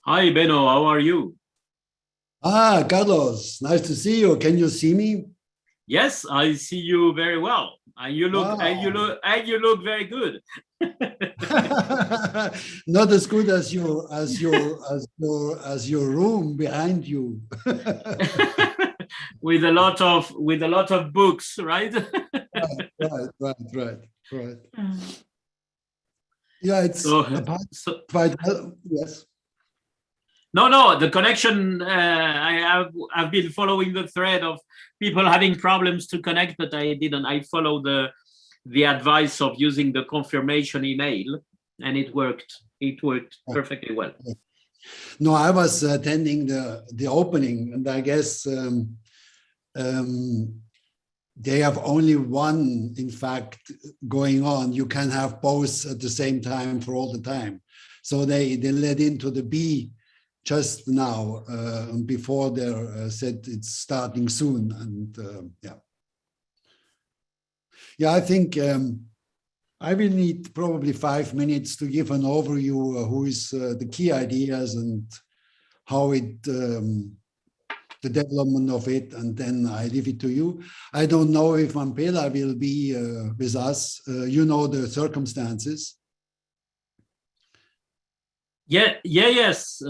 Hi, Beno. How are you? Carlos, nice to see you. Can you see me? Yes, I see you very well. And you look, and you Wow. look, and you look very good. Not as good as your room behind you. with a lot of books, right? Right. Yeah, it's So, apart so quite well. Yes. no, the connection. I've been following the thread of people having problems to connect, but I didn't. I followed the advice of using the confirmation email, and it worked. It worked perfectly well. No, I was attending the opening, and I guess um, they have only one, in fact, going on. You can have both at the same time for all the time. So they led into the B just now, before they said it's starting soon. And yeah, I think I will need probably 5 minutes to give an overview who is the key ideas and how the development of it, and then I leave it to you. I don't know if Mampela will be with us. You know the circumstances. Yes.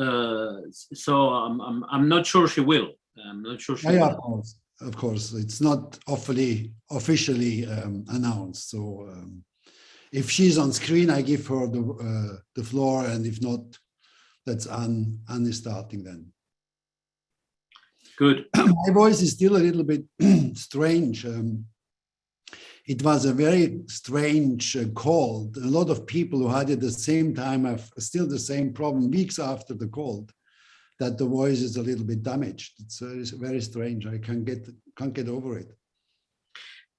So I'm not sure she will. I'm not sure she Yeah, will. of course. It's not officially announced. So if she's on screen, I give her the floor, and if not, that's Anne is starting then. Good. My voice is still a little bit strange. It was a very strange cold. A lot of people who had it at the same time have still the same problem weeks after the cold, that the voice is a little bit damaged. It's very strange. I can't get over it.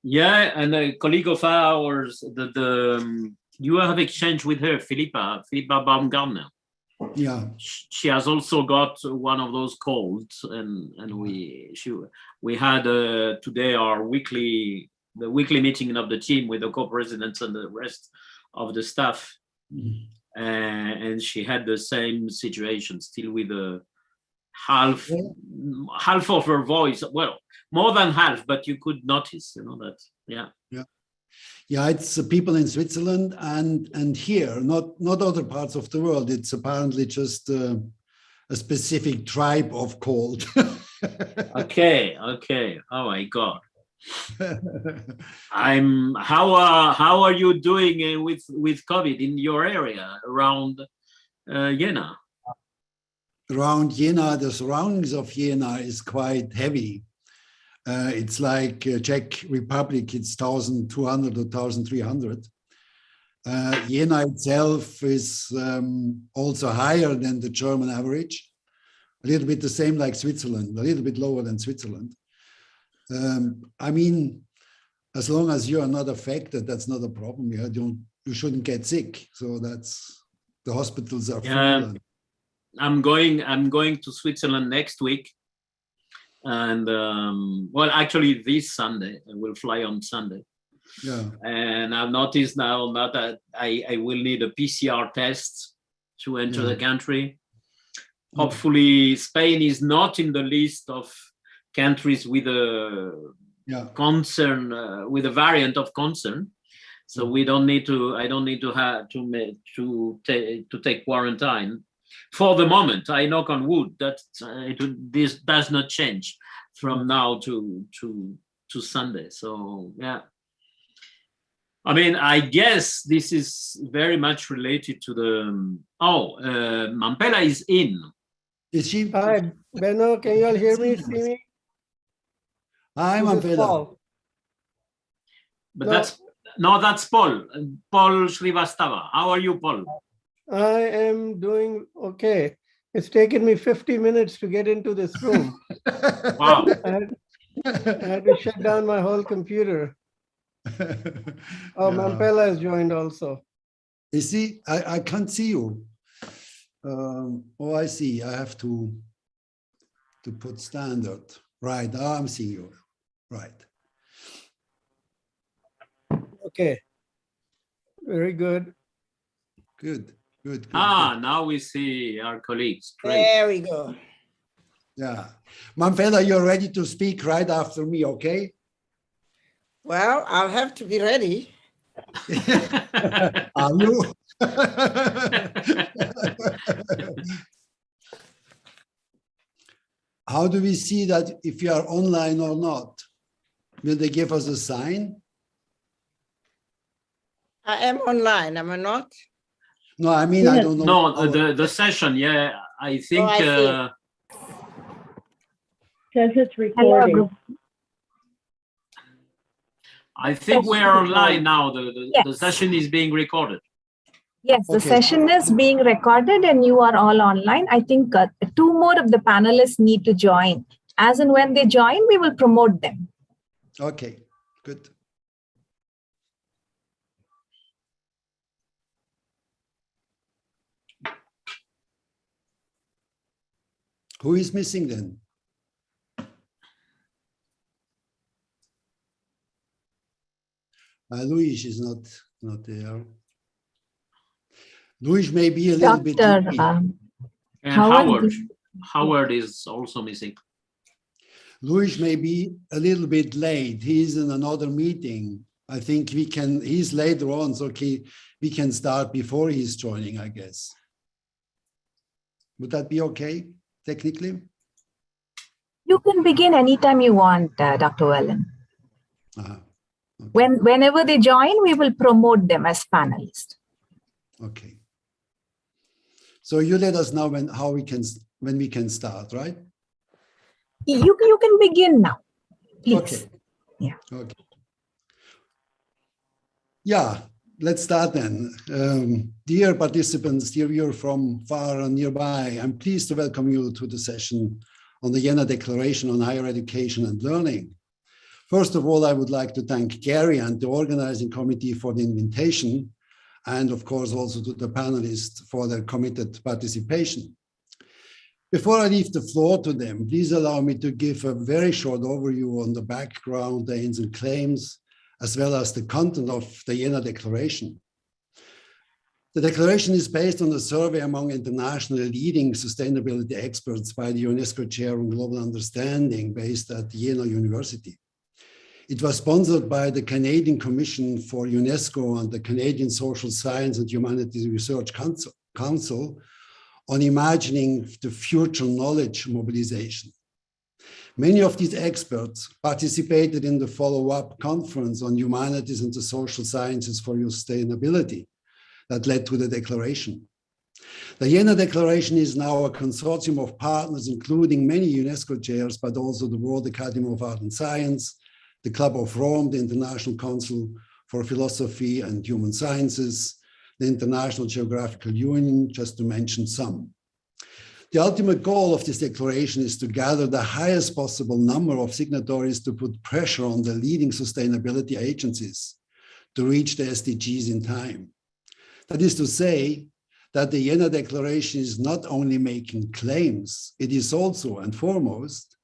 Yeah, and a colleague of ours, you have exchanged with her, Philippa Baumgartner. Yeah. She has also got one of those colds, and we had today the weekly meeting of the team with the co-presidents and the rest of the staff, and she had the same situation, still with a half of her voice. Well, more than half, but you could notice, that. Yeah, it's people in Switzerland and here, not other parts of the world. It's apparently just a specific tribe of cold. Okay. Oh my God. How are you doing with COVID in your area around Jena? Around Jena, the surroundings of Jena is quite heavy. It's like Czech Republic, it's 1,200 or 1,300. Jena itself is also higher than the German average. A little bit the same like Switzerland, a little bit lower than Switzerland. I mean, as long as you are not affected, that's not a problem. You shouldn't get sick. So the hospitals are full. I'm going to Switzerland next week, and actually this Sunday I will fly on Sunday. Yeah. And I've noticed now that I will need a PCR test to enter the country. Hopefully, Spain is not in the list of countries with a concern, with a variant of concern. So we don't need to. I don't need to have to take quarantine for the moment. I knock on wood that this does not change from now to Sunday. So yeah. I mean, I guess this is very much related to the. Mampela is in. Is she? Hi, Beno. Can you all hear me? See me? Hi, Mampela. But that's Paul. Paul Shivastava. How are you, Paul? I am doing okay. It's taken me 50 minutes to get into this room. Wow. I had to shut down my whole computer. Mampela has joined also. You see, I can't see you. I see. I have to put standard. Right. I'm seeing you. Right. Okay. Very good. Good. Good. Now we see our colleagues. Great. There we go. Yeah. Manfreda, you're ready to speak right after me, okay? Well, I'll have to be ready. Are you? How do we see that if you are online or not? Will they give us a sign? I am online, am I not? No, I mean, I don't know. No, the session, yeah, I think. I Says it's recording. I think we are online now. The Yes. session is being recorded. Yes, the Okay. session is being recorded and you are all online. I think 2 more of the panelists need to join. As and when they join, we will promote them. Okay, good. Who is missing then? Luyf is not there. Luyf may be a little bit. Dr. And Howard. Howard is also missing. Luyf may be a little bit late. He's in another meeting. I think he's later on, so we can start before he's joining, I guess. Would that be okay, technically? You can begin anytime you want, Dr. Wellen. Okay. Whenever they join, we will promote them as panelists. Okay. So you let us know when we can start, right? You can begin now, please. Okay. Yeah. Okay. Yeah, let's start then. Dear participants, dear viewers from far and nearby, I'm pleased to welcome you to the session on the Vienna Declaration on Higher Education and Learning. First of all, I would like to thank Gary and the organizing committee for the invitation, and of course also to the panelists for their committed participation. Before I leave the floor to them, please allow me to give a very short overview on the background, aims and claims, as well as the content of the Vienna Declaration. The declaration is based on a survey among international leading sustainability experts by the UNESCO Chair on Global Understanding based at Jena University. It was sponsored by the Canadian Commission for UNESCO and the Canadian Social Science and Humanities Research Council on imagining the future knowledge mobilization. Many of these experts participated in the follow-up conference on humanities and the social sciences for sustainability that led to the declaration. The Vienna Declaration is now a consortium of partners, including many UNESCO chairs, but also the World Academy of Art and Science, the Club of Rome, the International Council for Philosophy and Human Sciences, the International Geographical Union, just to mention some. The ultimate goal of this declaration is to gather the highest possible number of signatories to put pressure on the leading sustainability agencies to reach the SDGs in time. That is to say that the Vienna Declaration is not only making claims, it is also and foremost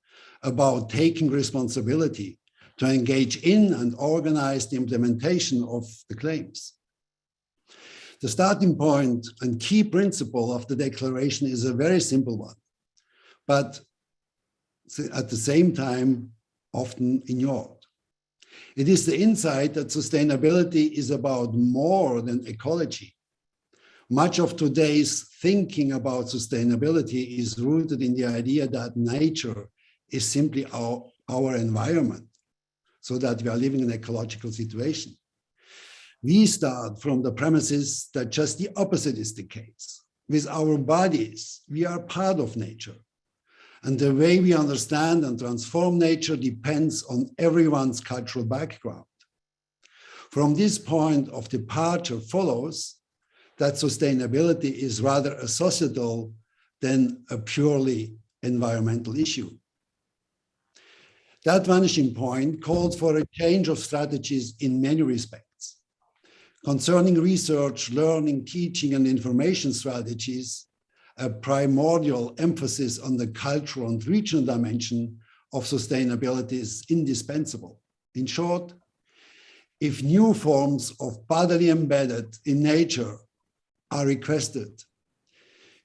about taking responsibility to engage in and organize the implementation of the claims. The starting point and key principle of the declaration is a very simple one, but at the same time, often ignored. It is the insight that sustainability is about more than ecology. Much of today's thinking about sustainability is rooted in the idea that nature is simply our environment, so that we are living in an ecological situation. We start from the premises that just the opposite is the case. With our bodies, we are part of nature. And the way we understand and transform nature depends on everyone's cultural background. From this point of departure follows that sustainability is rather a societal than a purely environmental issue. That vanishing point called for a change of strategies in many respects. Concerning research, learning, teaching, and information strategies, a primordial emphasis on the cultural and regional dimension of sustainability is indispensable. In short, if new forms of bodily embedded in nature are requested.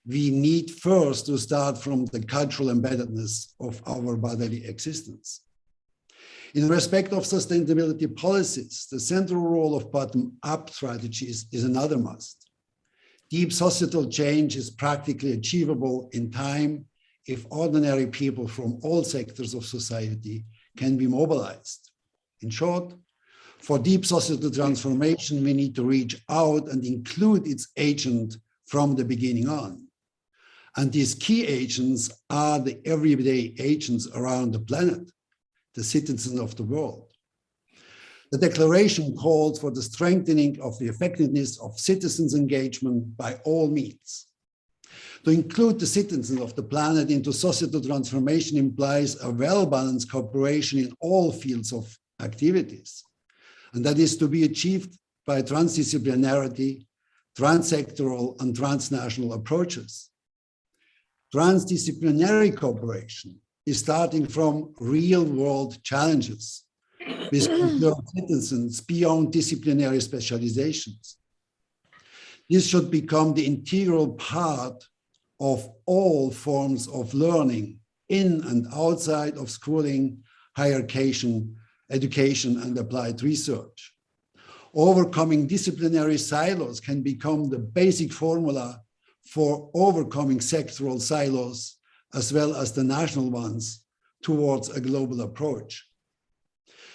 We need first to start from the cultural embeddedness of our bodily existence. In respect of sustainability policies, the central role of bottom-up strategies is another must. Deep societal change is practically achievable in time if ordinary people from all sectors of society can be mobilized. In short, for deep societal transformation, we need to reach out and include its agent from the beginning on. And these key agents are the everyday agents around the planet, the citizens of the world. The declaration called for the strengthening of the effectiveness of citizens' engagement by all means. To include the citizens of the planet into societal transformation implies a well-balanced cooperation in all fields of activities. And that is to be achieved by transdisciplinarity, transsectoral and transnational approaches. Transdisciplinary cooperation is starting from real-world challenges with concerned citizens beyond disciplinary specializations. This should become the integral part of all forms of learning in and outside of schooling, higher education, and applied research. Overcoming disciplinary silos can become the basic formula for overcoming sectoral silos, as well as the national ones, towards a global approach.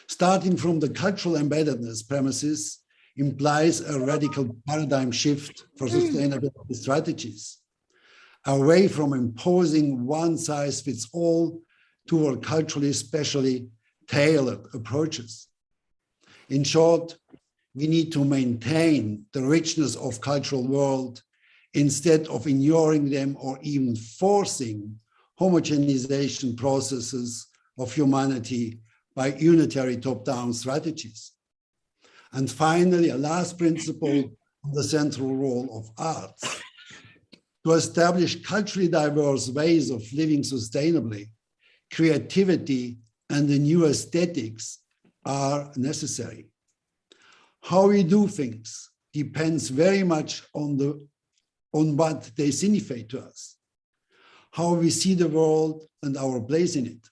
Starting from the cultural embeddedness premises implies a radical paradigm shift for sustainability strategies, away from imposing one-size-fits-all toward culturally specially tailored approaches. In short, we need to maintain the richness of cultural world instead of ignoring them or even forcing homogenization processes of humanity by unitary top-down strategies. And finally, a last principle on the central role of arts. To establish culturally diverse ways of living sustainably, creativity and the new aesthetics are necessary. How we do things depends very much on what they signify to us, how we see the world and our place in it.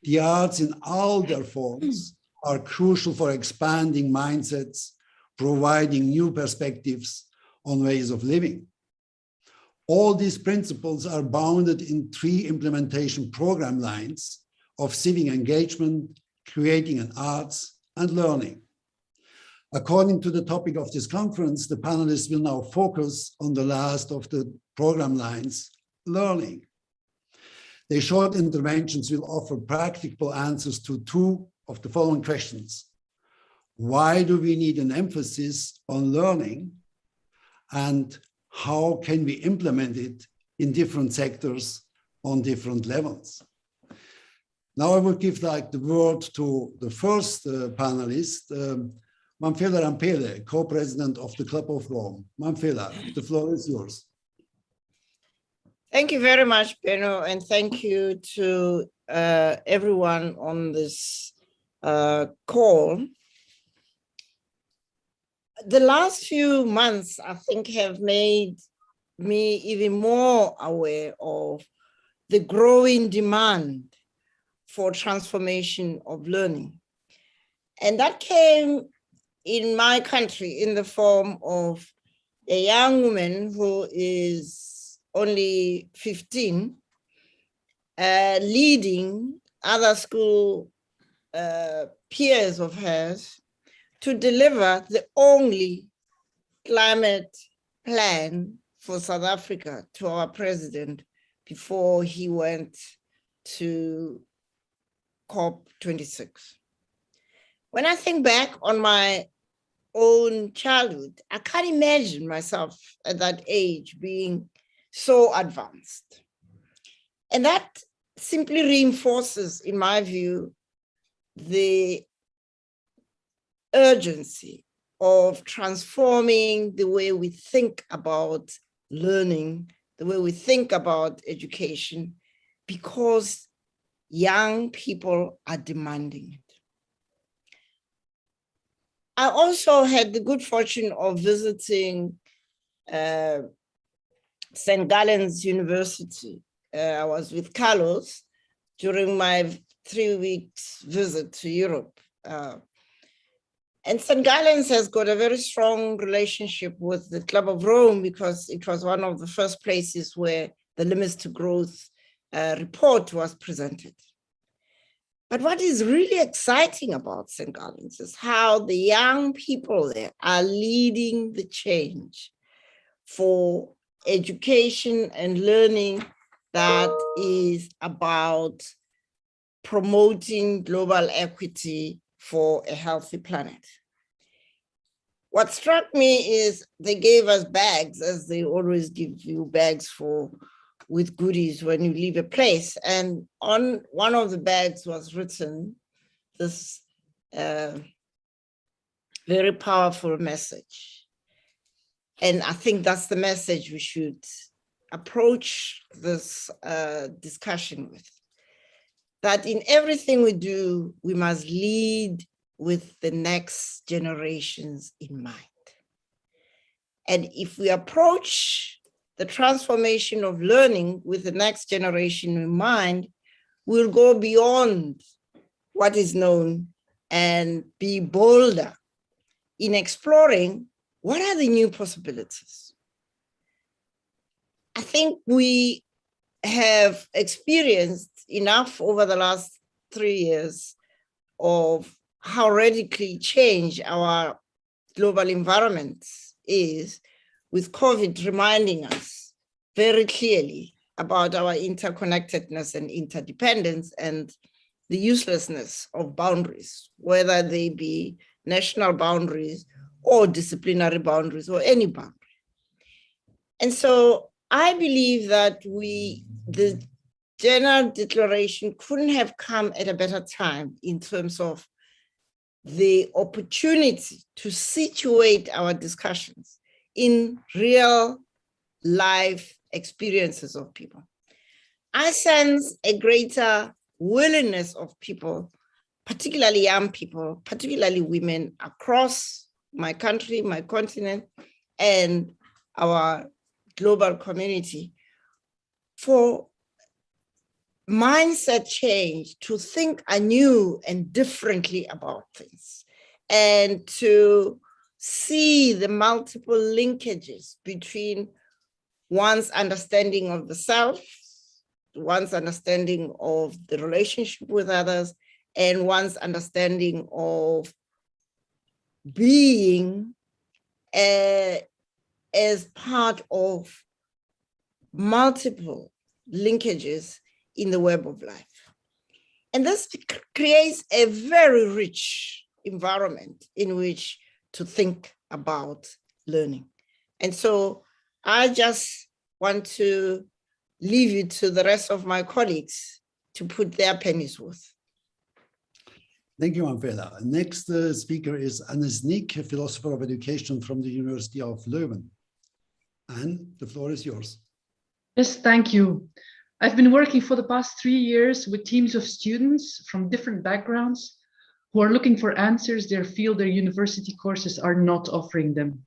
The arts in all their forms are crucial for expanding mindsets, providing new perspectives on ways of living. All these principles are bounded in 3 implementation program lines of civic engagement, creating an arts, and learning. According to the topic of this conference, the panelists will now focus on the last of the program lines, learning. Their short interventions will offer practical answers to 2 of the following questions. Why do we need an emphasis on learning? And how can we implement it in different sectors on different levels? Now I will give the word to the first panelist, Manfela Rampele, co-president of the Club of Rome. Manfela, the floor is yours. Thank you very much, Benno, and thank you to everyone on this call. The last few months, I think, have made me even more aware of the growing demand for transformation of learning. And that came in my country in the form of a young woman who is only 15, leading other school peers of hers to deliver the only climate plan for South Africa to our president before he went to COP26. When I think back on my own childhood, I can't imagine myself at that age being so advanced. And that simply reinforces, in my view, the urgency of transforming the way we think about learning, the way we think about education, because young people are demanding it. I also had the good fortune of visiting St. Gallen's University. I was with Carlos during my 3 weeks visit to Europe. And St. Gallen's has got a very strong relationship with the Club of Rome because it was one of the first places where the Limits to Growth report was presented. But what is really exciting about St. Gallen's is how the young people there are leading the change for education and learning that is about promoting global equity for a healthy planet. What struck me is they gave us bags, as they always give you bags with goodies when you leave a place. And on one of the bags was written this very powerful message. And I think that's the message we should approach this discussion with. That in everything we do, we must lead with the next generations in mind. And if we approach the transformation of learning with the next generation in mind, we'll go beyond what is known and be bolder in exploring what are the new possibilities. I think we have experienced enough over the last 3 years of how radically changed our global environment is, with COVID reminding us very clearly about our interconnectedness and interdependence and the uselessness of boundaries, whether they be national boundaries or disciplinary boundaries or any boundary. And so I believe that the General Declaration couldn't have come at a better time in terms of the opportunity to situate our discussions in real life experiences of people. I sense a greater willingness of people, particularly young people, particularly women across my country, my continent, and our global community for mindset change, to think anew and differently about things, and to see the multiple linkages between one's understanding of the self, one's understanding of the relationship with others, and one's understanding of being as part of multiple linkages in the web of life. And this creates a very rich environment in which to think about learning. And so I just want to leave it to the rest of my colleagues to put their pennies worth. Thank you, Anfela. Next speaker is Anne Sneek, a philosopher of education from the University of Leuven. Anne, the floor is yours. Yes, thank you. I've been working for the past 3 years with teams of students from different backgrounds who are looking for answers they feel their university courses are not offering them.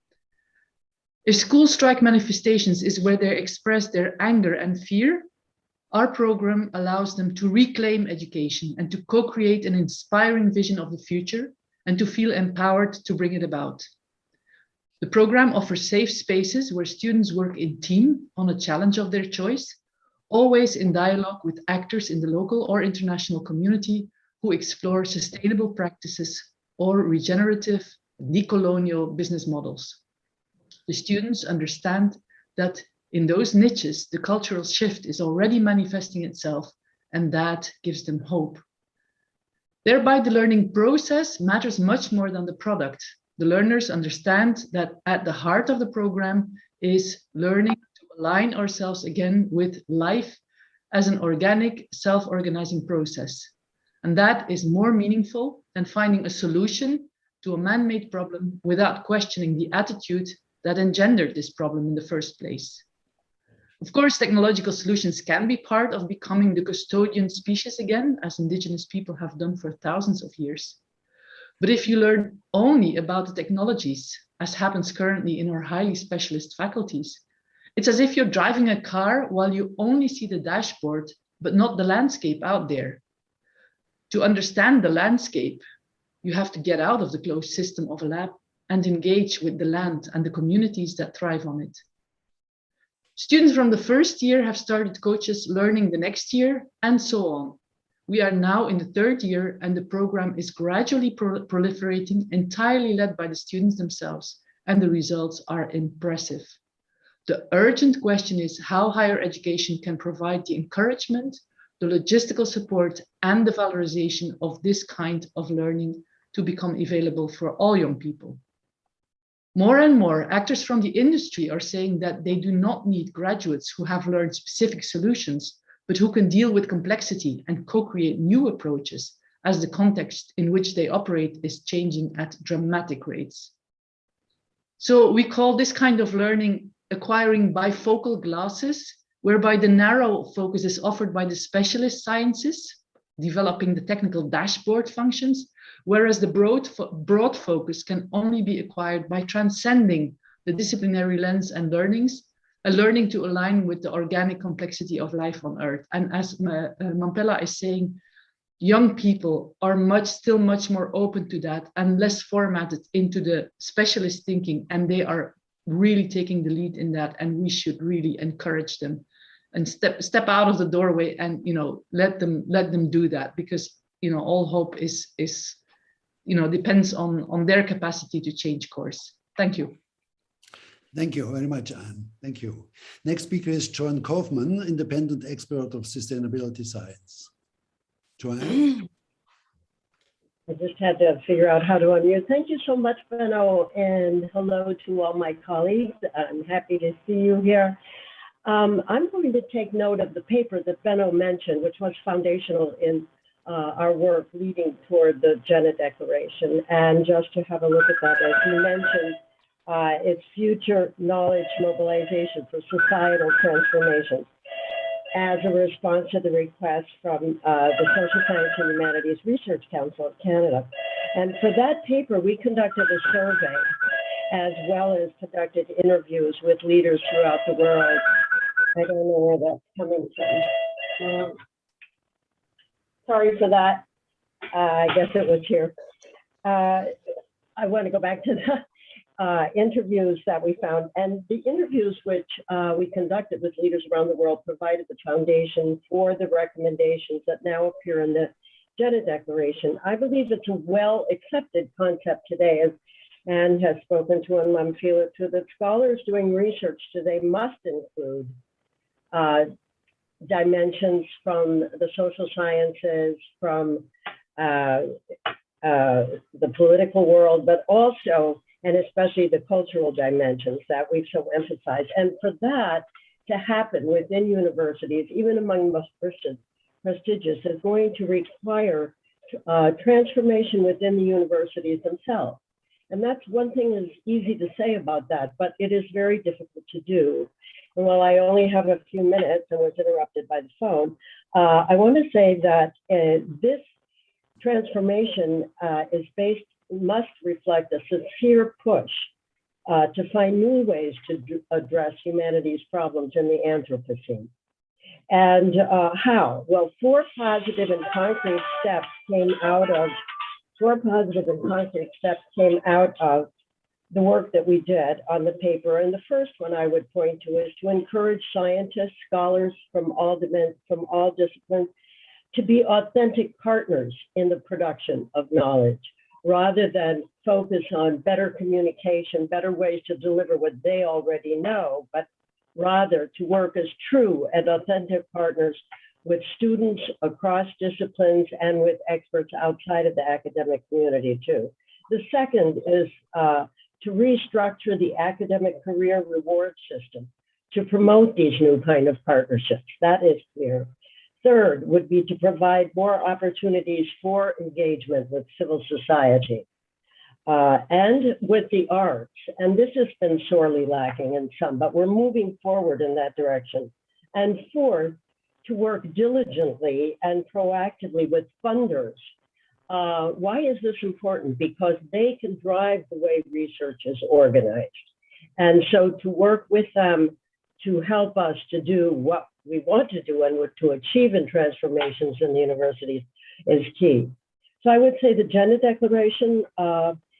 If school strike manifestations is where they express their anger and fear, our program allows them to reclaim education and to co-create an inspiring vision of the future and to feel empowered to bring it about. The program offers safe spaces where students work in team on a challenge of their choice, always in dialogue with actors in the local or international community who explore sustainable practices or regenerative, decolonial business models. The students understand that in those niches, the cultural shift is already manifesting itself, and that gives them hope. Thereby, the learning process matters much more than the product. The learners understand that at the heart of the program is learning to align ourselves again with life as an organic, self-organizing process. And that is more meaningful than finding a solution to a man-made problem without questioning the attitude that engendered this problem in the first place. Of course, technological solutions can be part of becoming the custodian species again, as indigenous people have done for thousands of years. But if you learn only about the technologies, as happens currently in our highly specialist faculties, it's as if you're driving a car while you only see the dashboard, but not the landscape out there. To understand the landscape, you have to get out of the closed system of a lab and engage with the land and the communities that thrive on it. Students from the first year have started coaches learning the next year, and so on. We are now in the third year, and the program is gradually proliferating, entirely led by the students themselves, and the results are impressive. The urgent question is how higher education can provide the encouragement, the logistical support, and the valorization of this kind of learning to become available for all young people. More and more actors from the industry are saying that they do not need graduates who have learned specific solutions, but who can deal with complexity and co-create new approaches as the context in which they operate is changing at dramatic rates. So we call this kind of learning acquiring bifocal glasses, whereby the narrow focus is offered by the specialist sciences, developing the technical dashboard functions, whereas the broad focus can only be acquired by transcending the disciplinary lens and learnings, a learning to align with the organic complexity of life on Earth. And as Mampela is saying, young people are still much more open to that and less formatted into the specialist thinking, and they are really taking the lead in that, and we should really encourage them and step out of the doorway and let them do that, because all hope is depends on their capacity to change course. Thank you. Thank you very much, Anne. Thank you. Next speaker is Joanne Koffman, independent expert of sustainability science. Joanne? I just had to figure out how to unmute. Thank you so much, Benno, and hello to all my colleagues. I'm happy to see you here. I'm going to take note of the paper that Benno mentioned, which was foundational in our work leading toward the Jena Declaration. And just to have a look at that, as you mentioned, it's future knowledge mobilization for societal transformation as a response to the request from the Social Science and Humanities Research Council of Canada. And for that paper, we conducted a survey as well as conducted interviews with leaders throughout the world. I don't know where that's coming from. Sorry for that. I guess it was here. I want to go back to the interviews that we found, and the interviews which we conducted with leaders around the world provided the foundation for the recommendations that now appear in the Jena Declaration. I believe it's a well accepted concept today, as Anne has spoken to, and I'm feeling too, that scholars doing research today must include dimensions from the social sciences, from the political world, but also and especially the cultural dimensions that we've so emphasized. And for that to happen within universities, even among the most prestigious, is going to require transformation within the universities themselves. And that's one thing that's easy to say about that, but it is very difficult to do. And while I only have a few minutes and was interrupted by the phone, I want to say that this transformation must reflect a sincere push to find new ways to address humanity's problems in the Anthropocene. And how? Well, four positive and concrete steps came out of the work that we did on the paper. And the first one I would point to is to encourage scientists, scholars from all disciplines to be authentic partners in the production of knowledge, rather than focus on better communication, better ways to deliver what they already know, but rather to work as true and authentic partners with students across disciplines and with experts outside of the academic community too. The second is to restructure the academic career reward system to promote these new kind of partnerships. That is clear. Third would be to provide more opportunities for engagement with civil society and with the arts. And this has been sorely lacking in some, but we're moving forward in that direction. And fourth, to work diligently and proactively with funders Why is this important? Because they can drive the way research is organized. And so to work with them to help us to do what we want to do and to achieve in transformations in the universities is key. So I would say the Gender Declaration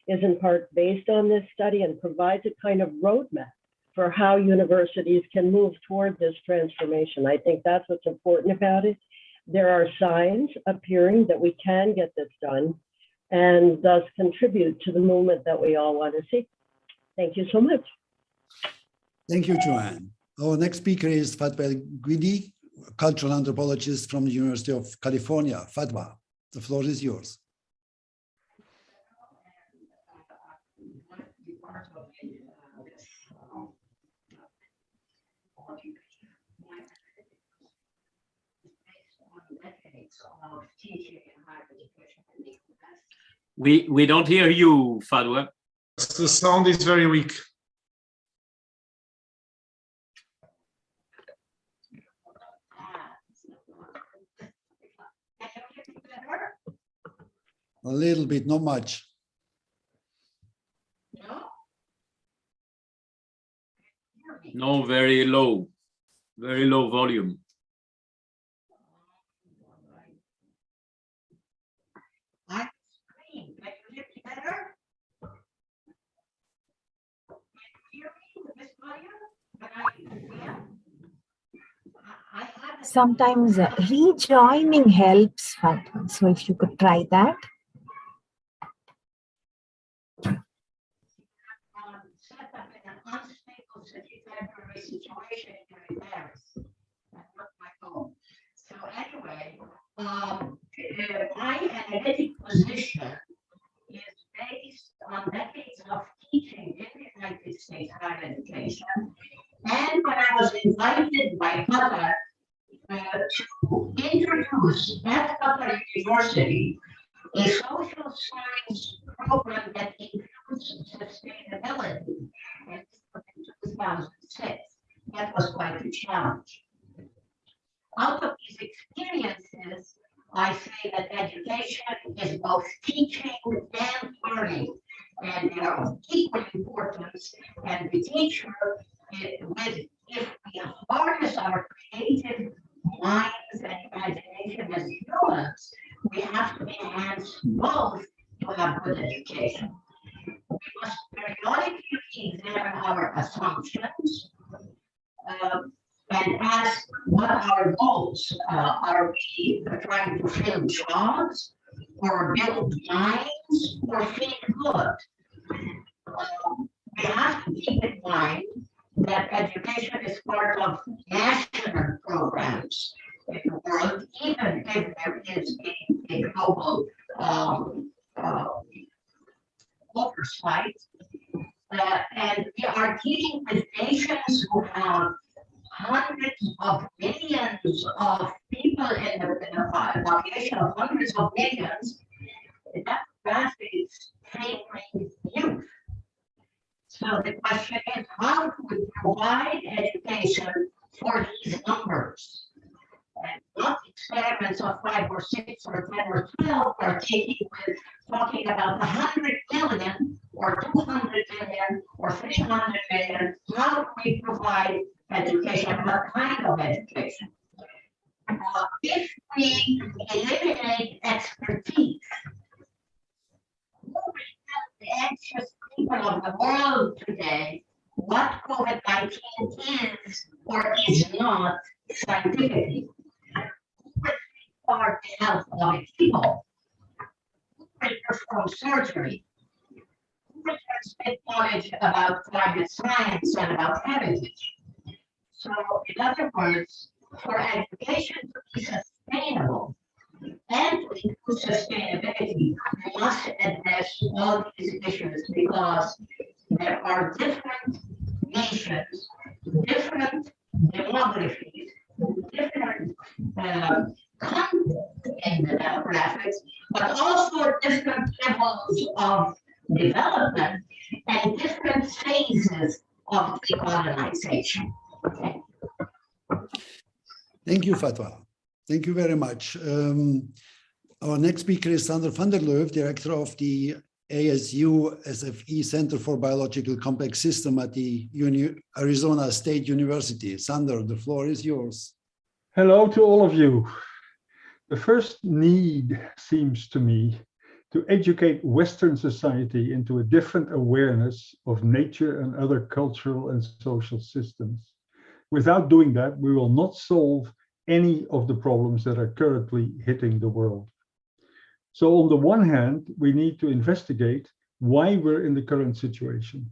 is in part based on this study and provides a kind of roadmap for how universities can move toward this transformation. I think that's what's important about it. There are signs appearing that we can get this done and thus contribute to the movement that we all want to see. Thank you so much. Thank you, Joanne. Our next speaker is Fatwa Guidi, cultural anthropologist from the University of California. Fatwa, the floor is yours. We don't hear you, Fatwa. The sound is very weak. A little bit, not much. No, very low volume. Sometimes rejoining helps, Fatwa. So if you could try that. Situation in Paris. That's not my home. So anyway, my analytic position is based on decades of teaching in the United States higher education. And when I was invited by Qatar to introduce at Qatar University a social science program that includes sustainability in 2006. That was quite a challenge. Out of these experiences, I say that education is both teaching and learning, and they are of equal importance. And the teacher, if we harness our creative minds and imagination as humans, we have to enhance both to have good education. We must periodically examine our assumptions and ask what our goals are. We trying to fill jobs or build minds or feel good? We have to keep in mind that education is part of national programs in the world, even if there is a global oversight. And we are dealing with nations who have hundreds of millions of people in a population of hundreds of millions. That graph is favoring youth. So the question is, how do we provide education for these numbers? And not experiments of 5 or 6 or 10 or 12 are talking about 100 million or 200 million or 300 million. How do we provide education? What kind of education? If we eliminate expertise, who will tell the anxious people of the world today what COVID-19 is or is not scientifically? Who will safeguard the health of its people? Who will perform surgery? Who will transmit knowledge about climate science and about heritage? So, in other words, for education to be sustainable and to include sustainability, we must address all these issues because there are different nations, different demographies, different content in the demographics, but also different levels of development and different phases of decolonization. Okay. Thank you, Fatwa. Thank you very much. Our next speaker is Sandra van der Luyf, director of the ASU SFE Center for Biological Complex System at the Arizona State University. Sandra, the floor is yours. Hello to all of you. The first need seems to me to educate Western society into a different awareness of nature and other cultural and social systems. Without doing that, we will not solve any of the problems that are currently hitting the world. So on the one hand, we need to investigate why we're in the current situation.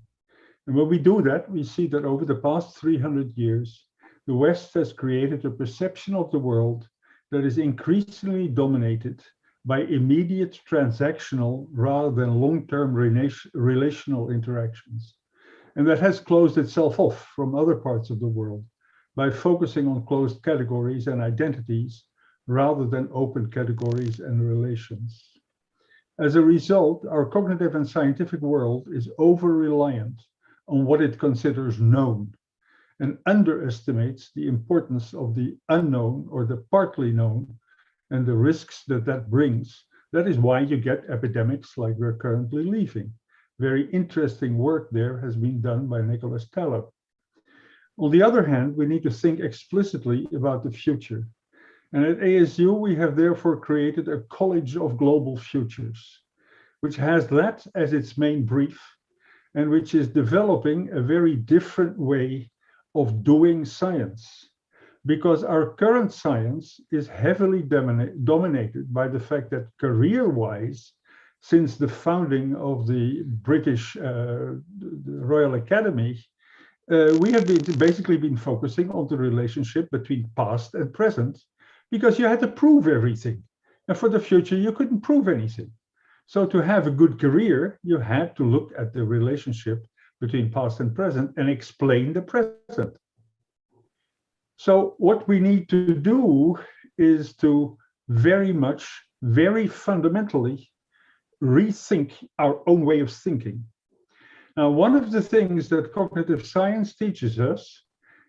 And when we do that, we see that over the past 300 years, the West has created a perception of the world that is increasingly dominated by immediate transactional rather than long-term relational interactions. And that has closed itself off from other parts of the world by focusing on closed categories and identities rather than open categories and relations. As a result, our cognitive and scientific world is over-reliant on what it considers known and underestimates the importance of the unknown or the partly known and the risks that that brings. That is why you get epidemics like we're currently living. Very interesting work there has been done by Nicholas Taleb. On the other hand, we need to think explicitly about the future. And at ASU, we have therefore created a College of Global Futures, which has that as its main brief, and which is developing a very different way of doing science. Because our current science is heavily dominated by the fact that career-wise, since the founding of the British the Royal Academy, we have basically been focusing on the relationship between past and present, because you had to prove everything. And for the future, you couldn't prove anything. So to have a good career, you had to look at the relationship between past and present and explain the present. So what we need to do is to very fundamentally rethink our own way of thinking. Now, one of the things that cognitive science teaches us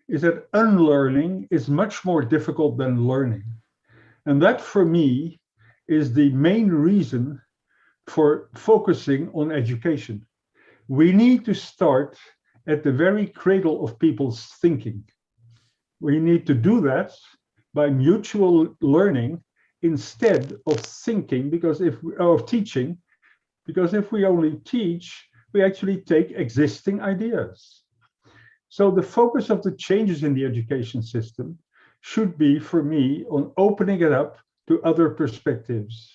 is that unlearning is much more difficult than learning. And that, for me, is the main reason for focusing on education. We need to start at the very cradle of people's thinking. We need to do that by mutual learning instead of thinking, teaching, because if we only teach, we actually take existing ideas. So the focus of the changes in the education system should be, for me, on opening it up to other perspectives,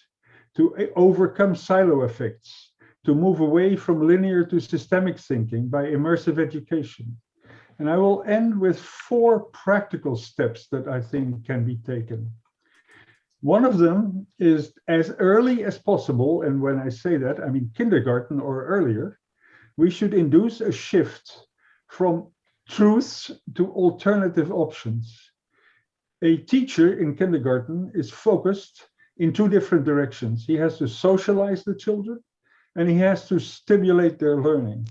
to overcome silo effects, to move away from linear to systemic thinking by immersive education. And I will end with 4 practical steps that I think can be taken. One of them is as early as possible, and when I say that, I mean kindergarten or earlier, we should induce a shift from truths to alternative options. A teacher in kindergarten is focused in 2 different directions. He has to socialize the children and he has to stimulate their learning.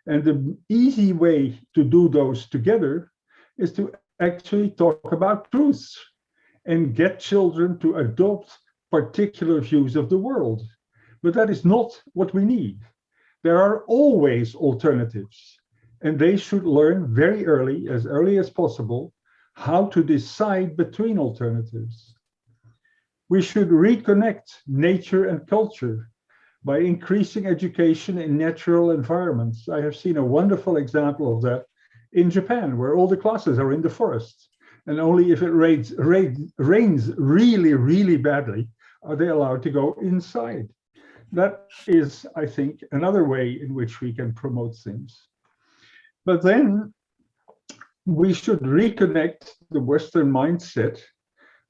And the easy way to do those together is to actually talk about truths and get children to adopt particular views of the world. But that is not what we need. There are always alternatives, and they should learn very early as possible, how to decide between alternatives. We should reconnect nature and culture by increasing education in natural environments. I have seen a wonderful example of that in Japan, where all the classes are in the forest, and only if it rains really, really badly are they allowed to go inside. That is, I think, another way in which we can promote things. But then we should reconnect the Western mindset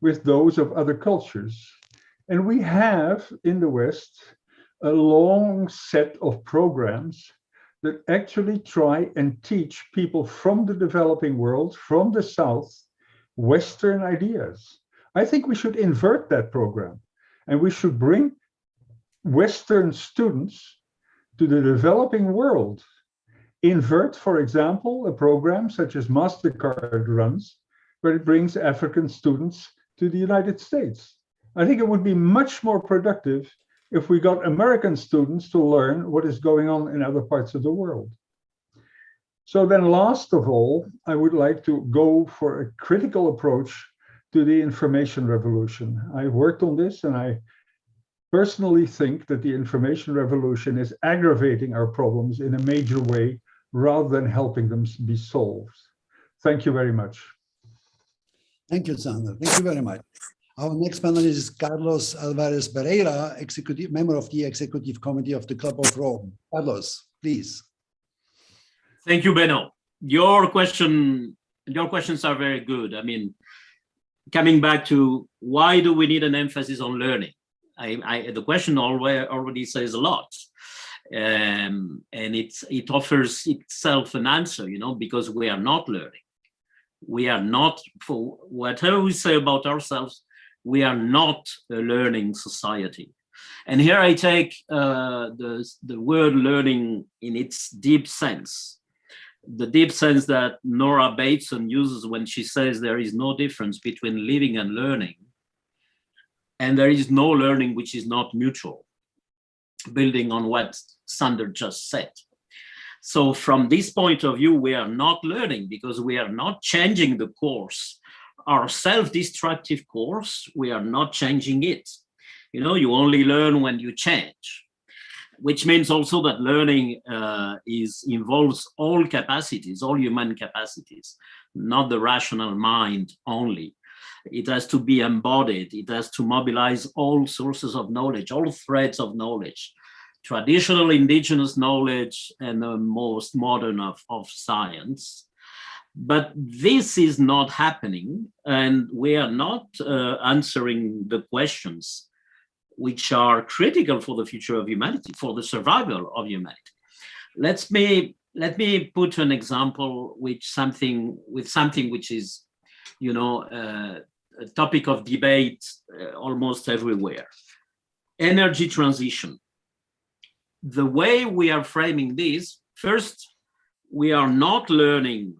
with those of other cultures. And we have in the West a long set of programs that actually try and teach people from the developing world, from the South, Western ideas. I think we should invert that program, and we should bring Western students to the developing world. Invert, for example, a program such as MasterCard runs, where it brings African students to the United States. I think it would be much more productive if we got American students to learn what is going on in other parts of the world. So then last of all, I would like to go for a critical approach to the information revolution. I worked on this, and I personally think that the information revolution is aggravating our problems in a major way rather than helping them be solved. Thank you very much. Thank you, Sandra. Thank you very much. Our next panelist is Carlos Alvarez Pereira, member of the Executive Committee of the Club of Rome. Carlos, please. Thank you, Benno. Your questions are very good. I mean, coming back to why do we need an emphasis on learning? The question already says a lot, and it offers itself an answer, because we are not learning. We are not, for whatever we say about ourselves, we are not a learning society. And here I take the word learning in its deep sense. The deep sense that Nora Bateson uses when she says there is no difference between living and learning, and there is no learning which is not mutual, building on what Sandra just said. So from this point of view, we are not learning because we are not changing the course. Our self-destructive course, we are not changing it. You only learn when you change, which means also that learning involves all capacities, all human capacities, not the rational mind only. It has to be embodied. It has to mobilize all sources of knowledge, all threads of knowledge, traditional indigenous knowledge and the most modern of science. But this is not happening, and we are not answering the questions which are critical for the future of humanity, for the survival of humanity. Let me put an example with something which is, a topic of debate almost everywhere. Energy transition. The way we are framing this, first, we are not learning,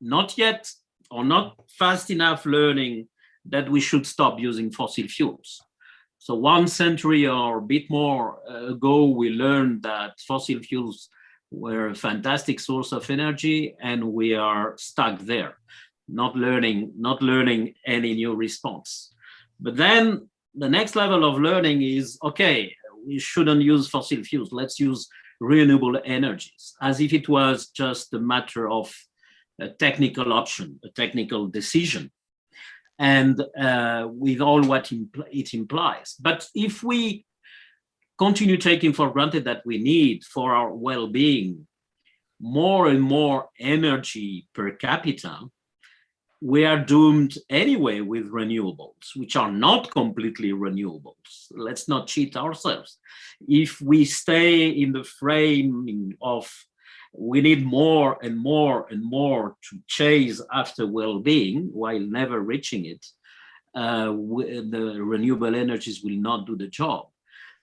not yet, or not fast enough learning that we should stop using fossil fuels. So 1 century or a bit more ago, we learned that fossil fuels were a fantastic source of energy, and we are stuck there, not learning any new response. But then the next level of learning is, okay, we shouldn't use fossil fuels. Let's use renewable energies, as if it was just a matter of a technical option, a technical decision, and with all what it implies. But if we continue taking for granted that we need for our well-being more and more energy per capita, we are doomed anyway with renewables, which are not completely renewables. Let's not cheat ourselves. If we stay in the framing of we need more and more and more to chase after well-being while never reaching it, the renewable energies will not do the job.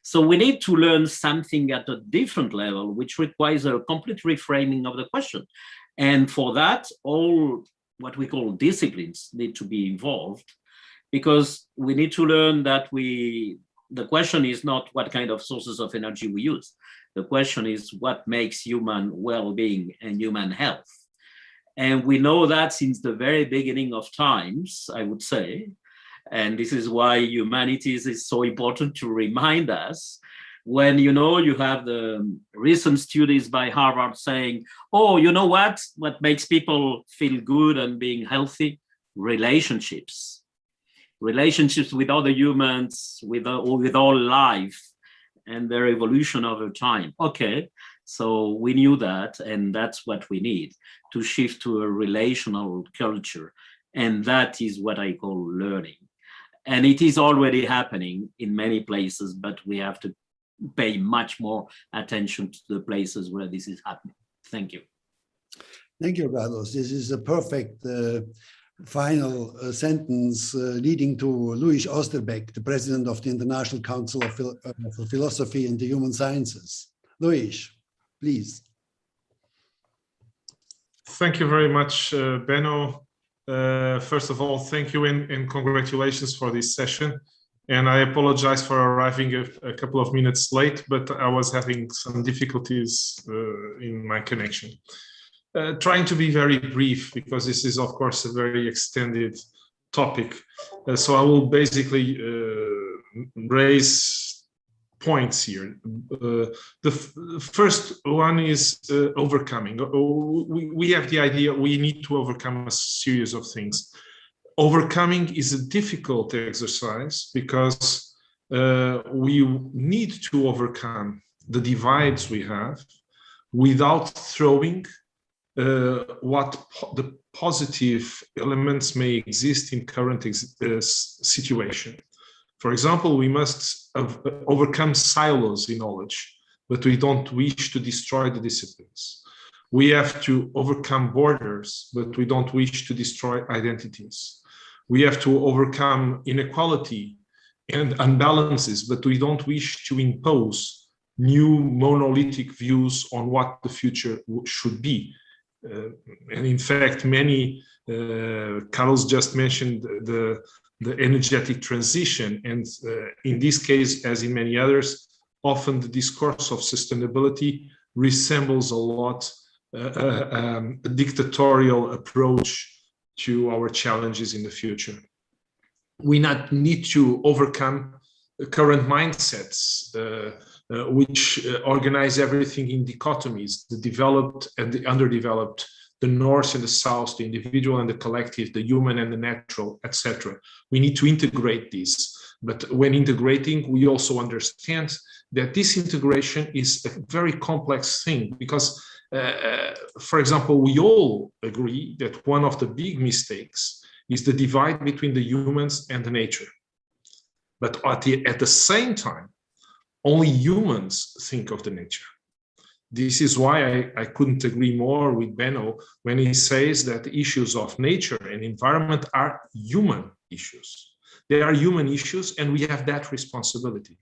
So we need to learn something at a different level, which requires a complete reframing of the question. And for that, all what we call disciplines need to be involved, because we need to learn that the question is not what kind of sources of energy we use. The question is what makes human well-being and human health. And we know that since the very beginning of times, I would say, and this is why humanities is so important to remind us. When you have the recent studies by Harvard saying, oh, you know what makes people feel good and being healthy? Relationships with other humans, with all life and their evolution over time. Okay, so we knew that, and that's what we need to shift to a relational culture. And that is what I call learning. And it is already happening in many places, but we have to pay much more attention to the places where this is happening. Thank you. Thank you, Carlos. This is a perfect final sentence leading to Luyf Osterbeck, the president of the International Council for Philosophy and the Human Sciences. Luyf, please. Thank you very much, Benno. First of all, thank you and congratulations for this session. And I apologize for arriving a couple of minutes late, but I was having some difficulties in my connection. Trying to be very brief, because this is, of course, a very extended topic. So I will basically raise points here. The first one is overcoming. We have the idea we need to overcome a series of things. Overcoming is a difficult exercise because we need to overcome the divides we have without throwing what the positive elements may exist in current situation. For example, we must overcome silos in knowledge, but we don't wish to destroy the disciplines. We have to overcome borders, but we don't wish to destroy identities. We have to overcome inequality and unbalances, but we don't wish to impose new monolithic views on what the future should be. And in fact, many, Carlos just mentioned the energetic transition. And in this case, as in many others, often the discourse of sustainability resembles a lot a dictatorial approach to our challenges in the future. We need to overcome current mindsets, which organize everything in dichotomies, the developed and the underdeveloped, the North and the South, the individual and the collective, the human and the natural, etc. We need to integrate these. But when integrating, we also understand that this integration is a very complex thing because, for example, we all agree that one of the big mistakes is the divide between the humans and the nature. But at the same time, only humans think of the nature. This is why I couldn't agree more with Benno when he says that the issues of nature and environment are human issues. They are human issues, and we have that responsibility.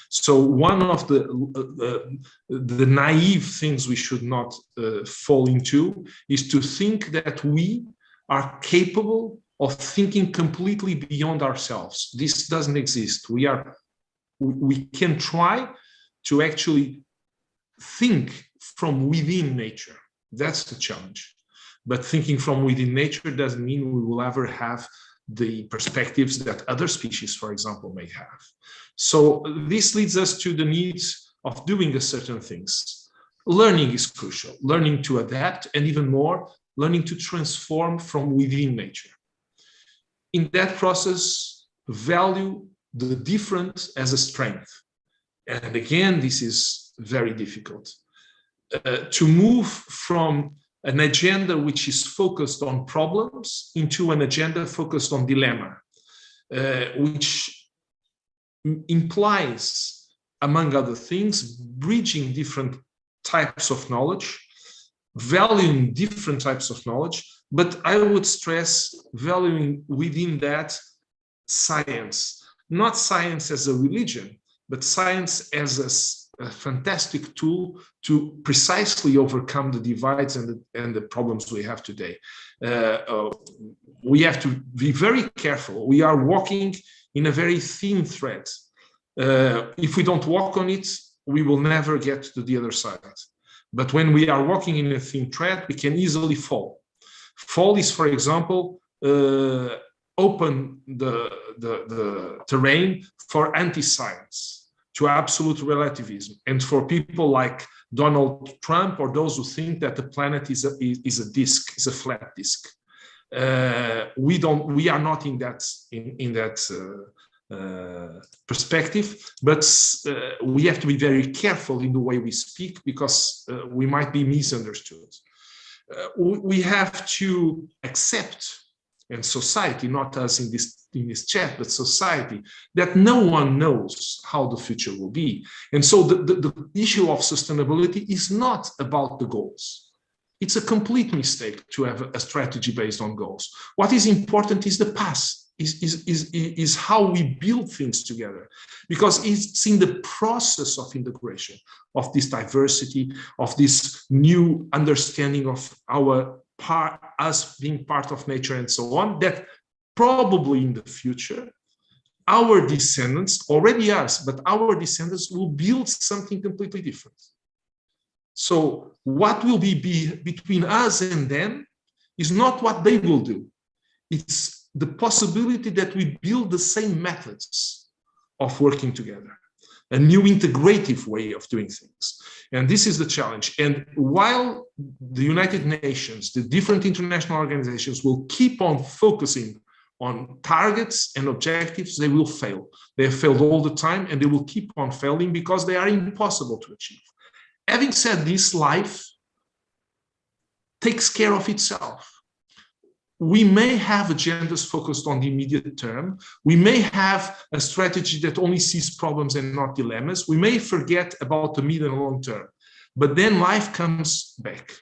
So one of the naive things we should not fall into is to think that we are capable of thinking completely beyond ourselves. This doesn't exist. We can try to actually think from within nature. That's the challenge. But thinking from within nature doesn't mean we will ever have the perspectives that other species, for example, may have. So this leads us to the needs of doing certain things. Learning is crucial, learning to adapt, and even more, learning to transform from within nature. In that process, value the different as a strength. And again, this is very difficult. To move from an agenda which is focused on problems into an agenda focused on dilemma, which implies, among other things, bridging different types of knowledge, valuing different types of knowledge, but I would stress valuing within that science, not science as a religion, but science as a fantastic tool to precisely overcome the divides and the problems we have today. We have to be very careful. We are walking in a very thin thread. If we don't walk on it, we will never get to the other side. But when we are walking in a thin thread, we can easily fall. Fall is, for example, open the terrain for anti-science, to absolute relativism, and for people like Donald Trump or those who think that the planet is a disk, is a flat disk. We are not in that perspective, but we have to be very careful in the way we speak because we might be misunderstood. We have to accept, and society, not us in this chat, but society, that no one knows how the future will be. And so the issue of sustainability is not about the goals. It's a complete mistake to have a strategy based on goals. What is important is the path, is how we build things together, because it's in the process of integration, of this diversity, of this new understanding of us being part of nature and so on, that probably in the future our descendants, already us, but our descendants will build something completely different. So what will be between us and them is not what they will do. It's the possibility that we build the same methods of working together, a new integrative way of doing things. And this is the challenge. And while the United Nations, the different international organizations will keep on focusing on targets and objectives, they will fail. They have failed all the time, and they will keep on failing because they are impossible to achieve. Having said this, life takes care of itself. We may have agendas focused on the immediate term. We may have a strategy that only sees problems and not dilemmas. We may forget about the mid and long term, but then life comes back.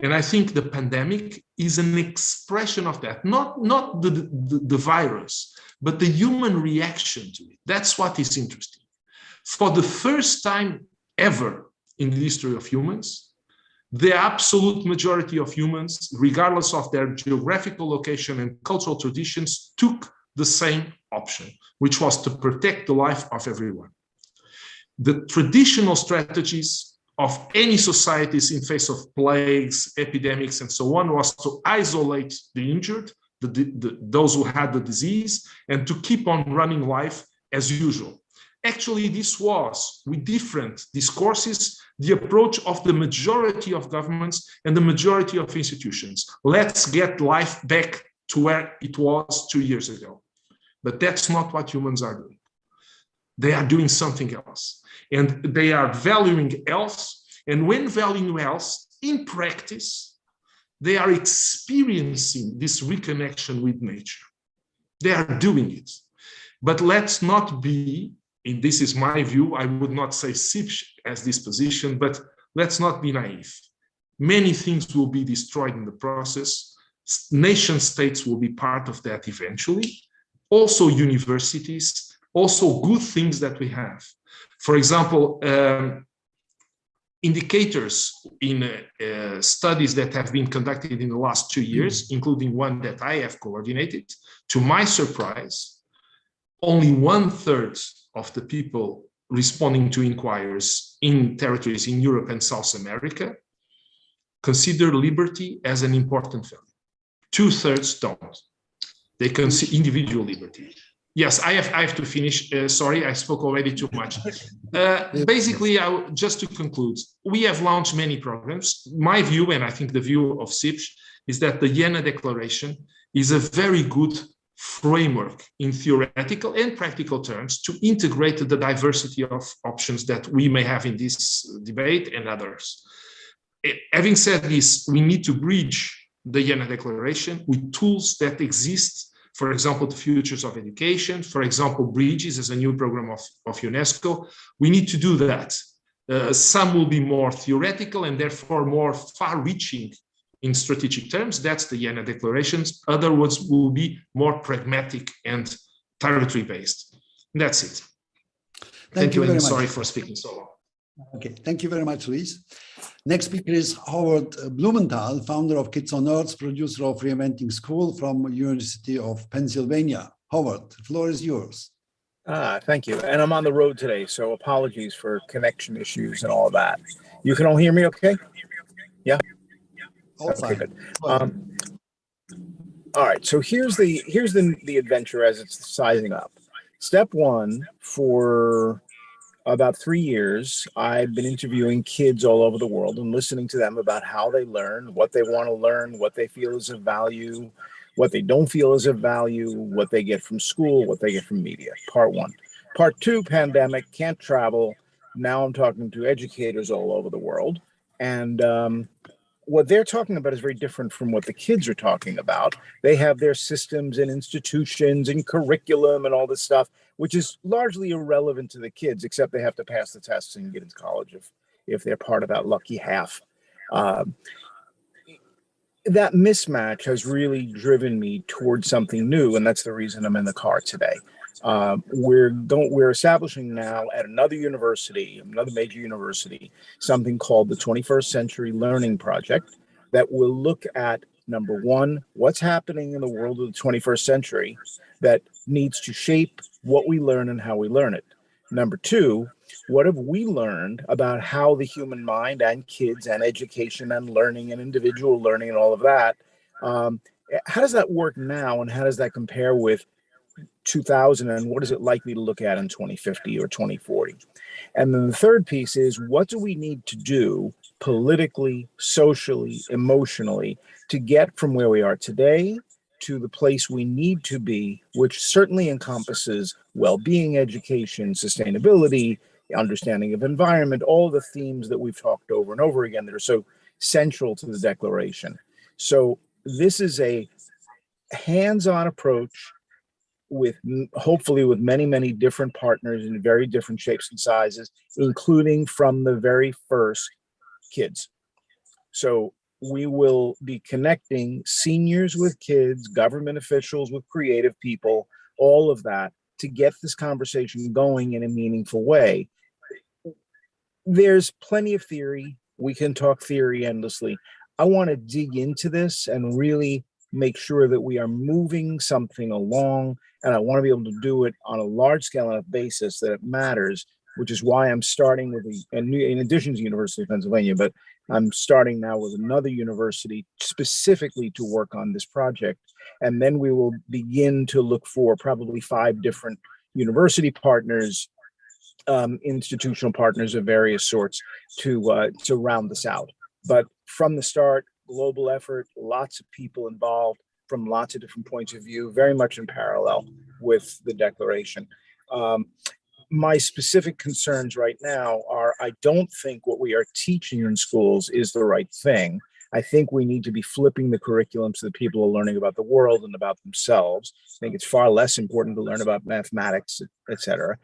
And I think the pandemic is an expression of that, not the virus, but the human reaction to it. That's what is interesting. For the first time ever in the history of humans, the absolute majority of humans, regardless of their geographical location and cultural traditions, took the same option, which was to protect the life of everyone. The traditional strategies of any societies in face of plagues, epidemics, and so on was to isolate the injured, those who had the disease, and to keep on running life as usual. Actually, this was, with different discourses, the approach of the majority of governments and the majority of institutions. Let's get life back to where it was 2 years ago. But that's not what humans are doing. They are doing something else. And they are valuing else. And when valuing else, in practice, they are experiencing this reconnection with nature. They are doing it. But let's not be, and this is my view, I would not say SIPS as this position, but let's not be naive. Many things will be destroyed in the process. Nation states will be part of that eventually. Also universities, also good things that we have. For example, indicators in studies that have been conducted in the last 2 years, including one that I have coordinated, to my surprise, only 1/3 of the people responding to inquiries in territories in Europe and South America consider liberty as an important value. 2/3 don't. They consider individual liberty. Yes, I have to finish. Sorry, I spoke already too much. Basically, just to conclude, we have launched many programs. My view, and I think the view of SIPS, is that the Jena Declaration is a very good framework in theoretical and practical terms to integrate the diversity of options that we may have in this debate and others. Having said this, we need to bridge the Jena Declaration with tools that exist, for example, the Futures of Education, for example, Bridges as a new program of UNESCO. We need to do that. Some will be more theoretical and therefore more far-reaching in strategic terms. That's the Jena Declarations. Other ones will be more pragmatic and territory-based. That's it. Thank you, and sorry for speaking so long. Okay, thank you very much, Luis. Next speaker is Howard Blumenthal, founder of Kids on Earth, producer of Reinventing School from University of Pennsylvania. Howard, the floor is yours. Thank you. And I'm on the road today, so apologies for connection issues and all that. You can all hear me okay? Yeah? Okay, good. All right, so here's the adventure as it's sizing up. Step one, for about 3 years, I've been interviewing kids all over the world and listening to them about how they learn, what they want to learn, what they feel is of value, what they don't feel is of value, what they get from school, what they get from media. Part one. Part two, pandemic, can't travel. Now I'm talking to educators all over the world. And what they're talking about is very different from what the kids are talking about. They have their systems and institutions and curriculum and all this stuff, which is largely irrelevant to the kids, except they have to pass the tests and get into college if they're part of that lucky half. That mismatch has really driven me towards something new, and that's the reason I'm in the car today. We're establishing now at another university, another major university, something called the 21st Century Learning Project that will look at, number one, what's happening in the world of the 21st century that needs to shape what we learn and how we learn it. Number two, what have we learned about how the human mind and kids and education and learning and individual learning and all of that, how does that work now, and how does that compare with 2000, and what is it likely to look at in 2050 or 2040? And then the third piece is, what do we need to do politically, socially, emotionally to get from where we are today to the place we need to be, which certainly encompasses well-being, education, sustainability, understanding of environment, all the themes that we've talked over and over again that are so central to the Declaration. So this is a hands-on approach with hopefully with many, many different partners in very different shapes and sizes, including from the very first kids. So we will be connecting seniors with kids, government officials with creative people, all of that, to get this conversation going in a meaningful way. There's plenty of theory. We can talk theory endlessly. I want to dig into this and really make sure that we are moving something along, and I want to be able to do it on a large scale enough basis that it matters, which is why I'm starting with in addition to University of Pennsylvania, but I'm starting now with another university specifically to work on this project. And then we will begin to look for probably 5 different university partners, institutional partners of various sorts to round this out. But from the start, global effort, lots of people involved from lots of different points of view, very much in parallel with the Declaration. My specific concerns right now are, I don't think what we are teaching in schools is the right thing. I think we need to be flipping the curriculum so that people are learning about the world and about themselves. I think it's far less important to learn about mathematics, et cetera,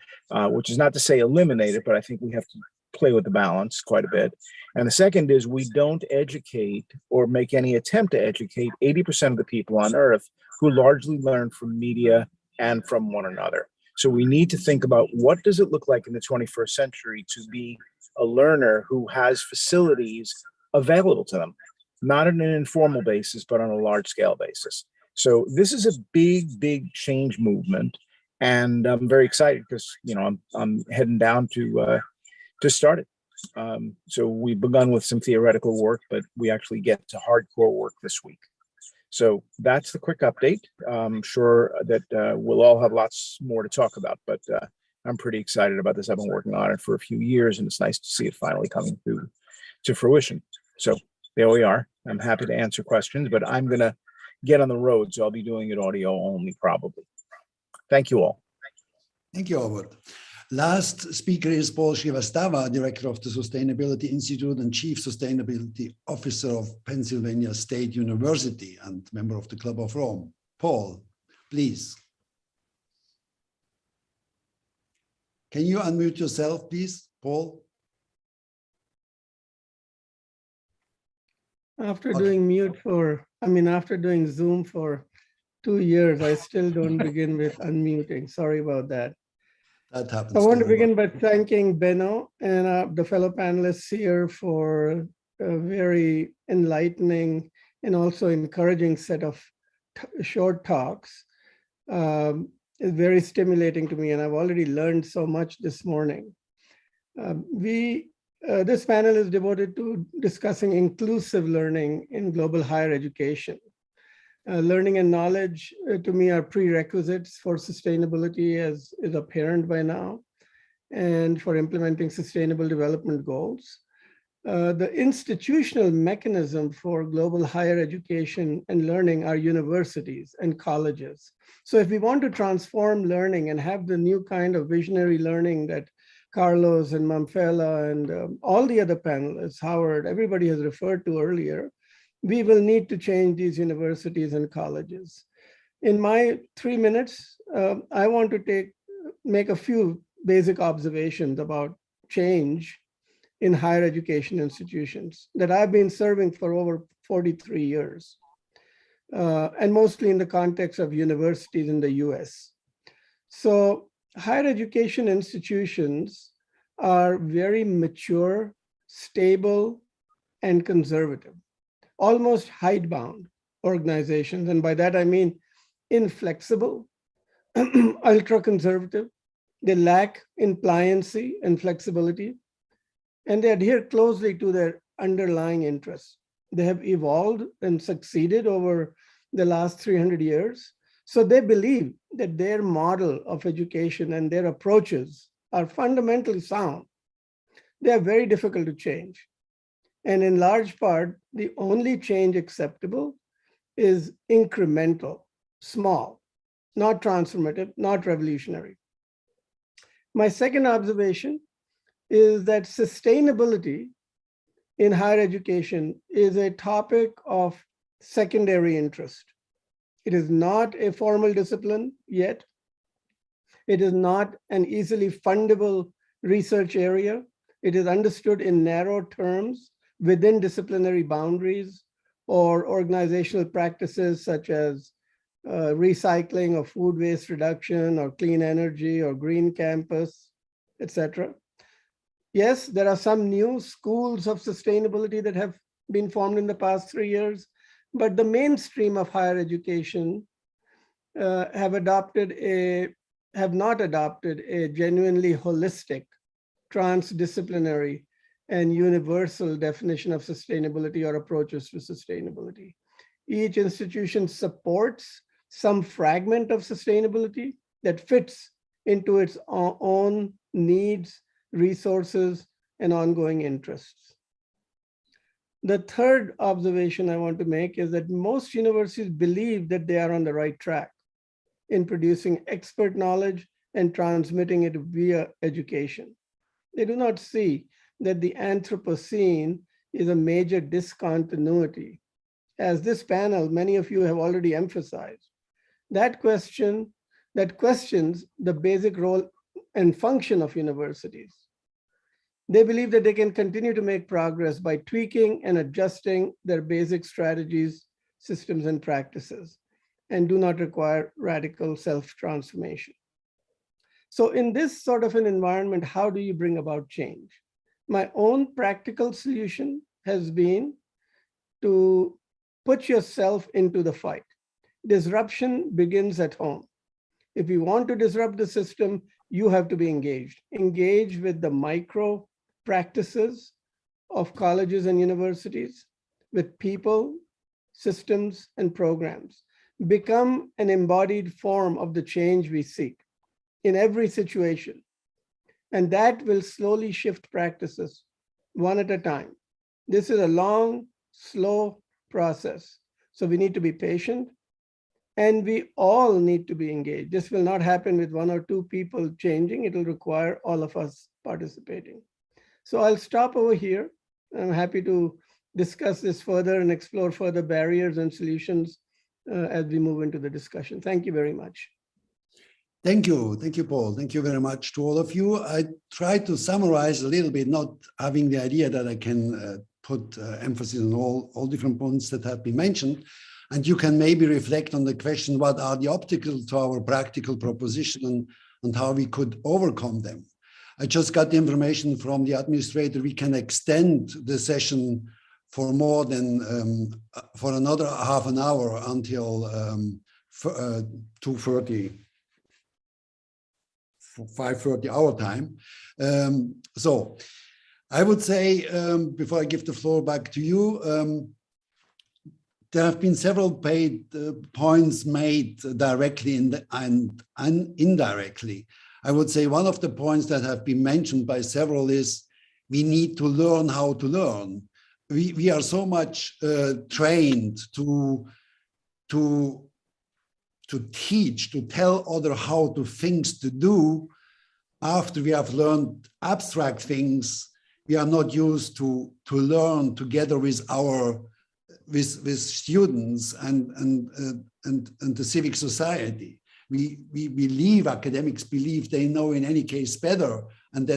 which is not to say eliminate it, but I think we have to play with the balance quite a bit. And the second is, we don't educate or make any attempt to educate 80% of the people on Earth who largely learn from media and from one another. So we need to think about, what does it look like in the 21st century to be a learner who has facilities available to them, not on an informal basis, but on a large scale basis. So this is a big, big change movement. And I'm very excited because, I'm heading down to start it. So we've begun with some theoretical work, but we actually get to hardcore work this week. So that's the quick update. I'm sure that we'll all have lots more to talk about, but I'm pretty excited about this. I've been working on it for a few years, and it's nice to see it finally coming to fruition. So there we are. I'm happy to answer questions, but I'm going to get on the road, so I'll be doing it audio only probably. Thank you all. Thank you, Albert. Last speaker is Paul Shivastava, Director of the Sustainability Institute and Chief Sustainability Officer of Pennsylvania State University and member of the Club of Rome. Paul, please. Can you unmute yourself, please, Paul? After doing after doing Zoom for 2 years, I still don't begin with unmuting. Sorry about that. That happens. I want to begin by thanking Benno and the fellow panelists here for a very enlightening and also encouraging set of short talks. It's very stimulating to me, and I've already learned so much this morning. This panel is devoted to discussing inclusive learning in global higher education. Learning and knowledge, to me, are prerequisites for sustainability, as is apparent by now, and for implementing sustainable development goals. The institutional mechanism for global higher education and learning are universities and colleges. So if we want to transform learning and have the new kind of visionary learning that Carlos and Mamfela and all the other panelists, Howard, everybody has referred to earlier, we will need to change these universities and colleges. In my 3 minutes, I want to make a few basic observations about change in higher education institutions that I've been serving for over 43 years, and mostly in the context of universities in the US. So higher education institutions are very mature, stable, and conservative, almost hidebound organizations. And by that, I mean inflexible, ultra-conservative, they lack in pliancy and flexibility, and they adhere closely to their underlying interests. They have evolved and succeeded over the last 300 years. So they believe that their model of education and their approaches are fundamentally sound. They are very difficult to change. And in large part, the only change acceptable is incremental, small, not transformative, not revolutionary. My second observation is that sustainability in higher education is a topic of secondary interest. It is not a formal discipline yet. It is not an easily fundable research area. It is understood in narrow terms within disciplinary boundaries or organizational practices such as recycling or food waste reduction or clean energy or green campus, etc. Yes, there are some new schools of sustainability that have been formed in the past 3 years, but the mainstream of higher education have not adopted a genuinely holistic, transdisciplinary, and universal definition of sustainability or approaches to sustainability. Each institution supports some fragment of sustainability that fits into its own needs, resources, and ongoing interests. The third observation I want to make is that most universities believe that they are on the right track in producing expert knowledge and transmitting it via education. They do not see that the Anthropocene is a major discontinuity. As this panel, many of you have already emphasized, that questions the basic role and function of universities. They believe that they can continue to make progress by tweaking and adjusting their basic strategies, systems, and practices, and do not require radical self-transformation. So in this sort of an environment, how do you bring about change? My own practical solution has been to put yourself into the fight. Disruption begins at home. If you want to disrupt the system, you have to be engaged. Engage with the micro practices of colleges and universities, with people, systems, and programs. Become an embodied form of the change we seek in every situation. And that will slowly shift practices one at a time. This is a long, slow process. So we need to be patient, and we all need to be engaged. This will not happen with 1 or 2 people changing. It will require all of us participating. So I'll stop over here. I'm happy to discuss this further and explore further barriers and solutions as we move into the discussion. Thank you very much. Thank you, Paul. Thank you very much to all of you. I tried to summarize a little bit, not having the idea that I can put emphasis on all different points that have been mentioned. And you can maybe reflect on the question, what are the obstacles to our practical proposition and how we could overcome them. I just got the information from the administrator. We can extend the session for more than, for another half an hour until 2:30. 5:30 our time. So I would say, before I give the floor back to you, there have been several points made directly and indirectly. I would say one of the points that have been mentioned by several is we need to learn how to learn. We are so much trained to teach, to tell others how to things to do. After we have learned abstract things, we are not used to learn together with with students and the civic society. We believe, academics believe they know in any case better, and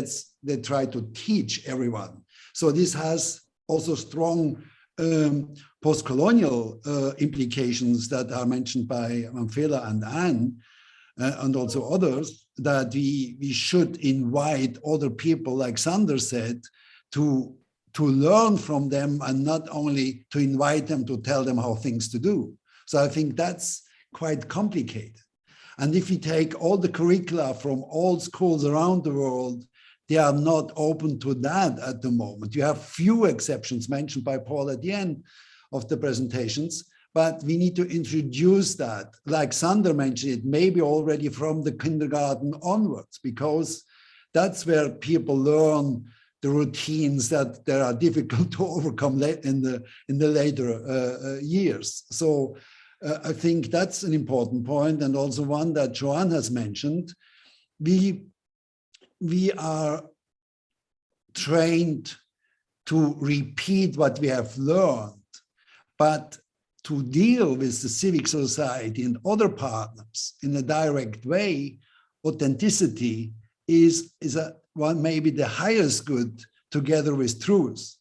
they try to teach everyone. So this has also strong post-colonial implications that are mentioned by Manfela and Anne, and also others, that we should invite other people, like Sandra said, to learn from them, and not only to invite them to tell them how things to do. So I think that's quite complicated. And if we take all the curricula from all schools around the world, they are not open to that at the moment. You have few exceptions mentioned by Paul at the end of the presentations, but we need to introduce that, like Sandra mentioned it, maybe already from the kindergarten onwards, because that's where people learn the routines that they are difficult to overcome in the later years. So I think that's an important point, and also one that Joanne has mentioned. We are trained to repeat what we have learned, but to deal with the civic society and other partners in a direct way, authenticity is maybe the highest good together with truth.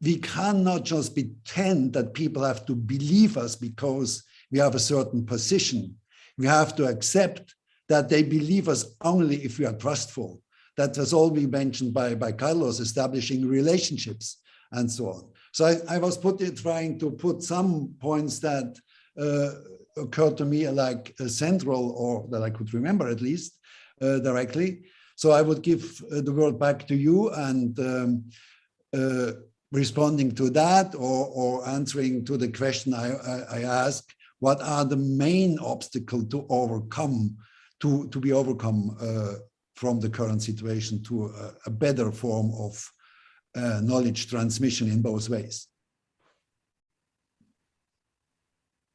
We cannot just pretend that people have to believe us because we have a certain position. We have to accept that they believe us only if we are trustful. That was all we mentioned by Carlos, establishing relationships and so on. So I was trying to put some points that occurred to me like central, or that I could remember at least directly. So I would give the word back to you, and responding to that or answering to the question I asked, what are the main obstacles to overcome, to be overcome from the current situation to a better form of knowledge transmission in both ways?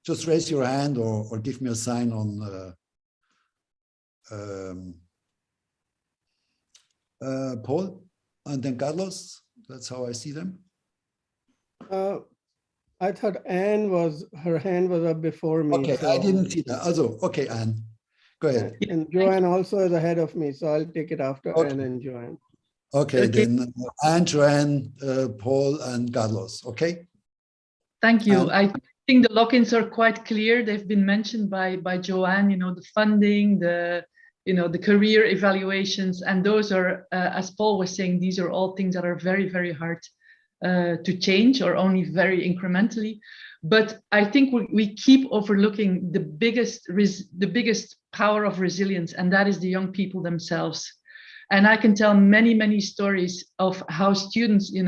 Just raise your hand or give me a sign on Paul, and then Carlos. That's how I see them. I thought her hand was up before me. Okay, so. I didn't see that. Also, okay, Anne, go ahead. And Joanne also is ahead of me, so I'll take it after Anne and Joanne. Okay, then Anne, Joanne, Paul, and Carlos, okay? Thank you. And I think the lock-ins are quite clear. They've been mentioned by Joanne, the funding, the career evaluations, and those are, as Paul was saying, these are all things that are very, very hard to change, or only very incrementally. But I think we keep overlooking the biggest power of resilience, and that is the young people themselves. And I can tell many, many stories of how students in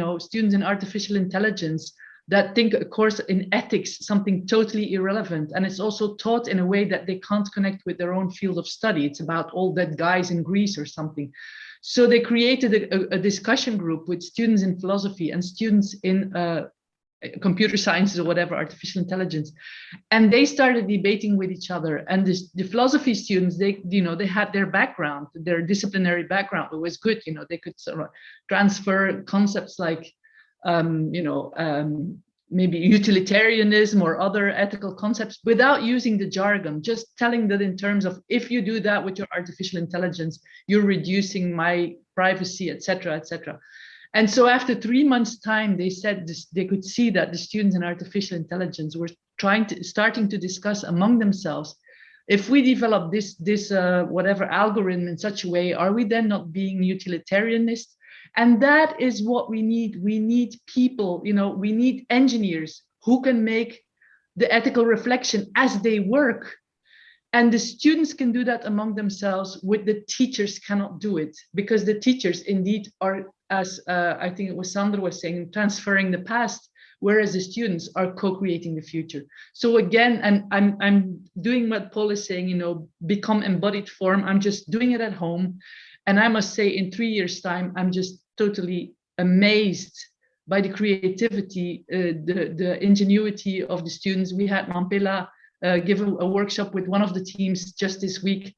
artificial intelligence that think a course in ethics something totally irrelevant, and it's also taught in a way that they can't connect with their own field of study. It's about all dead guys in Greece or something. So they created a discussion group with students in philosophy and students in computer sciences or whatever, artificial intelligence, and they started debating with each other. And the philosophy students, they had their background, their disciplinary background. It was good, they could sort of transfer concepts like maybe utilitarianism or other ethical concepts without using the jargon, just telling that in terms of, if you do that with your artificial intelligence, you're reducing my privacy, etc., etc. And so after 3 months' time, they said they could see that the students in artificial intelligence were starting to discuss among themselves, if we develop this whatever algorithm in such a way, are we then not being utilitarianist? And that is what we need. We need people, we need engineers who can make the ethical reflection as they work. And the students can do that among themselves, with the teachers cannot do it, because the teachers indeed are, as I think it was Sandra was saying, transferring the past, whereas the students are co-creating the future. So again, and I'm doing what Paul is saying, become embodied form. I'm just doing it at home. And I must say, in 3 years' time, I'm just totally amazed by the creativity, the ingenuity of the students. We had Mampela give a workshop with one of the teams just this week.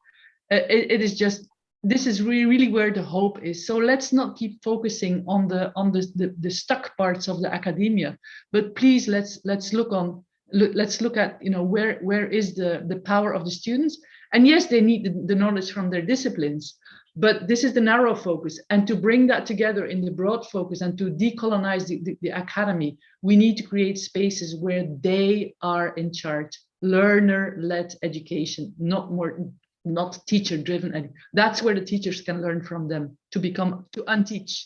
It is just, this is really where the hope is. So let's not keep focusing on the stuck parts of the academia, but please let's look at where is the power of the students. And yes, they need the knowledge from their disciplines, but this is the narrow focus. And to bring that together in the broad focus and to decolonize the academy, we need to create spaces where they are in charge. Learner-led education, not teacher-driven. That's where the teachers can learn from them to unteach.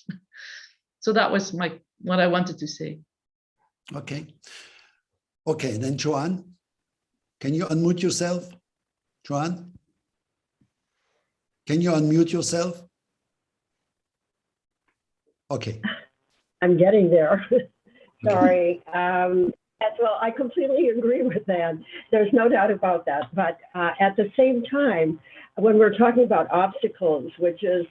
So that was what I wanted to say. Okay, then Joanne, can you unmute yourself, Joanne? Can you unmute yourself? Okay. I'm getting there. Sorry. Yes, well, I completely agree with that. There's no doubt about that. But at the same time, when we're talking about obstacles, which is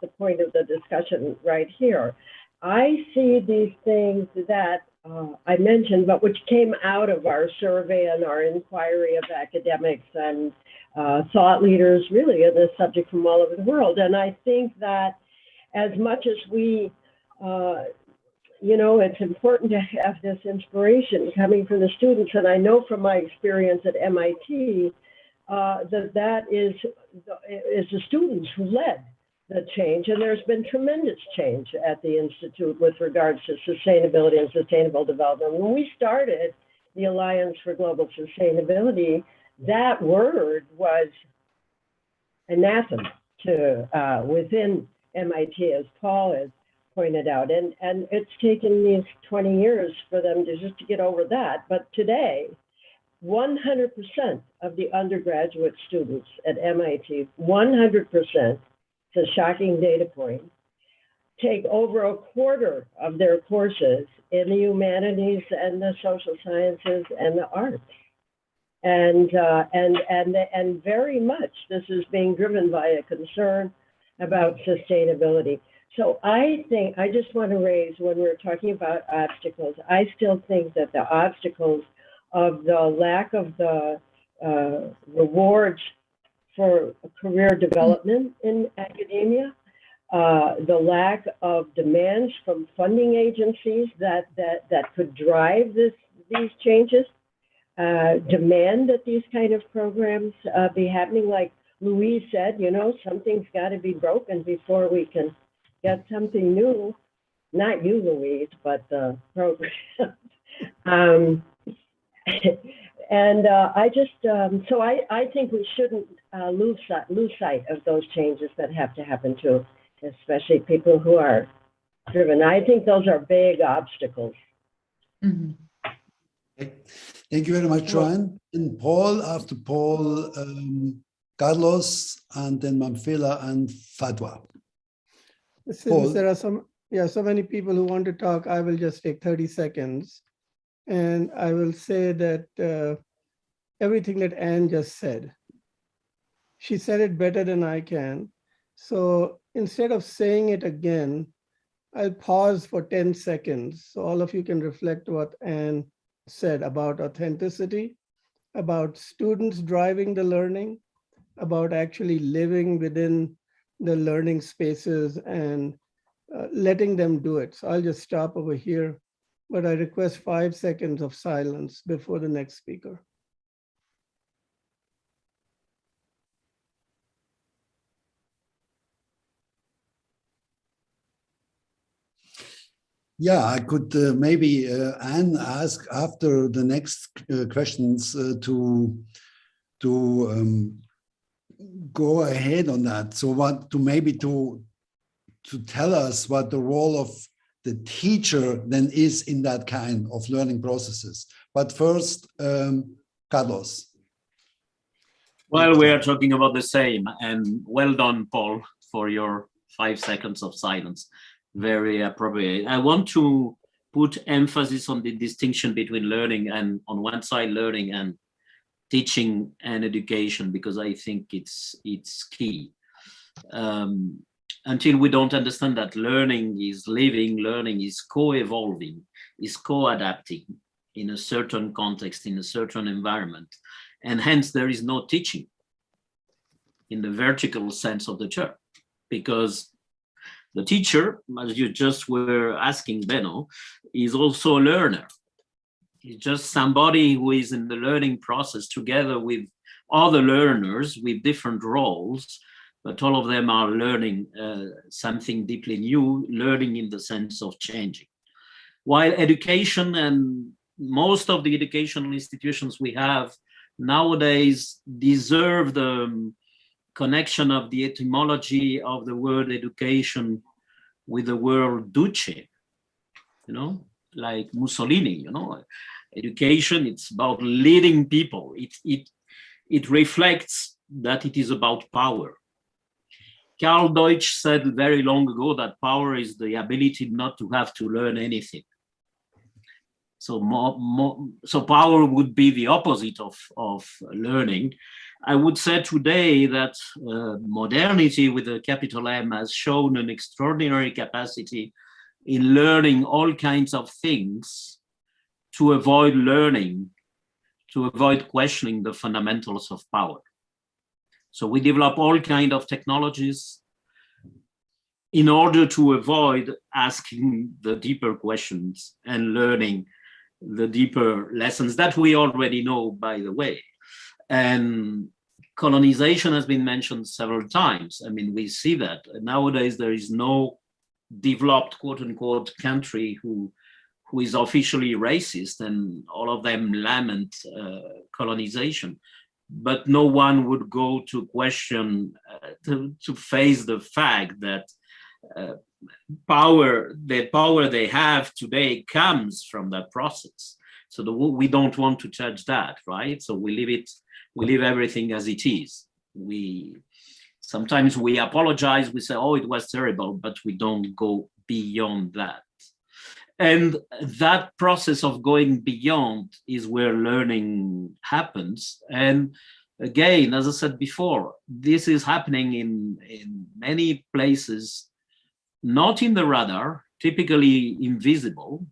the point of the discussion right here, I see these things that I mentioned, but which came out of our survey and our inquiry of academics and thought leaders really in this subject from all over the world. And I think that as much as we, it's important to have this inspiration coming from the students. And I know from my experience at MIT that is the students who led the change. And there's been tremendous change at the Institute with regards to sustainability and sustainable development. When we started the Alliance for Global Sustainability, that word was anathema to within MIT, as Paul has pointed out. And it's taken these 20 years for them to just to get over that. But today, 100% of the undergraduate students at MIT, 100%, it's a shocking data point, take over a quarter of their courses in the humanities and the social sciences and the arts. And very much this is being driven by a concern about sustainability. So I think, I just want to raise, when we're talking about obstacles, I still think that the obstacles of the lack of the rewards for career development in academia, the lack of demands from funding agencies that could drive these changes, demand that these kind of programs be happening. Like Luyf said, something's got to be broken before we can get something new. Not you, Luyf, but the program. And I just, so I think we shouldn't lose sight of those changes that have to happen too, especially people who are driven. I think those are big obstacles. Mm-hmm. Okay. Thank you very much, Joanne. And Paul, after Paul, Carlos, and then Manfila and Fatwa. Since there are so many people who want to talk, I will just take 30 seconds. And I will say that everything that Anne just said, she said it better than I can. So instead of saying it again, I'll pause for 10 seconds so all of you can reflect what Anne said about authenticity, about students driving the learning, about actually living within the learning spaces and letting them do it. So I'll just stop over here. But I request 5 seconds of silence before the next speaker. Yeah, I could maybe, Anne, ask after the next questions to go ahead on that. So what to maybe to tell us what the role of the teacher then is in that kind of learning processes. But first, Carlos. Well, we are talking about the same, and well done, Paul, for your 5 seconds of silence. Very appropriate. I want to put emphasis on the distinction between learning and, on one side, learning and teaching and education, because I think it's key. Until we don't understand that learning is living, learning is co-evolving, is co-adapting in a certain context, in a certain environment. And hence there is no teaching in the vertical sense of the term, because the teacher, as you just were asking, Benno, is also a learner. He's just somebody who is in the learning process together with other learners with different roles, but all of them are learning something deeply new, learning in the sense of changing. While education and most of the educational institutions we have nowadays deserve the connection of the etymology of the word education with the word duce, like Mussolini, Education, it's about leading people. It reflects that it is about power. Karl Deutsch said very long ago that power is the ability not to have to learn anything. So so power would be the opposite of learning. I would say today that modernity with a capital M has shown an extraordinary capacity in learning all kinds of things to avoid learning, to avoid questioning the fundamentals of power. So we develop all kinds of technologies in order to avoid asking the deeper questions and learning the deeper lessons that we already know, by the way. And colonization has been mentioned several times. I mean, we see that nowadays there is no developed, quote unquote, country who is officially racist, and all of them lament colonization. But no one would go to question, to face the fact that the power they have today comes from that process. So we don't want to judge that, right? So we leave everything as it is. Sometimes we apologize, we say, oh, it was terrible, but we don't go beyond that. And that process of going beyond is where learning happens. And again, as I said before, this is happening in many places, not in the radar, typically invisible,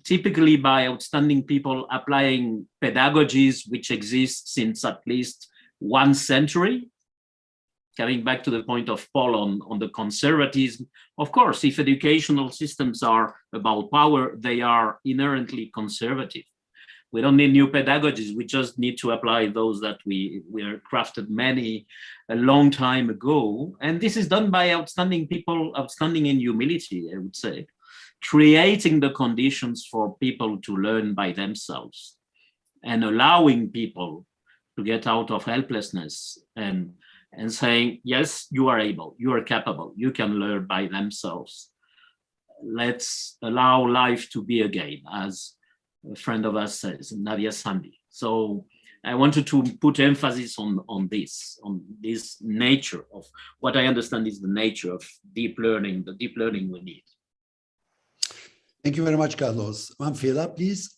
typically by outstanding people applying pedagogies which exist since at least 1 century. Coming back to the point of Paul on the conservatism, of course, if educational systems are about power, they are inherently conservative. We don't need new pedagogies. We just need to apply those that we are crafted a long time ago. And this is done by outstanding people, outstanding in humility, I would say, creating the conditions for people to learn by themselves and allowing people to get out of helplessness and saying, yes, you are able, you are capable, you can learn by themselves. Let's allow life to be again, as a friend of us says, Navya Sandhi. So I wanted to put emphasis on this nature of what I understand is the nature of deep learning, the deep learning we need. Thank you very much, Carlos. Manfreda, please.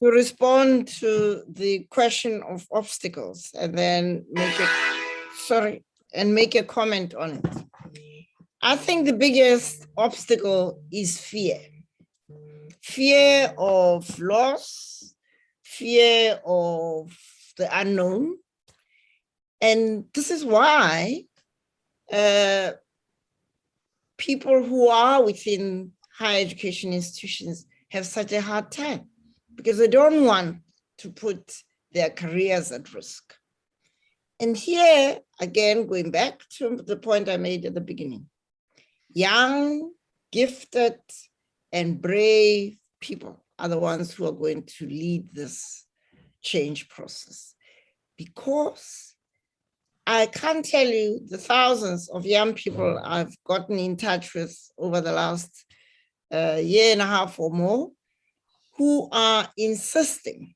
To respond to the question of obstacles and then make a comment on it. I think the biggest obstacle is fear. Fear of loss, fear of the unknown. And this is why people who are within higher education institutions have such a hard time, because they don't want to put their careers at risk. And here, again, going back to the point I made at the beginning, young, gifted, and brave people are the ones who are going to lead this change process. Because I can't tell you the thousands of young people I've gotten in touch with over the last year and a half or more, who are insisting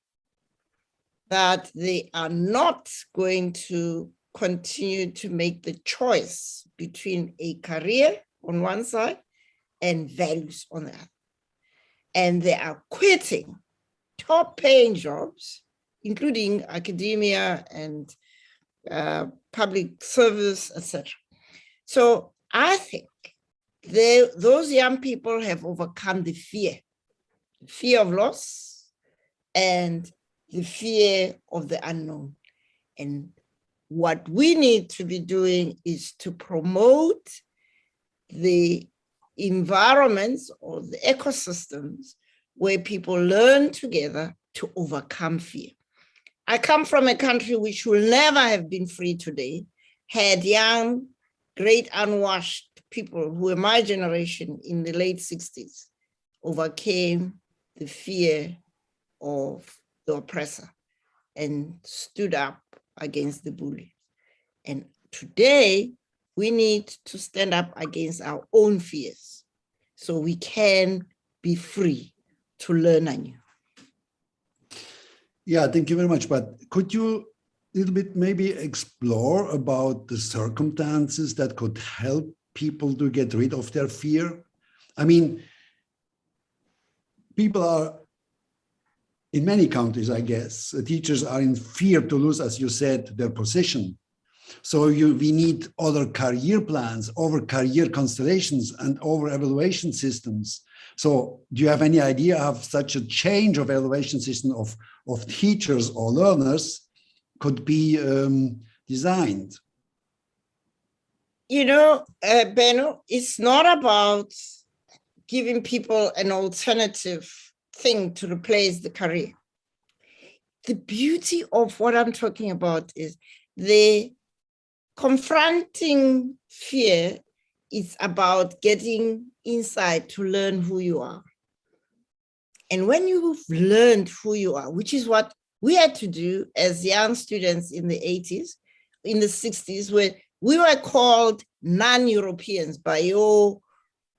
that they are not going to continue to make the choice between a career on one side and values on the other. And they are quitting top-paying jobs, including academia and public service, etc. So I think those young people have overcome the fear of loss and the fear of the unknown. And what we need to be doing is to promote the environments or the ecosystems where people learn together to overcome fear. I come from a country which will never have been free today, had young, great unwashed people who were my generation in the late 60s overcame the fear of the oppressor and stood up against the bully. And today, we need to stand up against our own fears so we can be free to learn anew. Yeah, thank you very much. But could you a little bit maybe explore about the circumstances that could help people to get rid of their fear? I mean, people are, in many countries, I guess, teachers are in fear to lose, as you said, their position. So we need other career plans, over career constellations, and over evaluation systems. So do you have any idea of such a change of evaluation system of teachers or learners could be designed? You know, Benno, it's not about giving people an alternative thing to replace the career. The beauty of what I'm talking about is the confronting fear is about getting insight to learn who you are. And when you've learned who you are, which is what we had to do as young students in the 80s, in the 60s, where we were called non-Europeans by your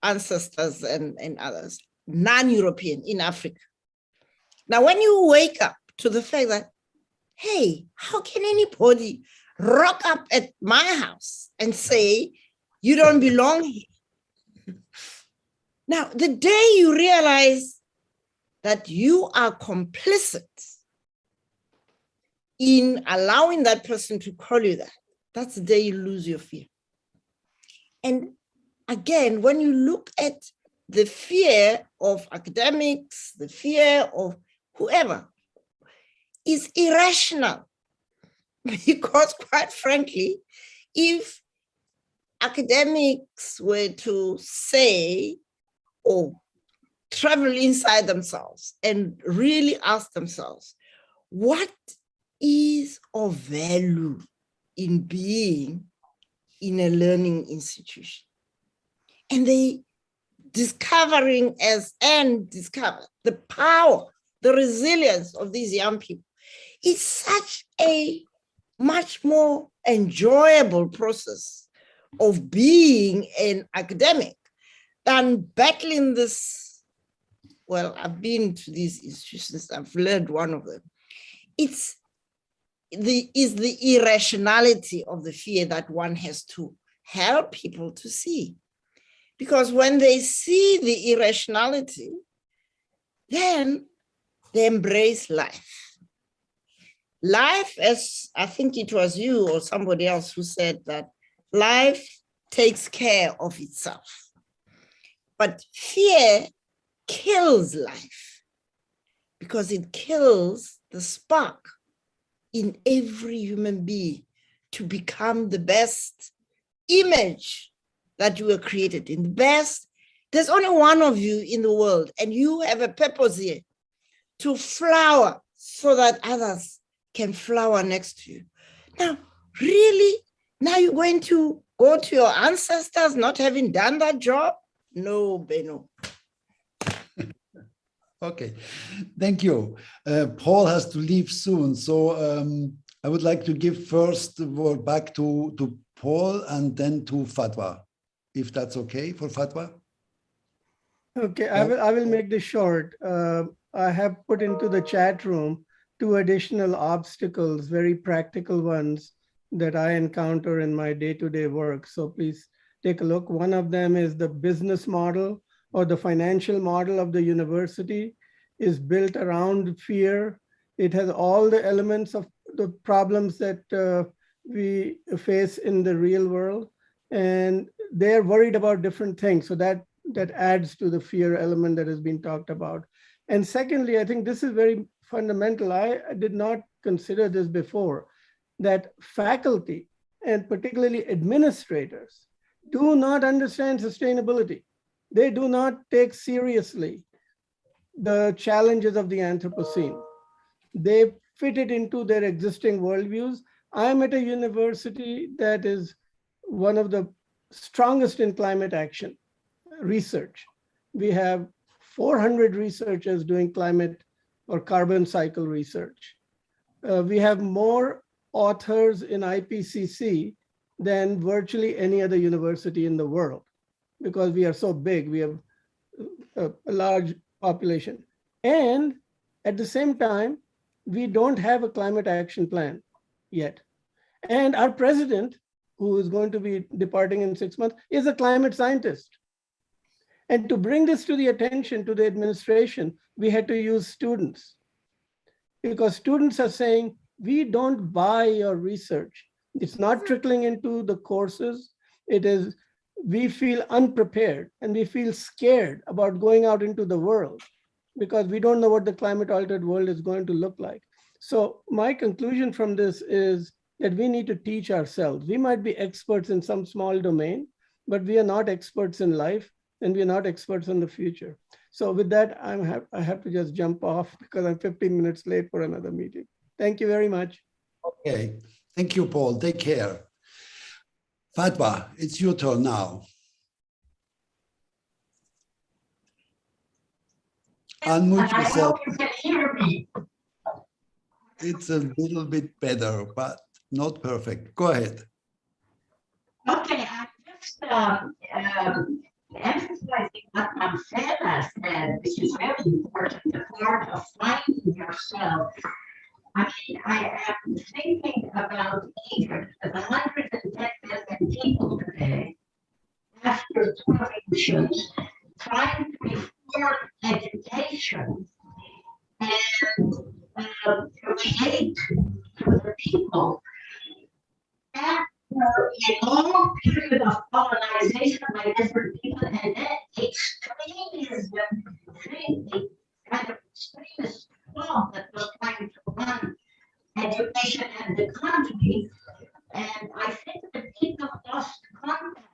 ancestors and others, non-European in Africa. Now, when you wake up to the fact that, hey, how can anybody rock up at my house and say, you don't belong here? Now, the day you realize that you are complicit in allowing that person to call you that, that's the day you lose your fear. And again, when you look at the fear of academics, the fear of whoever, is irrational. Because quite frankly, if academics were to say, or travel inside themselves and really ask themselves, what is of value in being in a learning institution? And they discover the power, the resilience of these young people. It's such a much more enjoyable process of being an academic than battling this. Well, I've been to these institutions, I've learned one of them. It's the irrationality of the fear that one has to help people to see. Because when they see the irrationality, then they embrace life. Life, as I think it was you or somebody else who said that life takes care of itself. But fear kills life because it kills the spark in every human being to become the best image that you were created in. The best. There's only one of you in the world, and you have a purpose here to flower so that others can flower next to you. Now, really, now you're going to go to your ancestors not having done that job? No, Benno. Okay, thank you. Paul has to leave soon, so I would like to give first the word back to Paul and then to Fatwa, if that's okay for Fatwa. Okay, I will make this short. I have put into the chat room 2 additional obstacles, very practical ones that I encounter in my day-to-day work. So please take a look. One of them is the business model or the financial model of the university is built around fear. It has all the elements of the problems that we face in the real world, and they're worried about different things. So that adds to the fear element that has been talked about. And secondly, I think this is very fundamental. I did not consider this before, that faculty and particularly administrators do not understand sustainability. They do not take seriously the challenges of the Anthropocene. They fit it into their existing worldviews. I'm at a university that is one of the strongest in climate action research. We have 400 researchers doing climate or carbon cycle research. We have more authors in IPCC than virtually any other university in the world because we are so big. We have a large population. And at the same time, we don't have a climate action plan yet. And our president, who is going to be departing in 6 months, is a climate scientist. And to bring this to the attention to the administration, we had to use students, because students are saying, we don't buy your research. It's not trickling into the courses. It is, we feel unprepared and we feel scared about going out into the world because we don't know what the climate altered world is going to look like. So my conclusion from this is that we need to teach ourselves. We might be experts in some small domain, but we are not experts in life, and we are not experts in the future. So with that, I have to just jump off because I'm 15 minutes late for another meeting. Thank you very much. Okay, thank you, Paul. Take care. Fatwa, it's your turn now. Unmute I yourself. hope you can hear me. It's a little bit better, but not perfect. Go ahead. Okay, I'm just emphasizing what Sandra said, which is very important, the part of finding yourself. I mean, I am thinking about Egypt, the 110 million people today, after 2 revolutions, trying to reform education and create for the people after a long period of colonization by different people, and then extremism, the kind of extremist thought that was trying to run education and the country. And I think that people lost contact.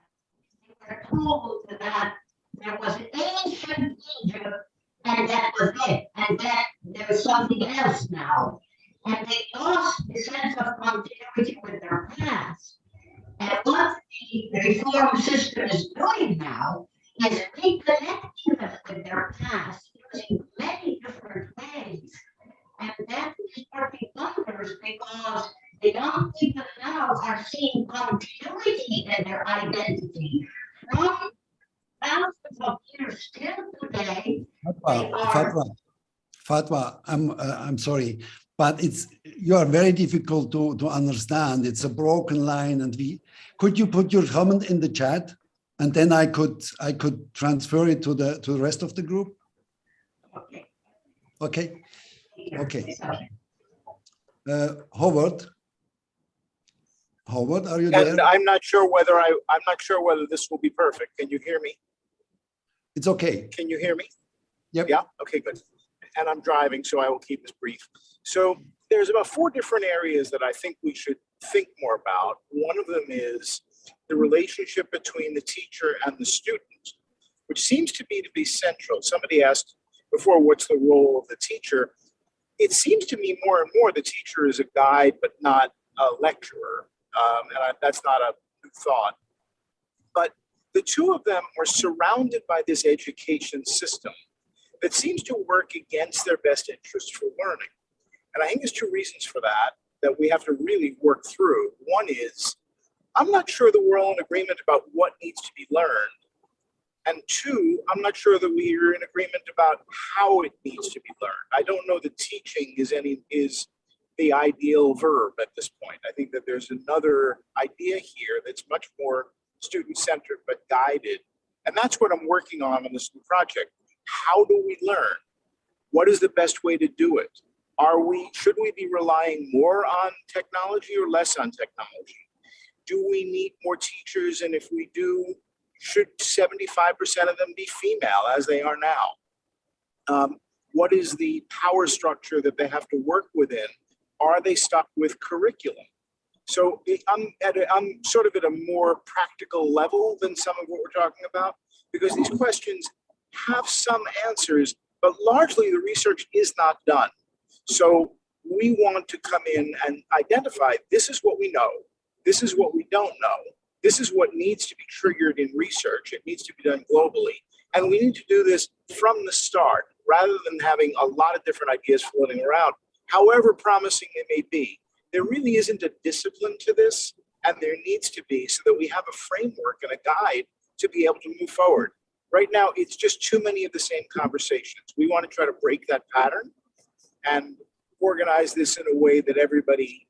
They were told that there was ancient Egypt, and that was it, and then there was something else now. And they lost the sense of continuity with their past. And what the reform system is doing now is reconnecting them with their past using many different ways. And that is working wonders because the young people now are seeing continuity in their identity from thousands of years still today. Fatwa, I'm sorry, but you are very difficult to understand. It's a broken line, and could you put your comment in the chat, and then I could transfer it to the rest of the group. Okay. Howard, are you there? And I'm not sure whether this will be perfect. Can you hear me? It's okay. Can you hear me? Yep. Yeah. Okay. Good. And I'm driving, so I will keep this brief. So there's about 4 different areas that I think we should think more about. One of them is the relationship between the teacher and the student, which seems to be central. Somebody asked before, what's the role of the teacher? It seems to me more and more the teacher is a guide, but not a lecturer. That's not a new thought. But the two of them are surrounded by this education system that seems to work against their best interest for learning. And I think there's 2 reasons for that we have to really work through. One is, I'm not sure that we're all in agreement about what needs to be learned. And 2, I'm not sure that we are in agreement about how it needs to be learned. I don't know that teaching is the ideal verb at this point. I think that there's another idea here that's much more student-centered but guided. And that's what I'm working on this new project. How do we learn? What is the best way to do it? Should we be relying more on technology or less on technology? Do we need more teachers? And if we do, should 75% of them be female as they are now? What is the power structure that they have to work within? Are they stuck with curriculum? So I'm sort of at a more practical level than some of what we're talking about, because these questions have some answers, but largely the research is not done. So we want to come in and identify, this is what we know, this is what we don't know, this is what needs to be triggered in research, it needs to be done globally, and we need to do this from the start, rather than having a lot of different ideas floating around, however promising it may be. There really isn't a discipline to this, and there needs to be, so that we have a framework and a guide to be able to move forward. Right now, it's just too many of the same conversations. We want to try to break that pattern. And organize this in a way that everybody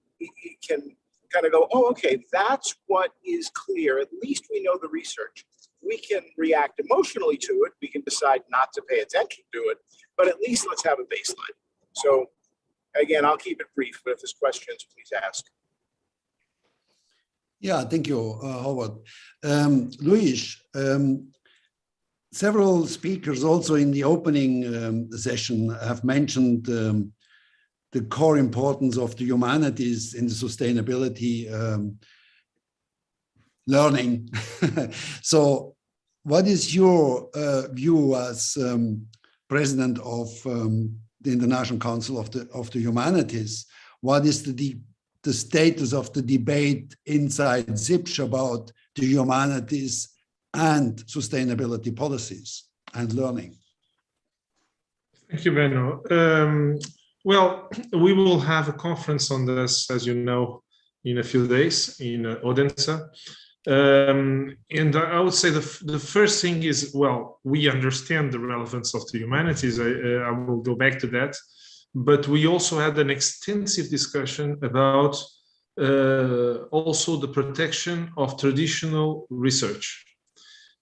can kind of go, oh, okay, that's what is clear. At least we know the research. We can react emotionally to it. We can decide not to pay attention to it, but at least let's have a baseline. So again, I'll keep it brief, but if there's questions, please ask. Yeah, thank you, Howard. Luyf, several speakers also in the opening session have mentioned the core importance of the humanities in the sustainability learning. So what is your view as president of the International Council of the Humanities? What is the status of the debate inside ZIPSH about the humanities and sustainability policies and learning? Thank you, Benno. Well, we will have a conference on this, as you know, in a few days in Odense. And I would say the first thing is, well, we understand the relevance of the humanities. I will go back to that. But we also had an extensive discussion about also the protection of traditional research.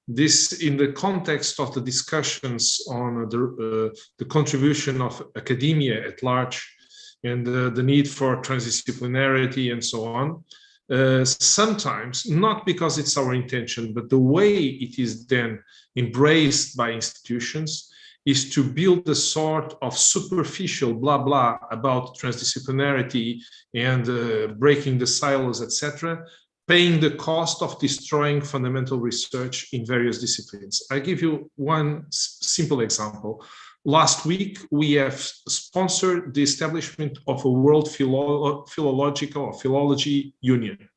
This in the context of the discussions on the contribution of academia at large and the need for transdisciplinarity and so on. Sometimes, not because it's our intention, but the way it is then embraced by institutions is to build a sort of superficial blah blah about transdisciplinarity and breaking the silos, etc., paying the cost of destroying fundamental research in various disciplines. I give you one simple example. Last week, we have sponsored the establishment of a World Philology Union.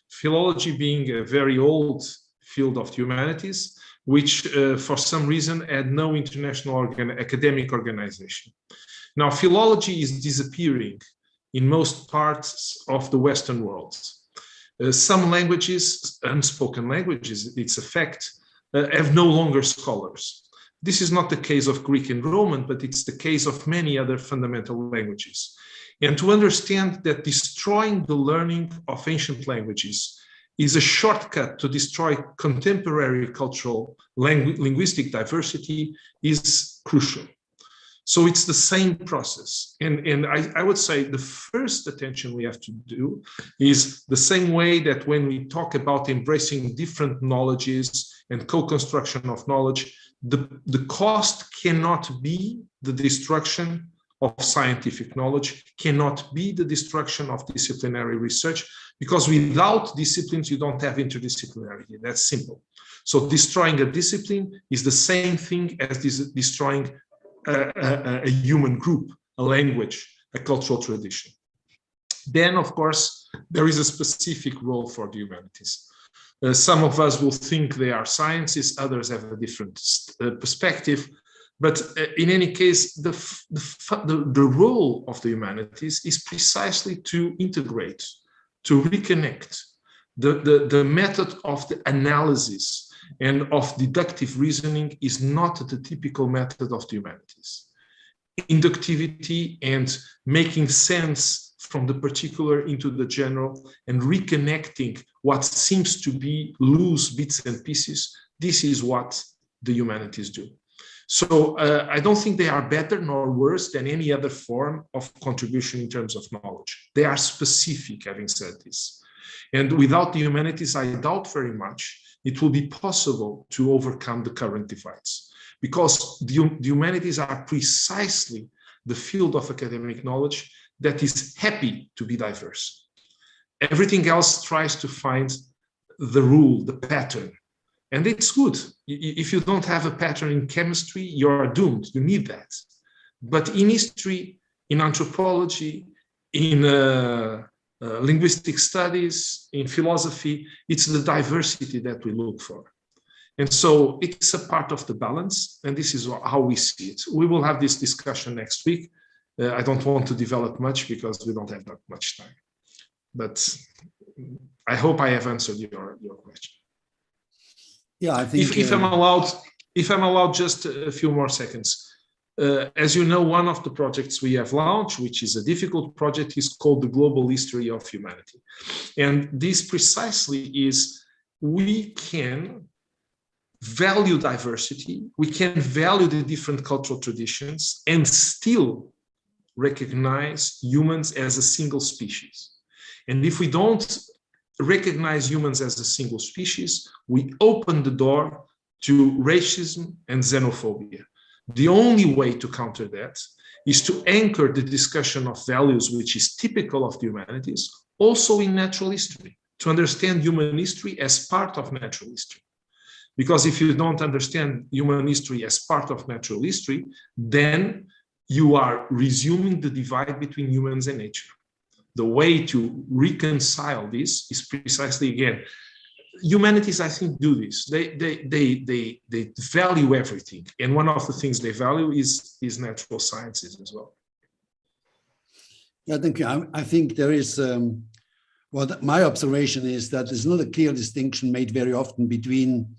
Philology being a very old field of humanities, which for some reason had no international academic organization. Now, philology is disappearing in most parts of the Western world. Some languages, unspoken languages, it's a fact, have no longer scholars. This is not the case of Greek and Roman, but it's the case of many other fundamental languages. And to understand that destroying the learning of ancient languages is a shortcut to destroy contemporary cultural linguistic diversity is crucial. So it's the same process. And I would say the first attention we have to do is the same way that when we talk about embracing different knowledges and co-construction of knowledge, the cost cannot be the destruction of scientific knowledge, cannot be the destruction of disciplinary research, because without disciplines, you don't have interdisciplinarity. That's simple. So destroying a discipline is the same thing as destroying a human group, a language, a cultural tradition. Then, of course, there is a specific role for the humanities. Some of us will think they are sciences, others have a different perspective. But in any case, the role of the humanities is precisely to integrate, to reconnect. The method of the analysis and of deductive reasoning is not the typical method of the humanities. Inductivity and making sense from the particular into the general and reconnecting what seems to be loose bits and pieces, this is what the humanities do. So I don't think they are better nor worse than any other form of contribution in terms of knowledge. They are specific, having said this. And without the humanities, I doubt very much it will be possible to overcome the current divides, because the humanities are precisely the field of academic knowledge that is happy to be diverse. Everything else tries to find the rule, the pattern. And it's good. If you don't have a pattern in chemistry, you're doomed. You need that. But in history, in anthropology, in linguistic studies, in philosophy, it's the diversity that we look for. And so it's a part of the balance, and this is how we see it. We will have this discussion next week. I don't want to develop much because we don't have that much time. But I hope I have answered your question. Yeah, I think if I'm allowed just a few more seconds. As you know, one of the projects we have launched, which is a difficult project, is called the Global History of Humanity. And this precisely is, we can value diversity, we can value the different cultural traditions and still recognize humans as a single species. And if we don't recognize humans as a single species, we open the door to racism and xenophobia. The only way to counter that is to anchor the discussion of values, which is typical of the humanities, also in natural history, to understand human history as part of natural history. Because if you don't understand human history as part of natural history, then you are resuming the divide between humans and nature. The way to reconcile this is precisely, again, humanities, I think, do this. They value everything. And one of the things they value is natural sciences as well. Yeah, thank you. I think there is, my observation is that there's not a clear distinction made very often between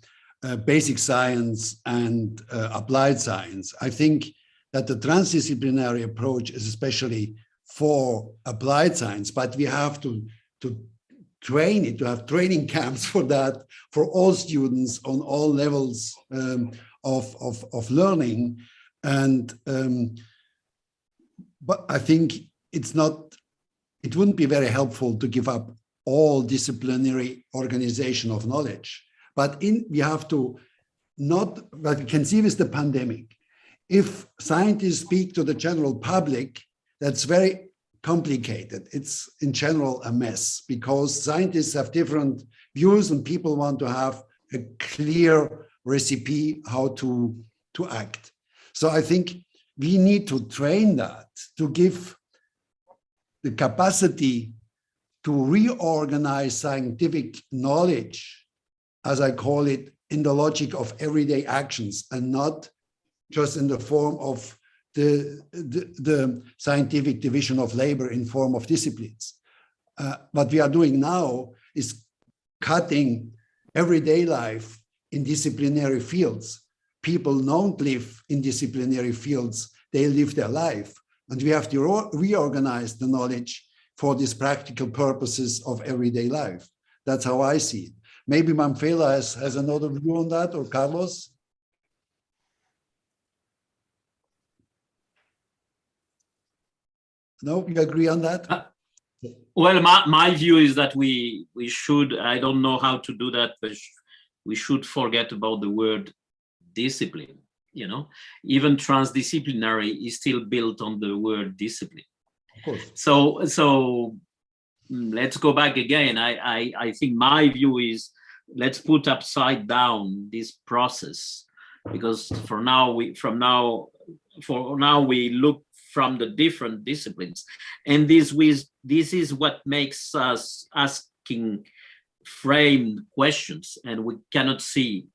basic science and applied science. I think that the transdisciplinary approach is especially for applied science, but we have to train it, to have training camps for that, for all students on all levels of learning. And but I think it wouldn't be very helpful to give up all disciplinary organization of knowledge. But we have to but we can see with the pandemic, if scientists speak to the general public, that's very complicated. It's in general a mess because scientists have different views and people want to have a clear recipe how to act. So I think we need to train that, to give the capacity to reorganize scientific knowledge, as I call it, in the logic of everyday actions and not just in the form of the scientific division of labor in form of disciplines. What we are doing now is cutting everyday life in disciplinary fields. People don't live in disciplinary fields, they live their life. And we have to reorganize the knowledge for these practical purposes of everyday life. That's how I see it. Maybe Manfela has another view on that, or Carlos? No, you agree on that? Well, my view is that we should, I don't know how to do that, but we should forget about the word discipline. You know, even transdisciplinary is still built on the word discipline. Of course. So let's go back again. I think my view is, let's put upside down this process, because for now we look from the different disciplines, and this is what makes us asking framed questions, and we cannot see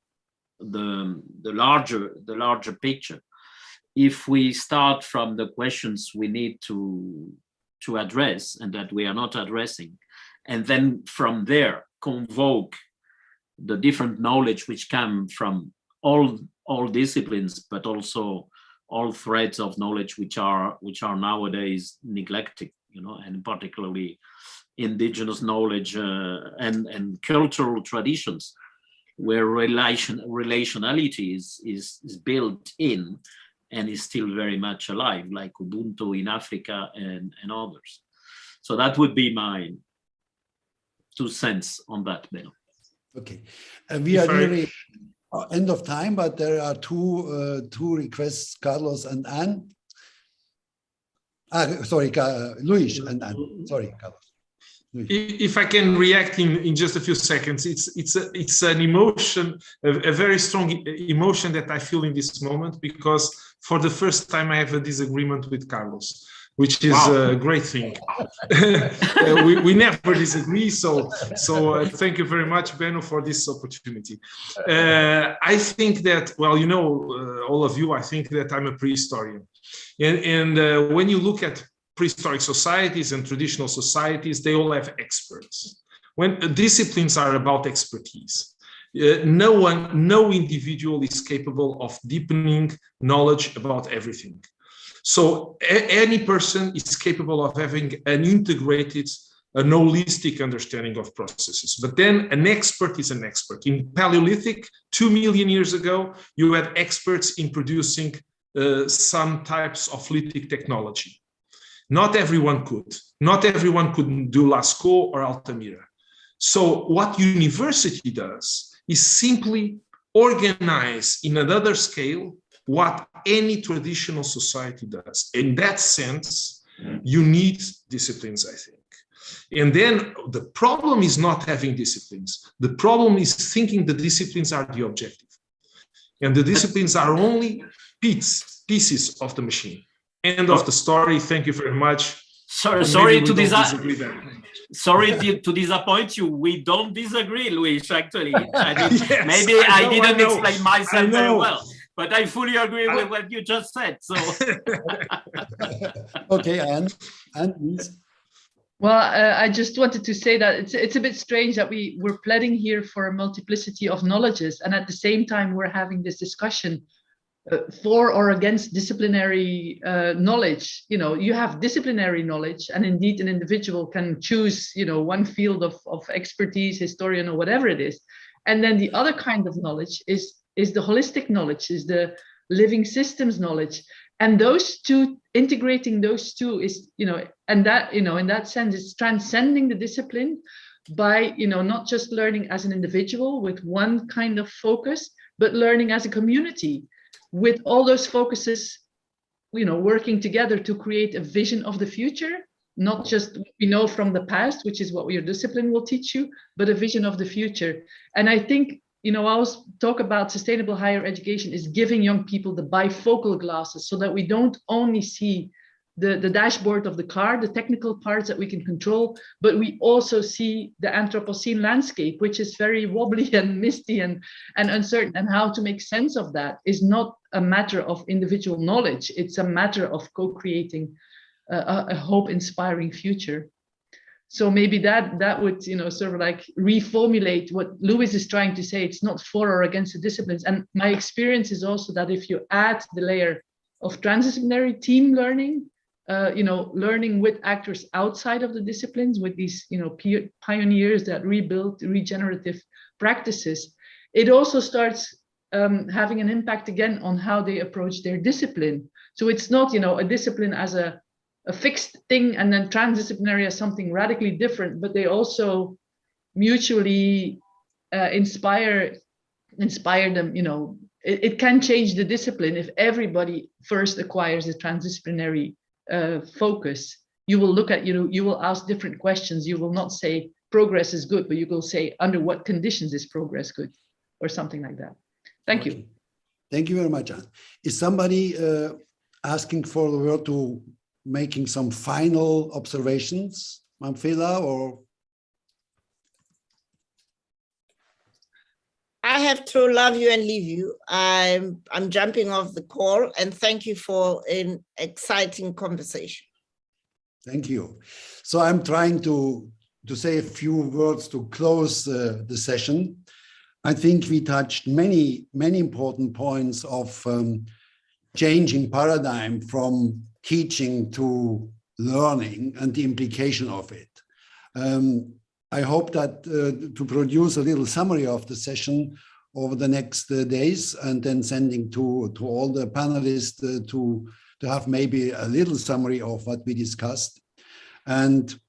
the larger picture. If we start from the questions we need to address and that we are not addressing, and then from there convoke the different knowledge which come from all disciplines, but also all threads of knowledge which are nowadays neglected, you know, and particularly indigenous knowledge and cultural traditions, where relationality is built in and is still very much alive, like Ubuntu in Africa and others. So that would be my 2 cents on that, Bill. Okay, we are nearly end of time, but there are two requests, Carlos and Anne. Sorry, Luyf and Anne. Sorry, Carlos. If I can react in just a few seconds, it's an emotion, a very strong emotion that I feel in this moment, because for the first time I have a disagreement with Carlos, which is a great thing. we never disagree, so thank you very much, Benno, for this opportunity. I think that, well, you know, all of you, I think that I'm a prehistorian, and when you look at prehistoric societies and traditional societies, they all have experts. When disciplines are about expertise, No individual is capable of deepening knowledge about everything. So any person is capable of having an integrated, an holistic understanding of processes. But then an expert is an expert. In Paleolithic, 2 million years ago, you had experts in producing some types of lithic technology. Not everyone could. Not everyone could do Lascaux or Altamira. So what university does is simply organize in another scale what any traditional society does. In that sense, you need disciplines, I think. And then the problem is not having disciplines. The problem is thinking the disciplines are the objective. And the disciplines are only pieces of the machine. End of the story. Thank you very much. Sorry to disappoint you. We don't disagree, Luyf, actually. Yes, maybe I didn't explain myself very well, but I fully agree with what you just said. So okay, Anne, please. Well, I just wanted to say that it's a bit strange that we're pleading here for a multiplicity of knowledges, and at the same time we're having this discussion for or against disciplinary knowledge. You know, you have disciplinary knowledge, and indeed an individual can choose, you know, one field of expertise, historian or whatever it is. And then the other kind of knowledge is the holistic knowledge, is the living systems knowledge. And those two, integrating those two is, you know, and that, you know, in that sense, it's transcending the discipline by, you know, not just learning as an individual with one kind of focus, but learning as a community with all those focuses, you know, working together to create a vision of the future, not just what we know from the past, which is what your discipline will teach you, but a vision of the future. And I think, you know, I always talk about sustainable higher education is giving young people the bifocal glasses so that we don't only see the dashboard of the car, the technical parts that we can control, but we also see the Anthropocene landscape, which is very wobbly and misty and uncertain. And how to make sense of that is not a matter of individual knowledge. It's a matter of co-creating a hope-inspiring future. So maybe that would, you know, sort of like reformulate what Luyf is trying to say. It's not for or against the disciplines. And my experience is also that if you add the layer of transdisciplinary team learning, you know, learning with actors outside of the disciplines, with these, you know, pioneers that rebuild regenerative practices, it also starts having an impact again on how they approach their discipline. So it's not, you know, a discipline as a fixed thing and then transdisciplinary as something radically different, but they also mutually inspire them. You know, it can change the discipline if everybody first acquires a transdisciplinary focus. You will look at, you will ask different questions. You will not say progress is good, but you will say under what conditions is progress good, or something like that. Thank you. Thank you very much, Anne. Is somebody asking for the word to making some final observations, Manfreda, or? I have to love you and leave you. I'm jumping off the call, and thank you for an exciting conversation. Thank you. So I'm trying to say a few words to close the session. I think we touched many important points of changing paradigm from teaching to learning and the implication of it. I hope that to produce a little summary of the session over the next days, and then sending to all the panelists to have maybe a little summary of what we discussed. And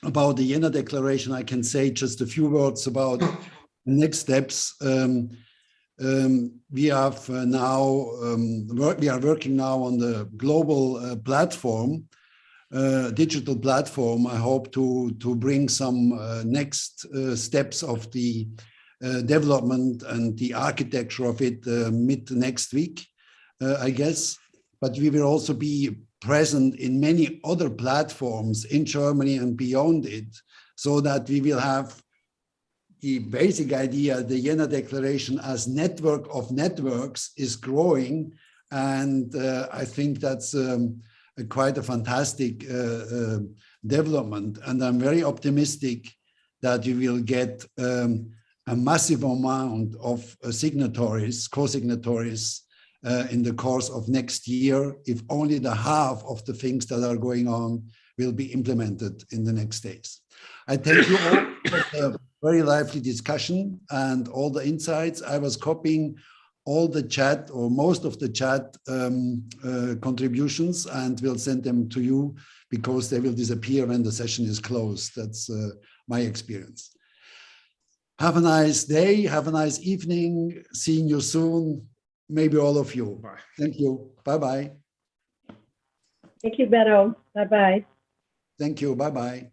about the Jena Declaration, I can say just a few words about the next steps. We are working now on the global platform, digital platform. I hope to bring some next steps of the development and the architecture of it mid next week, I guess. But we will also be present in many other platforms in Germany and beyond it, so that we will have the basic idea, the Jena Declaration as network of networks is growing. And I think that's quite a fantastic development. And I'm very optimistic that we will get a massive amount of signatories, co-signatories in the course of next year, if only the half of the things that are going on will be implemented in the next days. I thank you all for the very lively discussion and all the insights. I was copying all the chat or most of the chat contributions and will send them to you because they will disappear when the session is closed. That's my experience. Have a nice day. Have a nice evening. Seeing you soon. Maybe all of you. Bye. Thank you. Bye-bye. Thank you, Benno. Bye-bye. Thank you. Bye-bye.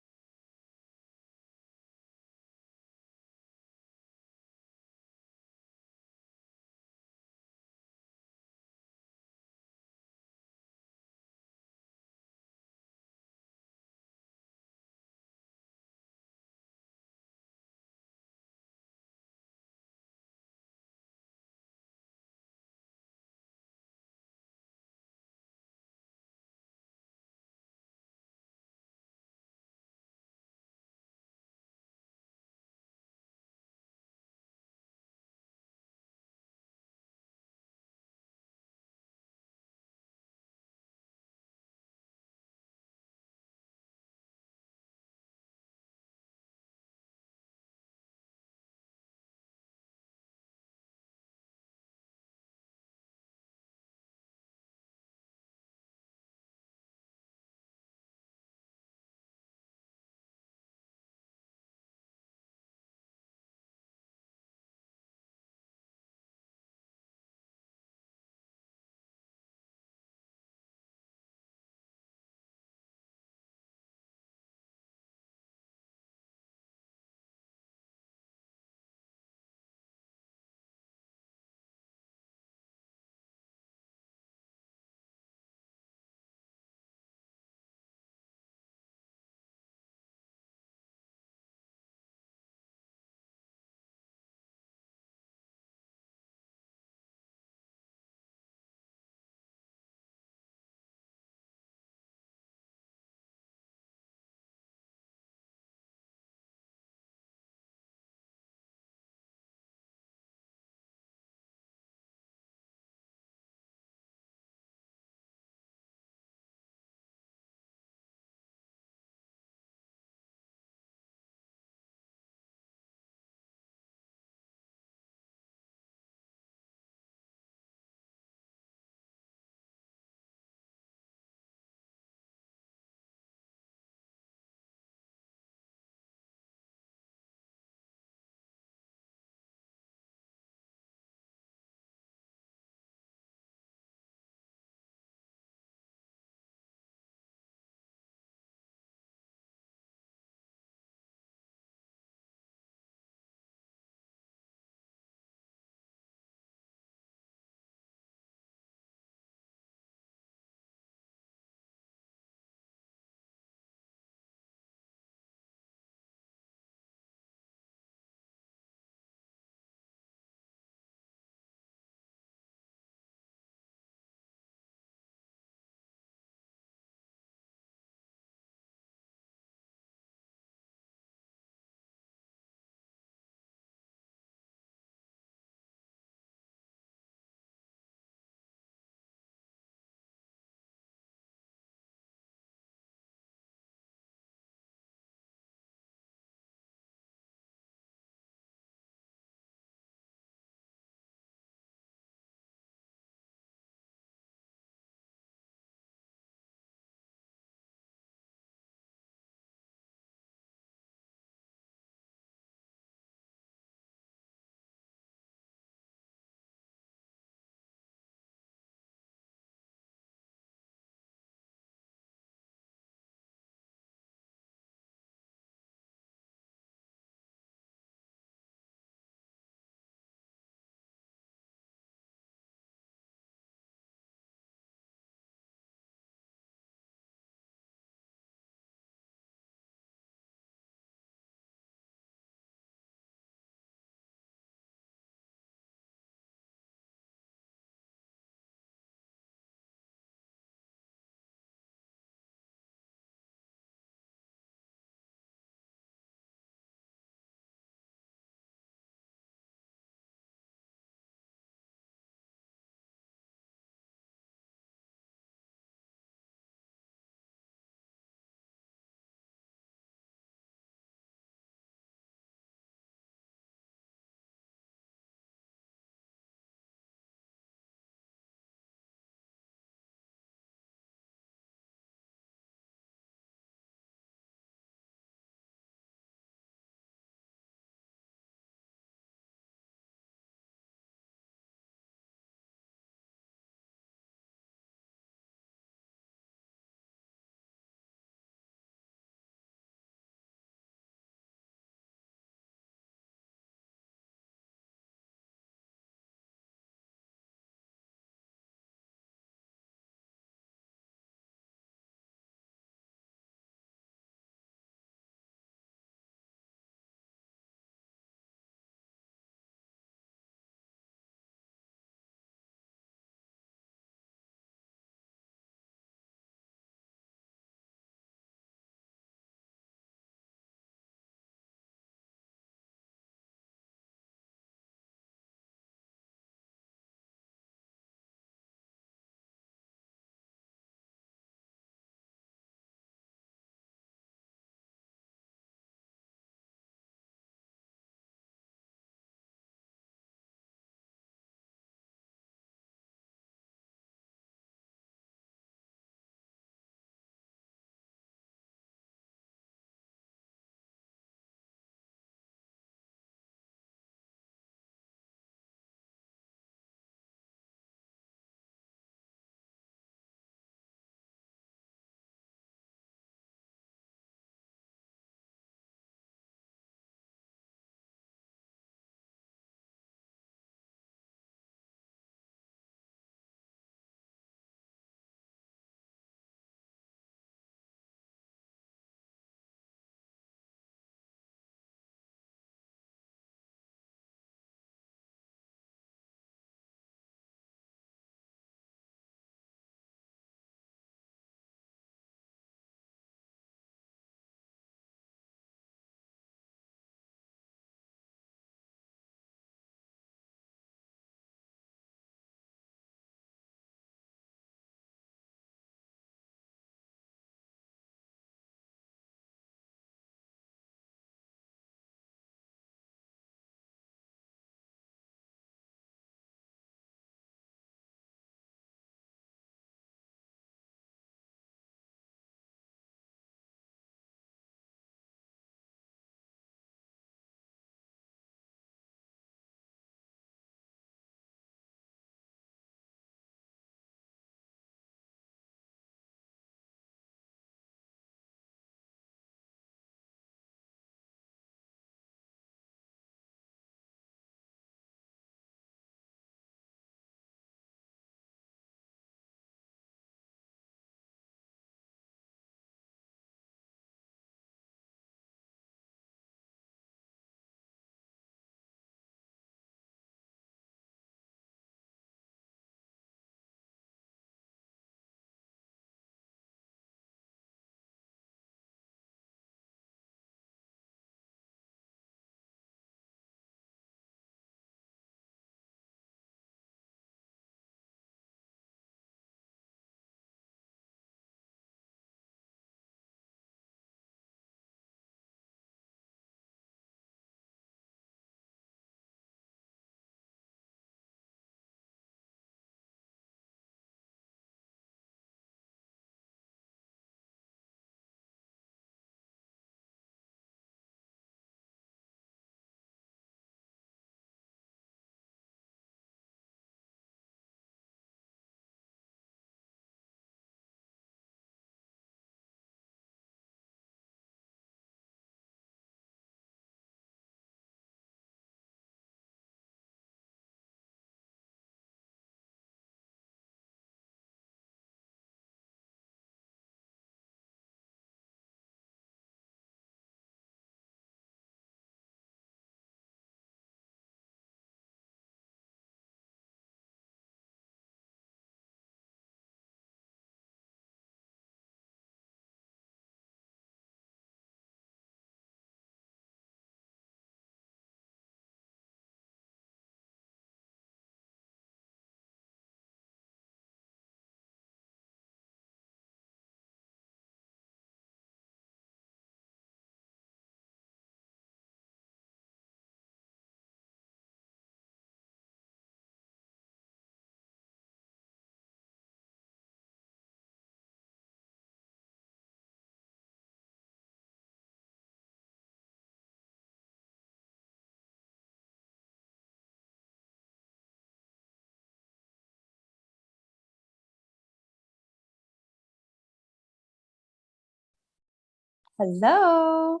Hello.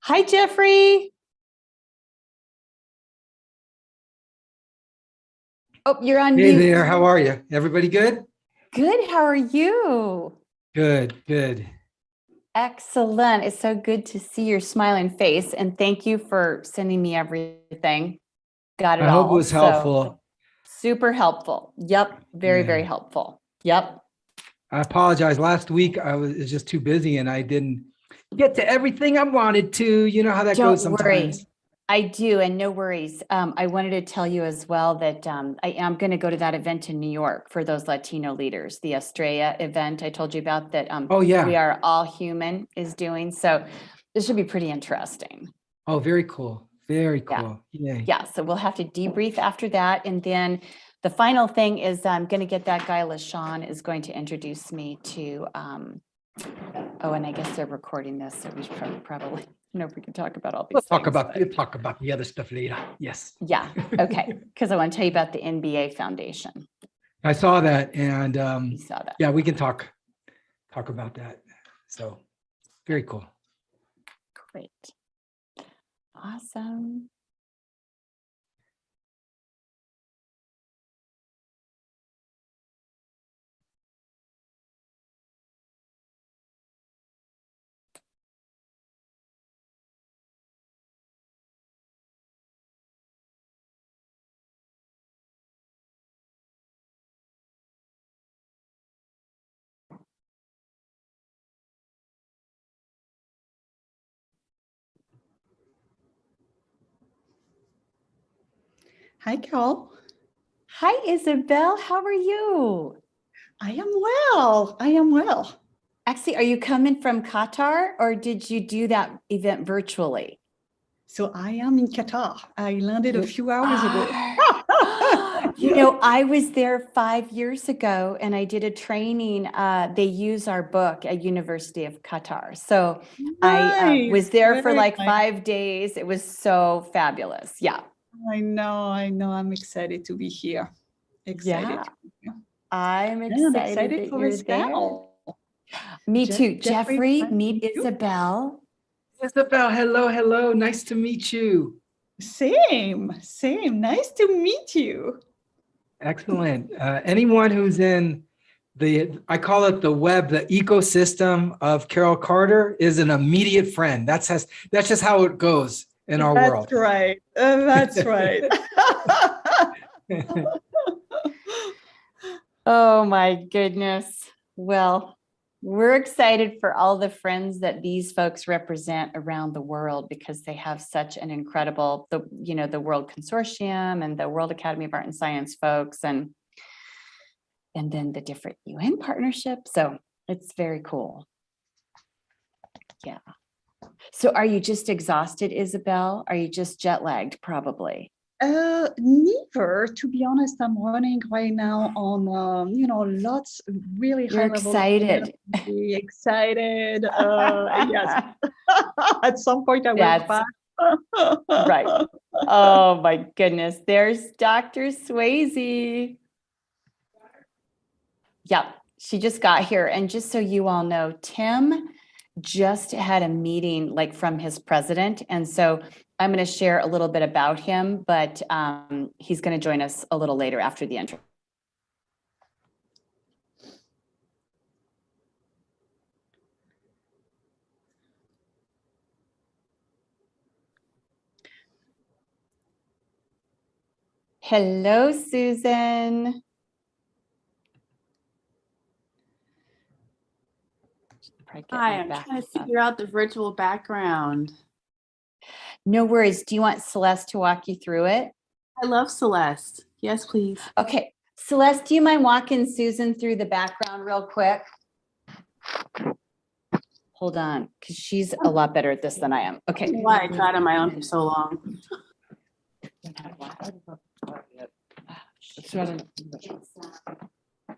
Hi, Jeffrey. Oh, you're on mute. Hey there, how are you? Everybody good? Good. How are you? Good, good. Excellent. It's so good to see your smiling face. And thank you for sending me everything. Got it all. I hope it was helpful. Super helpful. Yep. Very, very helpful. Yep. I apologize. Last week I was just too busy and I didn't get to everything I wanted to. You know how that goes sometimes. Don't worry. I do, and no worries. I wanted to tell you as well that I am going to go to that event in New York for those Latino leaders, the Estrella event I told you about that oh, yeah. We Are All Human is doing. So this should be pretty interesting. Oh, very cool. Very cool. Yeah, so we'll have to debrief after that. And then the final thing is I'm going to get that guy, LaShawn, is going to introduce me to, oh, and I guess they're recording this, so we should probably... No, we can talk about all these things. We'll talk about the other stuff later. Yes. Yeah. Okay. Because I want to tell you about the NBA Foundation. I saw that, and you saw that. Yeah, we can talk about that. So, very cool. Great. Awesome. Hi, Carol. Hi, Isabel. How are you? I am well. I am well. Actually, are you coming from Qatar or did you do that event virtually? So I am in Qatar. I landed a few hours ago. You know, I was there 5 years ago and I did a training. They use our book at University of Qatar. So nice. I was there for like 5 days. It was so fabulous. Yeah. I know. I'm excited to be here. Excited. Yeah. I'm excited for this panel. Me too. Jeffrey, meet Isabel. Isabel, hello. Nice to meet you. Same. Nice to meet you. Excellent. Anyone who's in I call it the web, the ecosystem of Carol Carter is an immediate friend. That's just how it goes in our world. That's right. Oh my goodness. Well, we're excited for all the friends that these folks represent around the world because they have such an incredible, the World Consortium and the World Academy of Art and Science folks and then the different UN partnerships. So it's very cool. Yeah. So are you just exhausted, Isabel? Are you just jet lagged? Probably. Neither, to be honest. I'm running right now on, lots really high level. Excited. Excited. Yes. At some point I will back. Right. Oh my goodness. There's Dr. Swayze. Yep. She just got here. And just so you all know, Tim just had a meeting like from his president. And so I'm going to share a little bit about him, but he's going to join us a little later after the intro. Hello, Susan. Hi, I'm trying to figure out the virtual background. No worries. Do you want Celeste to walk you through it? I love Celeste. Yes, please. Okay. Celeste, do you mind walking Susan through the background real quick? Hold on, because she's a lot better at this than I am. Okay. That's why I tried on my own for so long.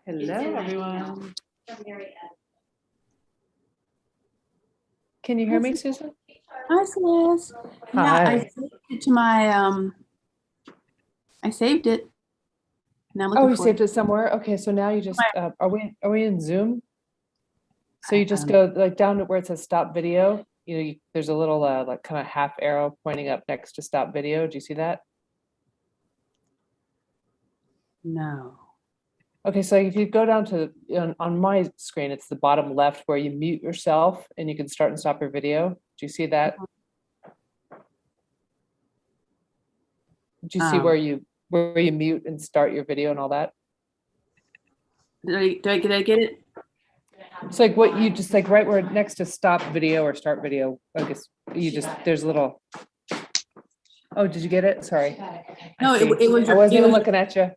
Hello, everyone. Can you hear me, Susan? Hi, Celeste. Yeah, Hi. I saved it to my, I saved it. Now Oh, you saved it somewhere? Okay, so now you just, are we in Zoom? So you just go like down to where it says stop video. You know, there's a little like kind of half arrow pointing up next to stop video. Do you see that? No. Okay, so if you go down to, on my screen, it's the bottom left where you mute yourself and you can start and stop your video. Do you see that? Do you see where you mute and start your video and all that? Did I get it? It's like what you just like right where next to stop video or start video. I guess you just, there's a little. Oh, did you get it? Sorry. No, it was I wasn't even looking at you.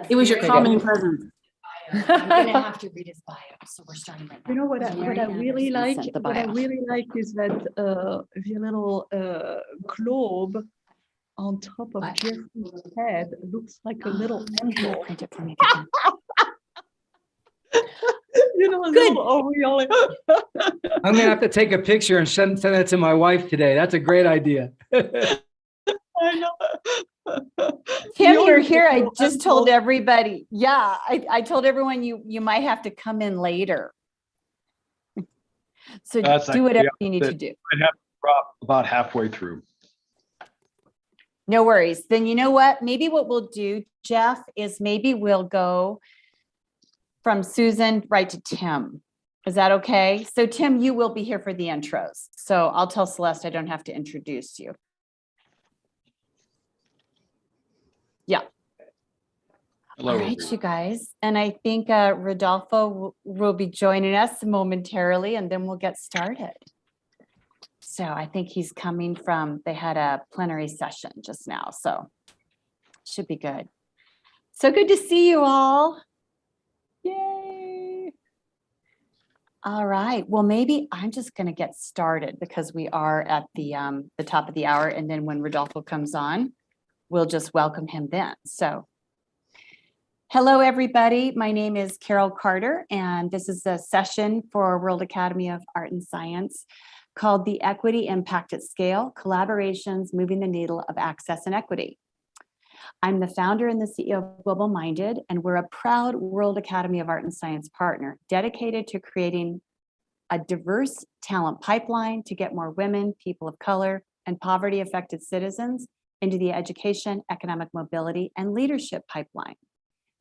It was your Okay, calming good. presence. I'm gonna have to read his bio, so we're starting right now. You know what I really like? Sent the What I bio. really like is that the little globe on top of Jeffrey's head looks like a little angel. Print it for me. You know, a little aureole. I'm gonna have to take a picture and send it to my wife today. That's a great idea. I know. Tim, you're here. I just told everybody. Yeah, I told everyone you might have to come in later. So do whatever you need to do. I'd have to drop about halfway through. No worries. Then you know what? Maybe what we'll do, Jeff, is maybe we'll go from Susan right to Tim. Is that okay? So Tim, you will be here for the intros. So I'll tell Celeste I don't have to introduce you. Yeah. Hello. All right, you guys. And I think Rodolfo will be joining us momentarily and then we'll get started. So I think he's coming from, they had a plenary session just now, so should be good. So good to see you all. Yay. All right, well, maybe I'm just gonna get started because we are at the top of the hour, and then when Rodolfo comes on, we'll just welcome him then. So hello, everybody. My name is Carol Carter, and this is a session for World Academy of Art and Science called the Equity Impact at Scale, Collaborations Moving the Needle of Access and Equity. I'm the founder and the CEO of Global Minded, and we're a proud World Academy of Art and Science partner dedicated to creating a diverse talent pipeline to get more women, people of color, and poverty-affected citizens into the education, economic mobility, and leadership pipeline.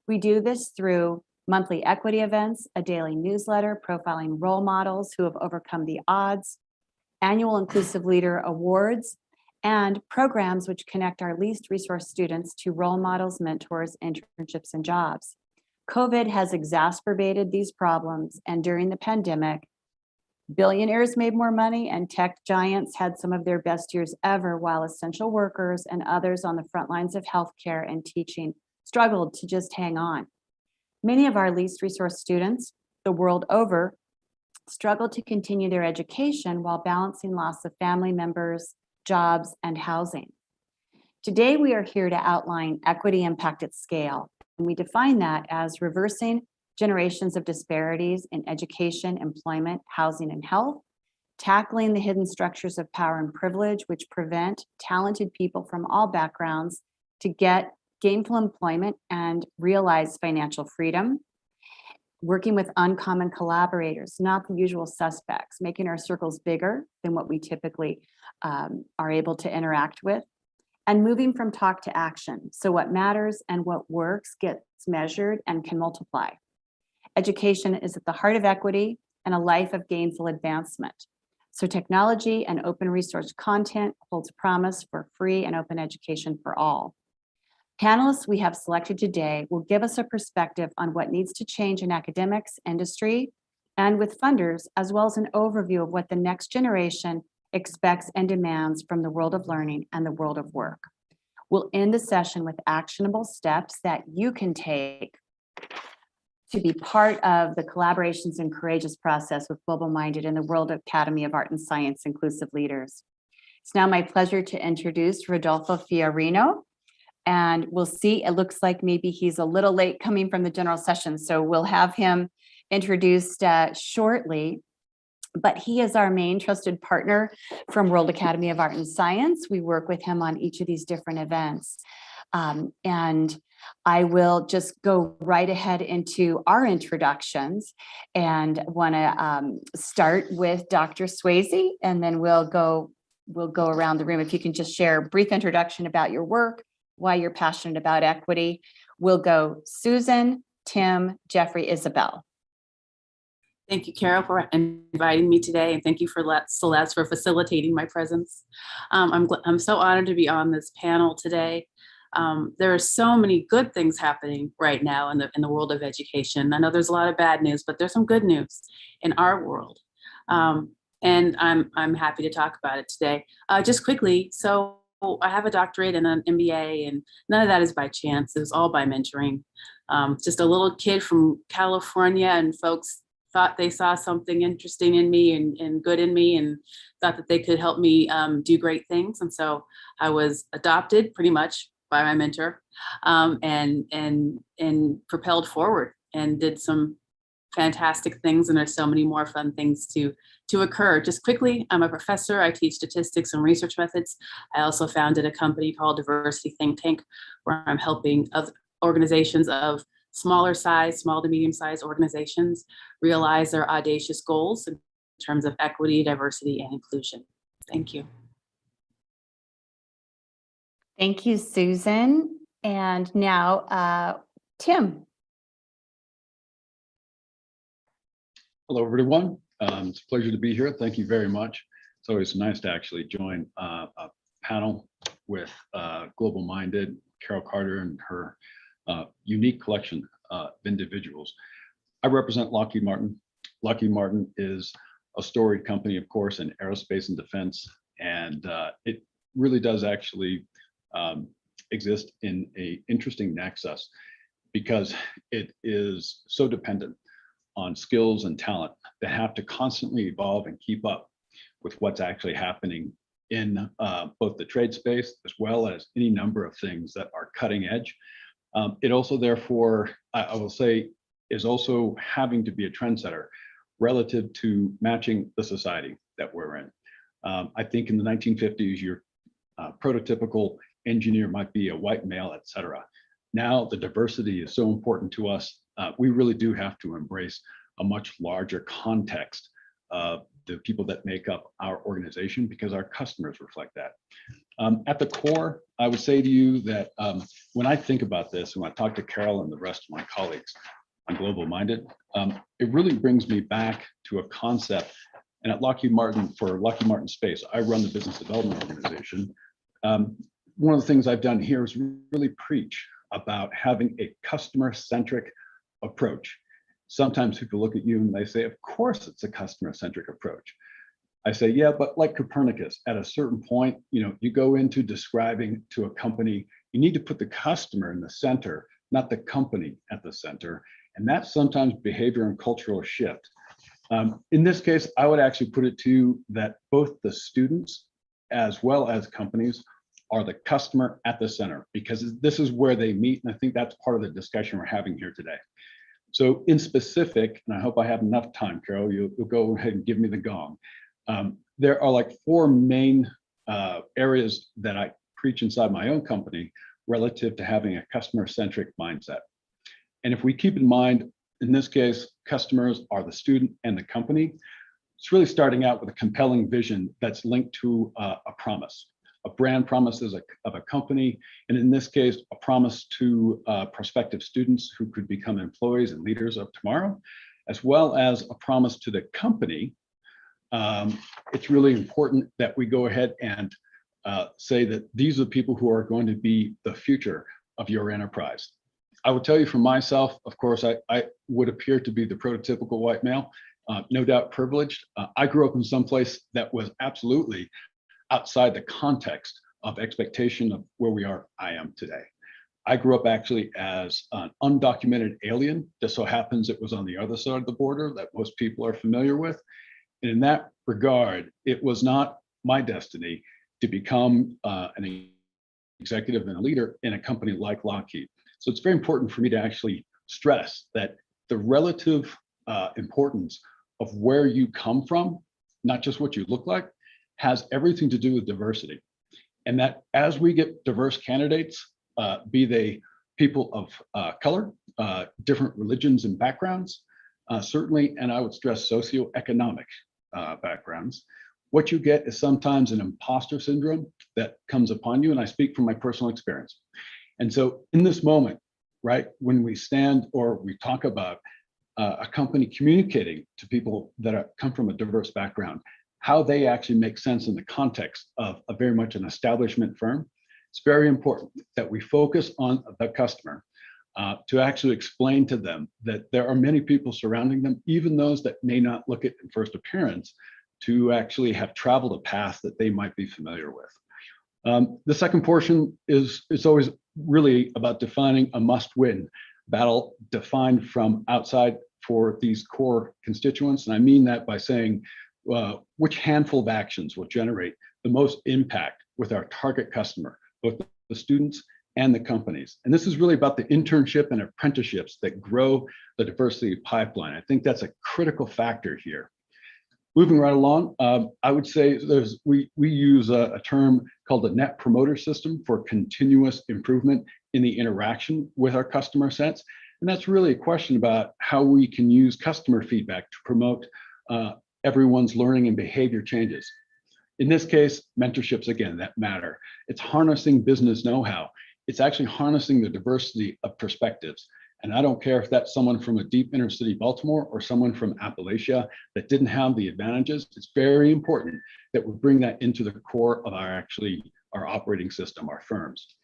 We do this through monthly equity events, a daily newsletter profiling role models who have overcome the odds, annual Inclusive Leader Awards, and programs which connect our least resourced students to role models, mentors, internships, and jobs. COVID has exacerbated these problems, and during the pandemic, billionaires made more money and tech giants had some of their best years ever, while essential workers and others on the front lines of healthcare and teaching struggled to just hang on. Many of our least resourced students the world over struggle to continue their education while balancing loss of family members, jobs, and housing. Today, we are here to outline equity impact at scale, and we define that as reversing generations of disparities in education, employment, housing, and health, tackling the hidden structures of power and privilege which prevent talented people from all backgrounds to get gainful employment and realize financial freedom, working with uncommon collaborators, not the usual suspects, making our circles bigger than what we typically are able to interact with, and moving from talk to action. So what matters and what works gets measured and can multiply. Education is at the heart of equity and a life of gainful advancement. So technology and open resource content holds promise for free and open education for all. Panelists we have selected today will give us a perspective on what needs to change in academics, industry, and with funders, as well as an overview of what the next generation expects and demands from the world of learning and the world of work. We'll end the session with actionable steps that you can take to be part of the collaborations and courageous process with Global Minded and the World Academy of Art and Science Inclusive Leaders. It's now my pleasure to introduce Rodolfo Fiorino. And we'll see, it looks like maybe he's a little late coming from the general session, so we'll have him introduced shortly. but he is our main trusted partner from World Academy of Art and Science. We work with him on each of these different events. And I will just go right ahead into our introductions and want to start with Dr. Swayze, and then we'll go around the room. If you can just share a brief introduction about your work, why you're passionate about equity. We'll go Susan, Tim, Jeffrey, Isabel. Thank you, Carol, for inviting me today, and thank you for Celeste for facilitating my presence. I'm so honored to be on this panel today. There are so many good things happening right now in the world of education. I know there's a lot of bad news, but there's some good news in our world, and I'm happy to talk about it today. Just quickly, so I have a doctorate and an MBA, and none of that is by chance. It was all by mentoring. Just a little kid from California, and folks thought they saw something interesting in me and good in me, and thought that they could help me do great things. And so I was adopted pretty much by my mentor, and propelled forward and did some fantastic things. And there's so many more fun things to occur. Just quickly, I'm a professor. I teach statistics and research methods. I also founded a company called Diversity Think Tank, where I'm helping organizations of smaller size, small to medium sized organizations realize their audacious goals in terms of equity, diversity, and inclusion. Thank you. Thank you, Susan. And now, Tim. Hello, everyone. It's a pleasure to be here. Thank you very much. It's always nice to actually join a panel with global-minded Carol Carter and her unique collection of individuals. I represent Lockheed Martin. Lockheed Martin is a storied company, of course, in aerospace and defense, and it really does actually exist in an interesting nexus because it is so dependent on skills and talent that have to constantly evolve and keep up with what's actually happening in both the trade space as well as any number of things that are cutting edge. It also, therefore, I will say, is also having to be a trendsetter relative to matching the society that we're in. I think in the 1950s, your prototypical engineer might be a white male, et cetera. Now the diversity is so important to us. We really do have to embrace a much larger context of the people that make up our organization because our customers reflect that. At the core, I would say to you that when I think about this, and when I talk to Carol and the rest of my colleagues on Global Minded, it really brings me back to a concept. And at Lockheed Martin, for Lockheed Martin Space, I run the business development organization. One of the things I've done here is really preach about having a customer-centric approach. Sometimes people look at you and they say, of course it's a customer-centric approach. I say, yeah, but like Copernicus, at a certain point, you go into describing to a company, you need to put the customer in the center, not the company at the center. And that's sometimes behavior and cultural shift. In this case, I would actually put it to that both the students as well as companies are the customer at the center, because this is where they meet. And I think that's part of the discussion we're having here today. So in specific, and I hope I have enough time, Carol, you'll go ahead and give me the gong. There are like four main areas that I preach inside my own company relative to having a customer-centric mindset. And if we keep in mind, in this case, customers are the student and the company, it's really starting out with a compelling vision that's linked to a promise. A brand promise of a company, and in this case, a promise to prospective students who could become employees and leaders of tomorrow, as well as a promise to the company. It's really important that we go ahead and say that these are people who are going to be the future of your enterprise. I will tell you for myself, of course, I would appear to be the prototypical white male, no doubt privileged. I grew up in some place that was absolutely outside the context of expectation of where I am today. I grew up actually as an undocumented alien. Just so happens it was on the other side of the border that most people are familiar with. And in that regard, it was not my destiny to become an executive and a leader in a company like Lockheed. So it's very important for me to actually stress that the relative importance of where you come from, not just what you look like, has everything to do with diversity. And that as we get diverse candidates, be they people of color, different religions and backgrounds, certainly, and I would stress socioeconomic backgrounds, what you get is sometimes an imposter syndrome that comes upon you. And I speak from my personal experience. And so in this moment, right, when we stand or we talk about a company communicating to people that come from a diverse background, how they actually make sense in the context of a very much an establishment firm, it's very important that we focus on the customer to actually explain to them that there are many people surrounding them, even those that may not look at in first appearance, to actually have traveled a path that they might be familiar with. The second portion is always really about defining a must-win battle defined from outside for these core constituents. And I mean that by saying which handful of actions will generate the most impact with our target customer, both the students and the companies. And this is really about the internship and apprenticeships that grow the diversity pipeline. I think that's a critical factor here. Moving right along, I would say we use a term called the Net Promoter System for continuous improvement in the interaction with our customer sets. And that's really a question about how we can use customer feedback to promote everyone's learning and behavior changes. In this case, mentorships, again, that matter. It's harnessing business know-how. It's actually harnessing the diversity of perspectives. And I don't care if that's someone from a deep inner city Baltimore or someone from Appalachia that didn't have the advantages. It's very important that we bring that into the core of our operating system, our firms.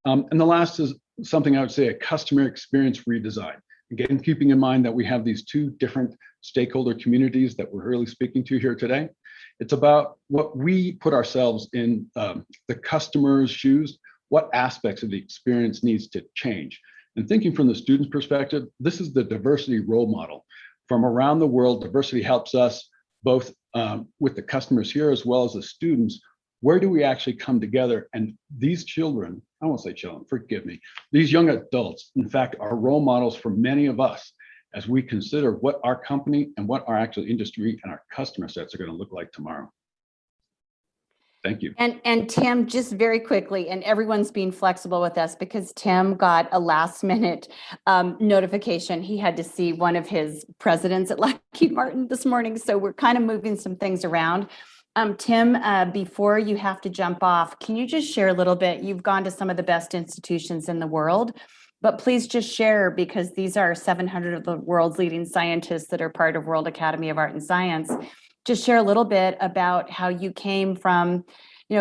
And the last is something I would say, a customer experience redesign. Again, keeping in mind that we have these two different stakeholder communities that we're really speaking to here today. It's about what we put ourselves in the customer's shoes, what aspects of the experience needs to change. And thinking from the student's perspective, this is the diversity role model. From around the world, diversity helps us both with the customers here as well as the students. Where do we actually come together? And these children, I won't say children, forgive me, these young adults, in fact, are role models for many of us as we consider what our company and what our actual industry and our customer sets are going to look like tomorrow. Thank you. And Tim, just very quickly, and everyone's being flexible with us because Tim got a last minute notification. He had to see one of his presidents at Lockheed Martin this morning. So we're kind of moving some things around. Tim, before you have to jump off, can you just share a little bit? You've gone to some of the best institutions in the world, but please just share, because these are 700 of the world's leading scientists that are part of World Academy of Art and Science. Just share a little bit about how you came from,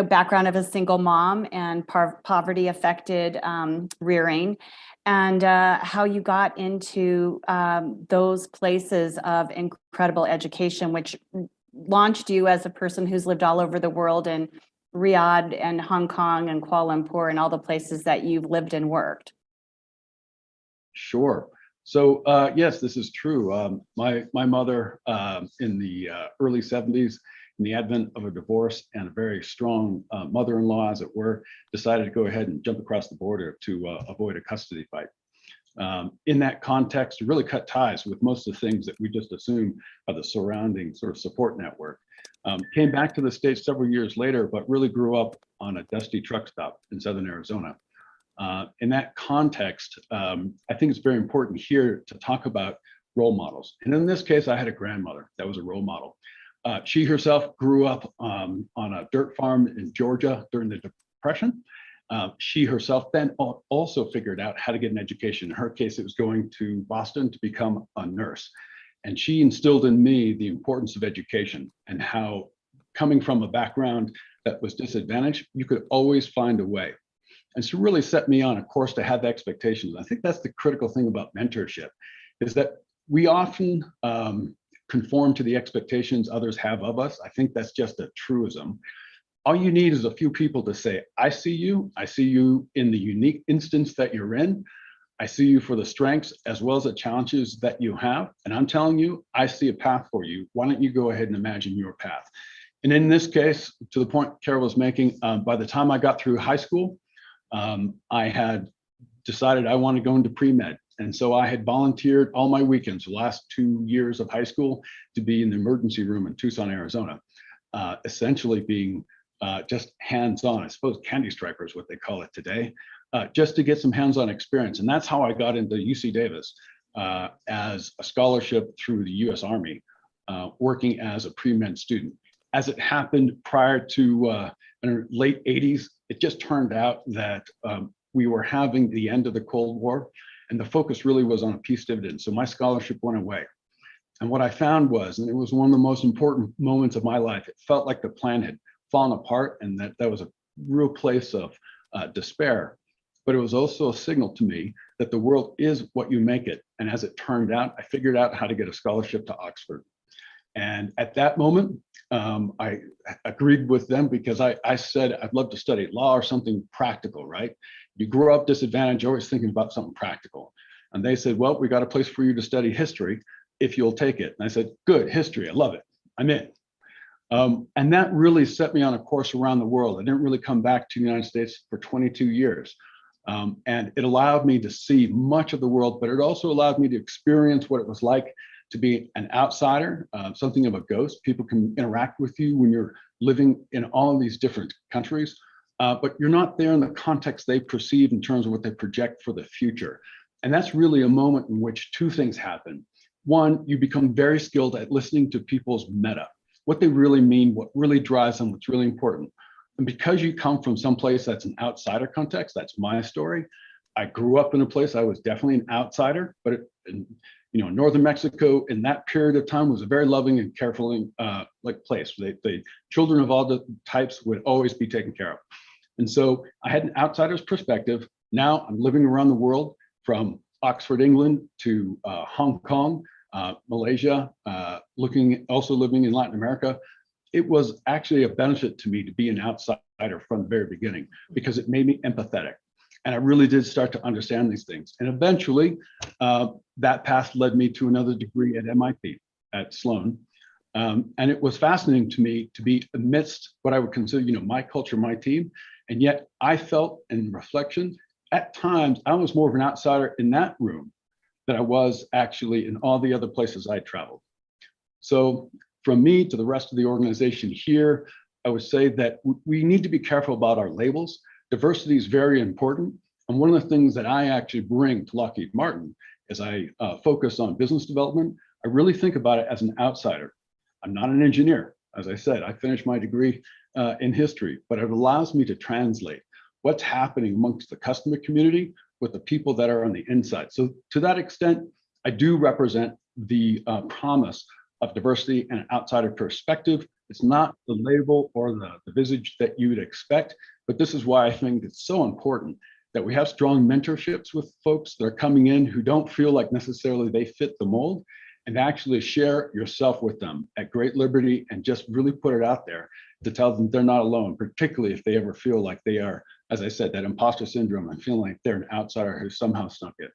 background of a single mom and poverty affected rearing, and how you got into those places of incredible education, which launched you as a person who's lived all over the world in Riyadh and Hong Kong and Kuala Lumpur and all the places that you've lived and worked. Sure. So yes, this is true. My mother in the early 70s, in the advent of a divorce and a very strong mother-in-law, as it were, decided to go ahead and jump across the border to avoid a custody fight. In that context, really cut ties with most of the things that we just assume are the surrounding sort of support network. Came back to the States several years later, but really grew up on a dusty truck stop in Southern Arizona. In that context, I think it's very important here to talk about role models. And in this case, I had a grandmother that was a role model. She herself grew up on a dirt farm in Georgia during the Depression. She herself then also figured out how to get an education. In her case, it was going to Boston to become a nurse. And she instilled in me the importance of education and how, coming from a background that was disadvantaged, you could always find a way. And she really set me on a course to have expectations. I think that's the critical thing about mentorship, is that we often conform to the expectations others have of us. I think that's just a truism. All you need is a few people to say, I see you in the unique instance that you're in. I see you for the strengths as well as the challenges that you have. And I'm telling you, I see a path for you. Why don't you go ahead and imagine your path? And in this case, to the point Carol was making, by the time I got through high school, I had decided I wanted to go into pre-med. And so I had volunteered all my weekends, the last 2 years of high school, to be in the emergency room in Tucson, Arizona, essentially being just hands-on. I suppose candy striper is what they call it today, just to get some hands-on experience. And that's how I got into UC Davis as a scholarship through the US Army, working as a pre-med student. As it happened prior to in the late 80s, it just turned out that we were having the end of the Cold War, and the focus really was on a peace dividend. So my scholarship went away. And what I found was, and it was one of the most important moments of my life, it felt like the plan had fallen apart, and that was a real place of despair. But it was also a signal to me that the world is what you make it. And as it turned out, I figured out how to get a scholarship to Oxford. And at that moment, I agreed with them because I said, I'd love to study law or something practical, right? You grow up disadvantaged, you're always thinking about something practical. And they said, well, we got a place for you to study history if you'll take it. And I said, good, history, I love it, I'm in. And that really set me on a course around the world. I didn't really come back to the United States for 22 years. And it allowed me to see much of the world, but it also allowed me to experience what it was like to be an outsider, something of a ghost. People can interact with you when you're living in all of these different countries, but you're not there in the context they perceive in terms of what they project for the future. And that's really a moment in which two things happen. One, you become very skilled at listening to people's meta, what they really mean, what really drives them, what's really important. And because you come from someplace that's an outsider context, that's my story. I grew up in a place I was definitely an outsider, but northern Mexico in that period of time was a very loving and careful place. The children of all the types would always be taken care of. And so I had an outsider's perspective. Now I'm living around the world, from Oxford, England to Hong Kong, Malaysia, also living in Latin America. It was actually a benefit to me to be an outsider from the very beginning because it made me empathetic. And I really did start to understand these things. And eventually, that path led me to another degree at MIT, at Sloan. And it was fascinating to me to be amidst what I would consider, my culture, my team. And yet I felt in reflection, at times, I was more of an outsider in that room than I was actually in all the other places I traveled. So from me to the rest of the organization here, I would say that we need to be careful about our labels. Diversity is very important. And one of the things that I actually bring to Lockheed Martin as I focus on business development, I really think about it as an outsider. I'm not an engineer. As I said, I finished my degree in history, but it allows me to translate what's happening amongst the customer community with the people that are on the inside. So to that extent, I do represent the promise of diversity and an outsider perspective. It's not the label or the visage that you would expect, but this is why I think it's so important that we have strong mentorships with folks that are coming in who don't feel like necessarily they fit the mold, and actually share yourself with them at great liberty and just really put it out there to tell them they're not alone, particularly if they ever feel like they are, as I said, that imposter syndrome and feeling like they're an outsider who somehow snuck in.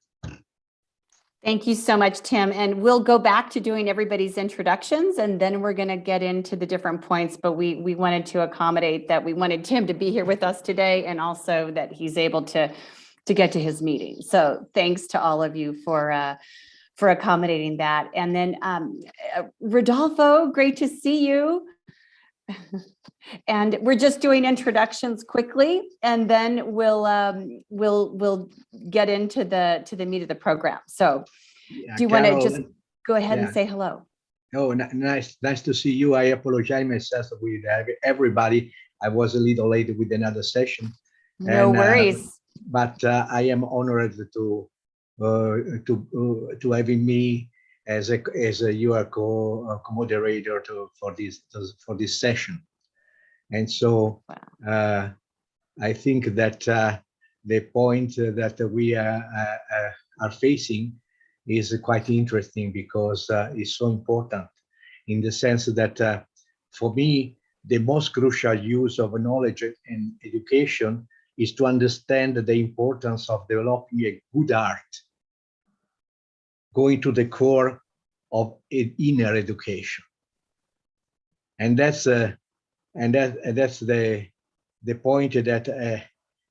Thank you so much, Tim. And we'll go back to doing everybody's introductions, and then we're going to get into the different points. But we wanted to accommodate that. We wanted Tim to be here with us today, and also that he's able to get to his meeting. So thanks to all of you for accommodating that. And then Rodolfo, great to see you. And we're just doing introductions quickly, and then we'll get into the meat of the program. So do you want to just go ahead and say hello? Oh, nice to see you. I apologize myself with everybody. I was a little late with another session. No worries. But I am honored to having me as your co-moderator for this session. And so I think that the point that we are facing is quite interesting, because it's so important in the sense that for me, the most crucial use of knowledge and education is to understand the importance of developing a good art, going to the core of inner education. And that's the point that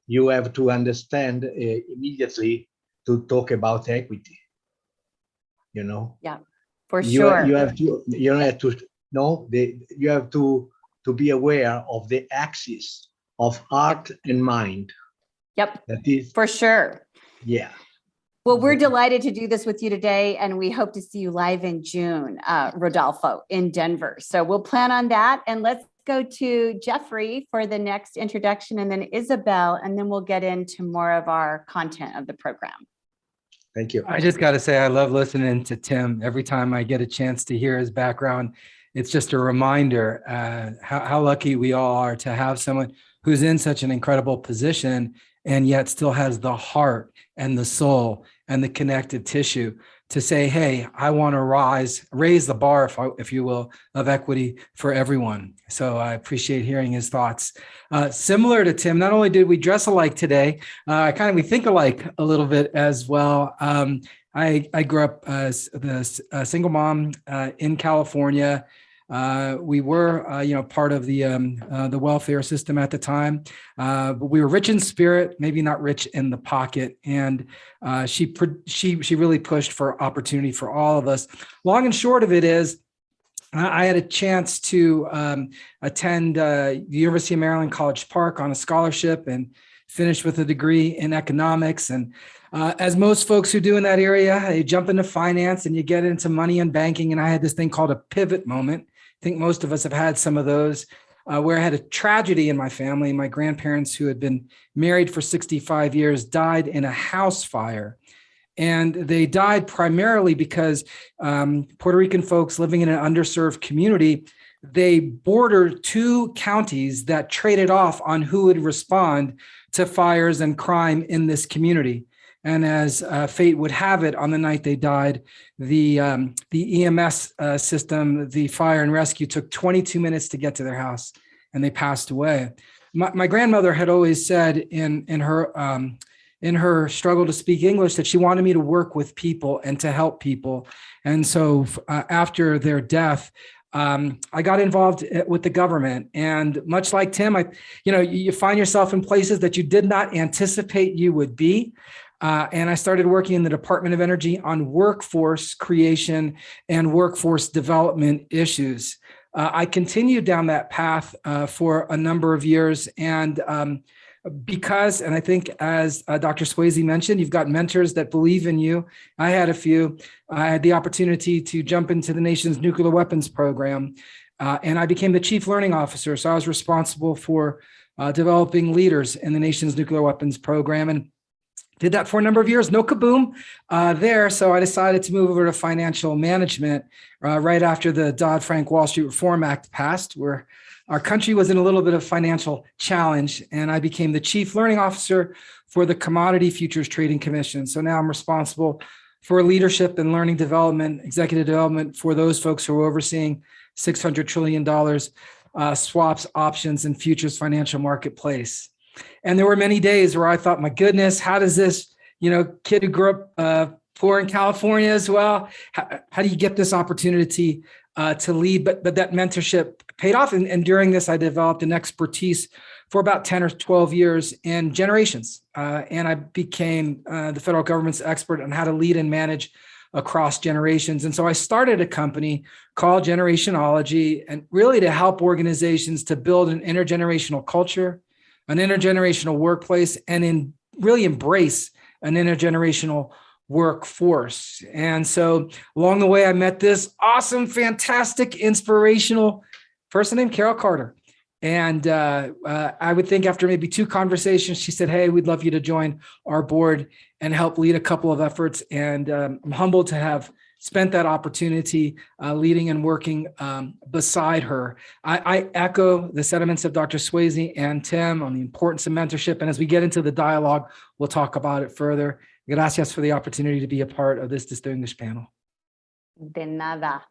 you have to understand immediately to talk about equity. You know. Yeah, for You sure. you have to you have to be aware of the axis of heart and mind. Yep. That is for sure. Yeah. Well, we're delighted to do this with you today, and we hope to see you live in June, Rodolfo, in Denver. So we'll plan on that. And let's go to Jeffrey for the next introduction, and then Isabel, and then we'll get into more of our content of the program. Thank you. I just got to say, I love listening to Tim. Every time I get a chance to hear his background, it's just a reminder how lucky we all are to have someone who's in such an incredible position and yet still has the heart and the soul and the connective tissue to say, hey, I want to raise the bar, if you will, of equity for everyone. So I appreciate hearing his thoughts. Similar to Tim, not only did we dress alike today, we think alike a little bit as well. I grew up as a single mom in California. We were, part of the welfare system at the time, but we were rich in spirit, maybe not rich in the pocket. And she really pushed for opportunity for all of us. Long and short of it is, I had a chance to attend the University of Maryland College Park on a scholarship and finished with a degree in economics. And as most folks who do in that area, you jump into finance and you get into money and banking. And I had this thing called a pivot moment. I think most of us have had some of those where I had a tragedy in my family. My grandparents, who had been married for 65 years, died in a house fire. And they died primarily because Puerto Rican folks living in an underserved community, they bordered two counties that traded off on who would respond to fires and crime in this community. And as fate would have it, on the night they died, the EMS system, the fire and rescue, took 22 minutes to get to their house, and they passed away. My grandmother had always said in her struggle to speak English that she wanted me to work with people and to help people. And so after their death, I got involved with the government, and much like Tim, you find yourself in places that you did not anticipate you would be. And I started working in the Department of Energy on workforce creation and workforce development issues. I continued down that path for a number of years, and because, and I think as Dr. Swayze mentioned, you've got mentors that believe in you. I had a few. I had the opportunity to jump into the nation's nuclear weapons program, and I became the chief learning officer. So I was responsible for developing leaders in the nation's nuclear weapons program, and did that for a number of years. No kaboom there. So I decided to move over to financial management right after the Dodd-Frank Wall Street Reform Act passed, where our country was in a little bit of financial challenge. And I became the chief learning officer for the Commodity Futures Trading Commission. So now I'm responsible for leadership and learning development, executive development for those folks who are overseeing $600 trillion swaps, options, and futures financial marketplace. And there were many days where I thought, my goodness, how does this, kid who grew up poor in California as well, how do you get this opportunity to lead? But that mentorship paid off. And during this, I developed an expertise for about 10 or 12 years in generations. And I became the federal government's expert on how to lead and manage across generations. And so I started a company called Generationology, and really to help organizations to build an intergenerational culture, an intergenerational workplace, and really embrace an intergenerational workforce. And so along the way, I met this awesome, fantastic, inspirational person named Carol Carter. And I would think after maybe 2 conversations, she said, hey, we'd love you to join our board and help lead a couple of efforts. And I'm humbled to have spent that opportunity leading and working beside her. I echo the sentiments of Dr. Swayze and Tim on the importance of mentorship. And as we get into the dialogue, we'll talk about it further. Gracias for the opportunity to be a part of this distinguished panel. De nada.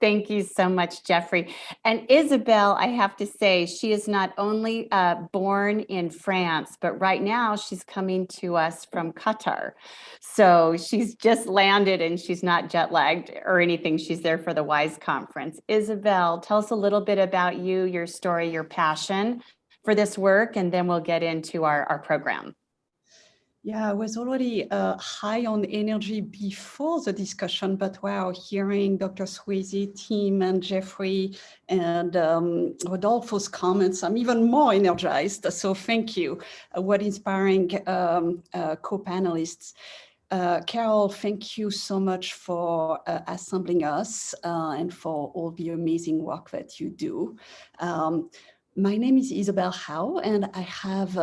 Thank you so much, Jeffrey. And Isabel, I have to say, she is not only born in France, but right now she's coming to us from Qatar. So she's just landed and she's not jet lagged or anything. She's there for the WISE conference. Isabel, tell us a little bit about you, your story, your passion for this work, and then we'll get into our program. Yeah, I was already high on energy before the discussion, but wow, hearing Dr. Swayze, Tim, and Jeffrey, and Rodolfo's comments, I'm even more energized. So thank you. What inspiring co-panelists. Carol, thank you so much for assembling us and for all the amazing work that you do. My name is Isabel Howe, and I have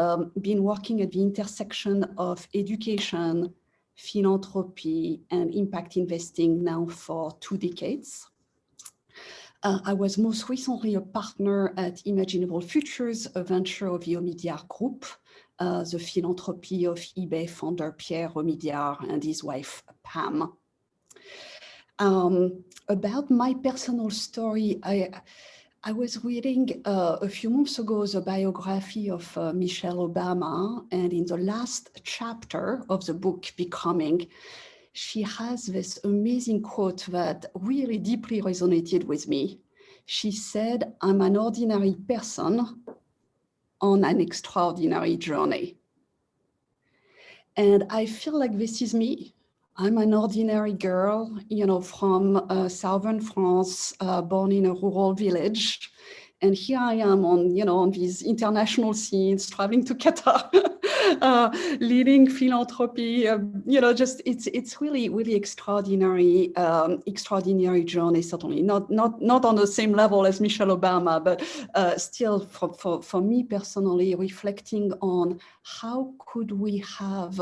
been working at the intersection of education, philanthropy, and impact investing now for 2 decades. I was most recently a partner at Imaginable Futures, a venture of the Omidyar Group, the philanthropy of eBay founder Pierre Omidyar and his wife, Pam. About my personal story, I was reading a few months ago the biography of Michelle Obama, and in the last chapter of the book, Becoming, she has this amazing quote that really deeply resonated with me. She said, "I'm an ordinary person on an extraordinary journey." And I feel like this is me. I'm an ordinary girl, from southern France, born in a rural village. And here I am on these international scenes, traveling to Qatar, leading philanthropy. It's really, really extraordinary, extraordinary journey. Certainly not on the same level as Michelle Obama, but still for me personally, reflecting on how could we have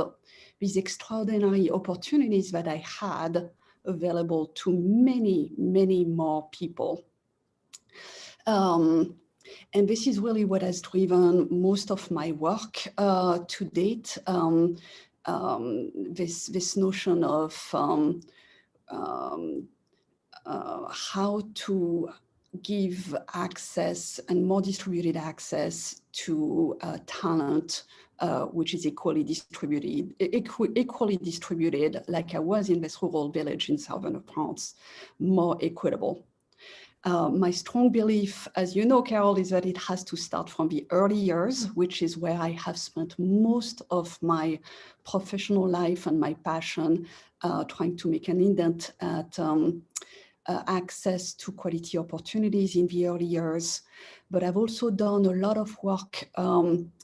these extraordinary opportunities that I had available to many, many more people. And this is really what has driven most of my work to date. This notion of how to give access and more distributed access to talent, which is equally distributed, like I was in this rural village in southern France, more equitable. My strong belief, as you know, Carol, is that it has to start from the early years, which is where I have spent most of my professional life and my passion trying to make an indent at access to quality opportunities in the early years. But I've also done a lot of work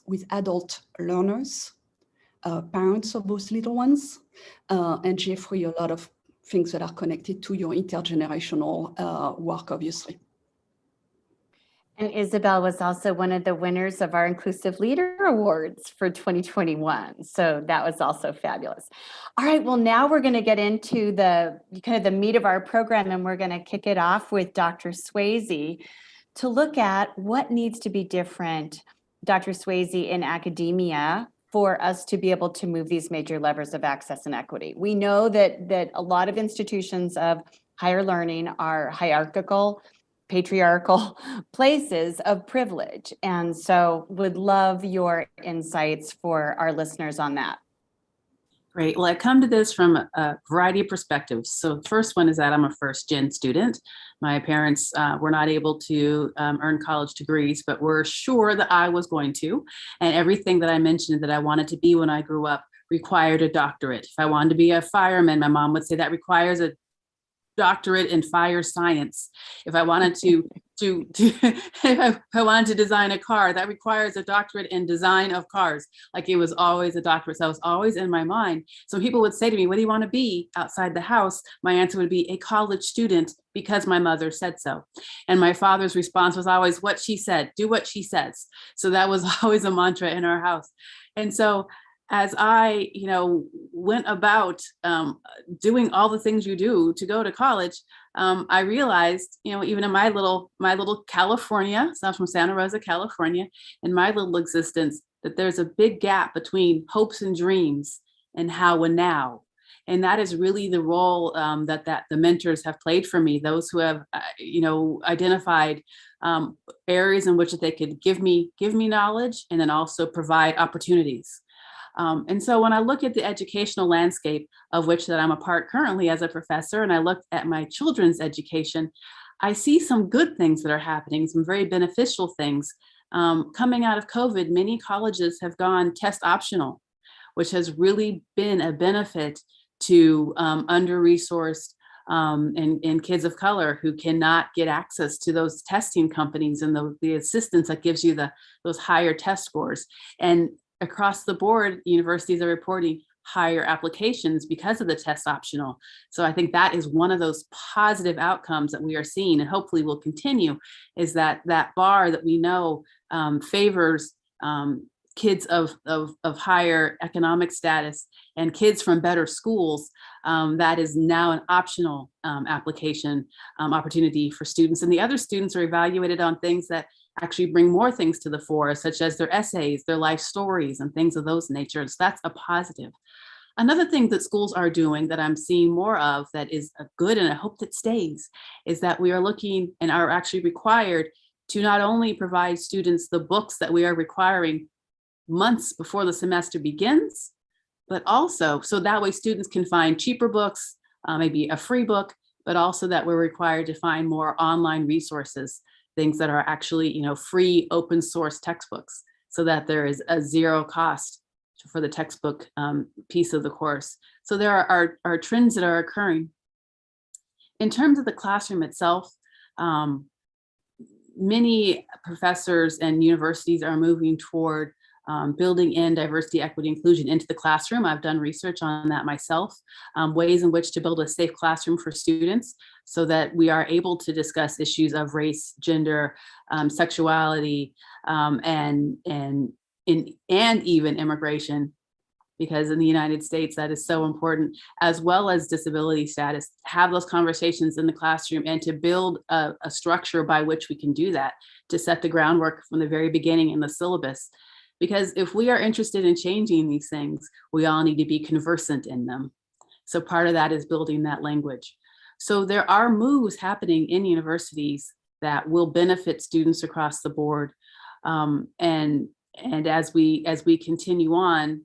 with adult learners, parents of those little ones, and Jeffrey, a lot of things that are connected to your intergenerational work, obviously. And Isabel was also one of the winners of our Inclusive Leader Awards for 2021. So that was also fabulous. All right, well, now we're going to get into the kind of the meat of our program, and we're going to kick it off with Dr. Swayze to look at what needs to be different, Dr. Swayze, in academia for us to be able to move these major levers of access and equity. We know that a lot of institutions of higher learning are hierarchical, patriarchal places of privilege. And so would love your insights for our listeners on that. Great. Well, I come to this from a variety of perspectives. So the first one is that I'm a first-gen student. My parents were not able to earn college degrees, but were sure that I was going to. And everything that I mentioned that I wanted to be when I grew up required a doctorate. If I wanted to be a fireman, my mom would say that requires a doctorate in fire science. If I wanted if I wanted to design a car, that requires a doctorate in design of cars. Like it was always a doctorate. So it was always in my mind. So people would say to me, "What do you want to be outside the house?" My answer would be a college student, because my mother said so. And my father's response was always, "What she said, do what she says." So that was always a mantra in our house. And so as I, went about doing all the things you do to go to college, I realized, even in my little California, so I'm from Santa Rosa, California, in my little existence, that there's a big gap between hopes and dreams and how and now. And that is really the role that the mentors have played for me, those who have, identified areas in which they could give me knowledge and then also provide opportunities. And so when I look at the educational landscape of which that I'm a part currently as a professor, and I look at my children's education, I see some good things that are happening, some very beneficial things. Coming out of COVID, many colleges have gone test optional, which has really been a benefit to under-resourced and kids of color who cannot get access to those testing companies and the assistance that gives you those higher test scores. And across the board, universities are reporting higher applications because of the test optional. So I think that is one of those positive outcomes that we are seeing, and hopefully will continue, is that bar that we know favors kids of higher economic status and kids from better schools, that is now an optional application opportunity for students. And the other students are evaluated on things that actually bring more things to the fore, such as their essays, their life stories, and things of those nature. So that's a positive. Another thing that schools are doing that I'm seeing more of that is good, and I hope that stays, is that we are looking and are actually required to not only provide students the books that we are requiring months before the semester begins, but also so that way students can find cheaper books, maybe a free book, but also that we're required to find more online resources, things that are actually, free open source textbooks, so that there is a zero cost for the textbook piece of the course. So there are trends that are occurring. In terms of the classroom itself, many professors and universities are moving toward building in diversity, equity, inclusion into the classroom. I've done research on that myself, ways in which to build a safe classroom for students so that we are able to discuss issues of race, gender, sexuality, and even immigration, because in the United States, that is so important, as well as disability status, have those conversations in the classroom and to build a structure by which we can do that, to set the groundwork from the very beginning in the syllabus. Because if we are interested in changing these things, we all need to be conversant in them. So part of that is building that language. So there are moves happening in universities that will benefit students across the board. And as we continue on,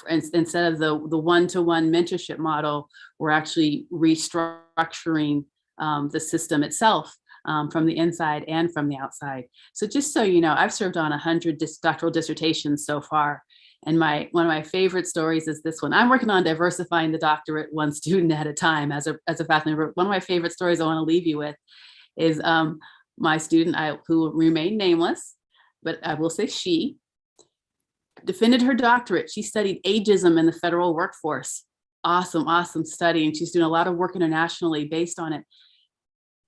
instead of the one-to-one mentorship model, we're actually restructuring the system itself. From the inside and from the outside. So just so you know, I've served on 100 doctoral dissertations so far. And one of my favorite stories is this one. I'm working on diversifying the doctorate one student at a time as a faculty member. One of my favorite stories I want to leave you with is my student, who remained nameless, but I will say she, defended her doctorate. She studied ageism in the federal workforce. Awesome, awesome study. And she's doing a lot of work internationally based on it.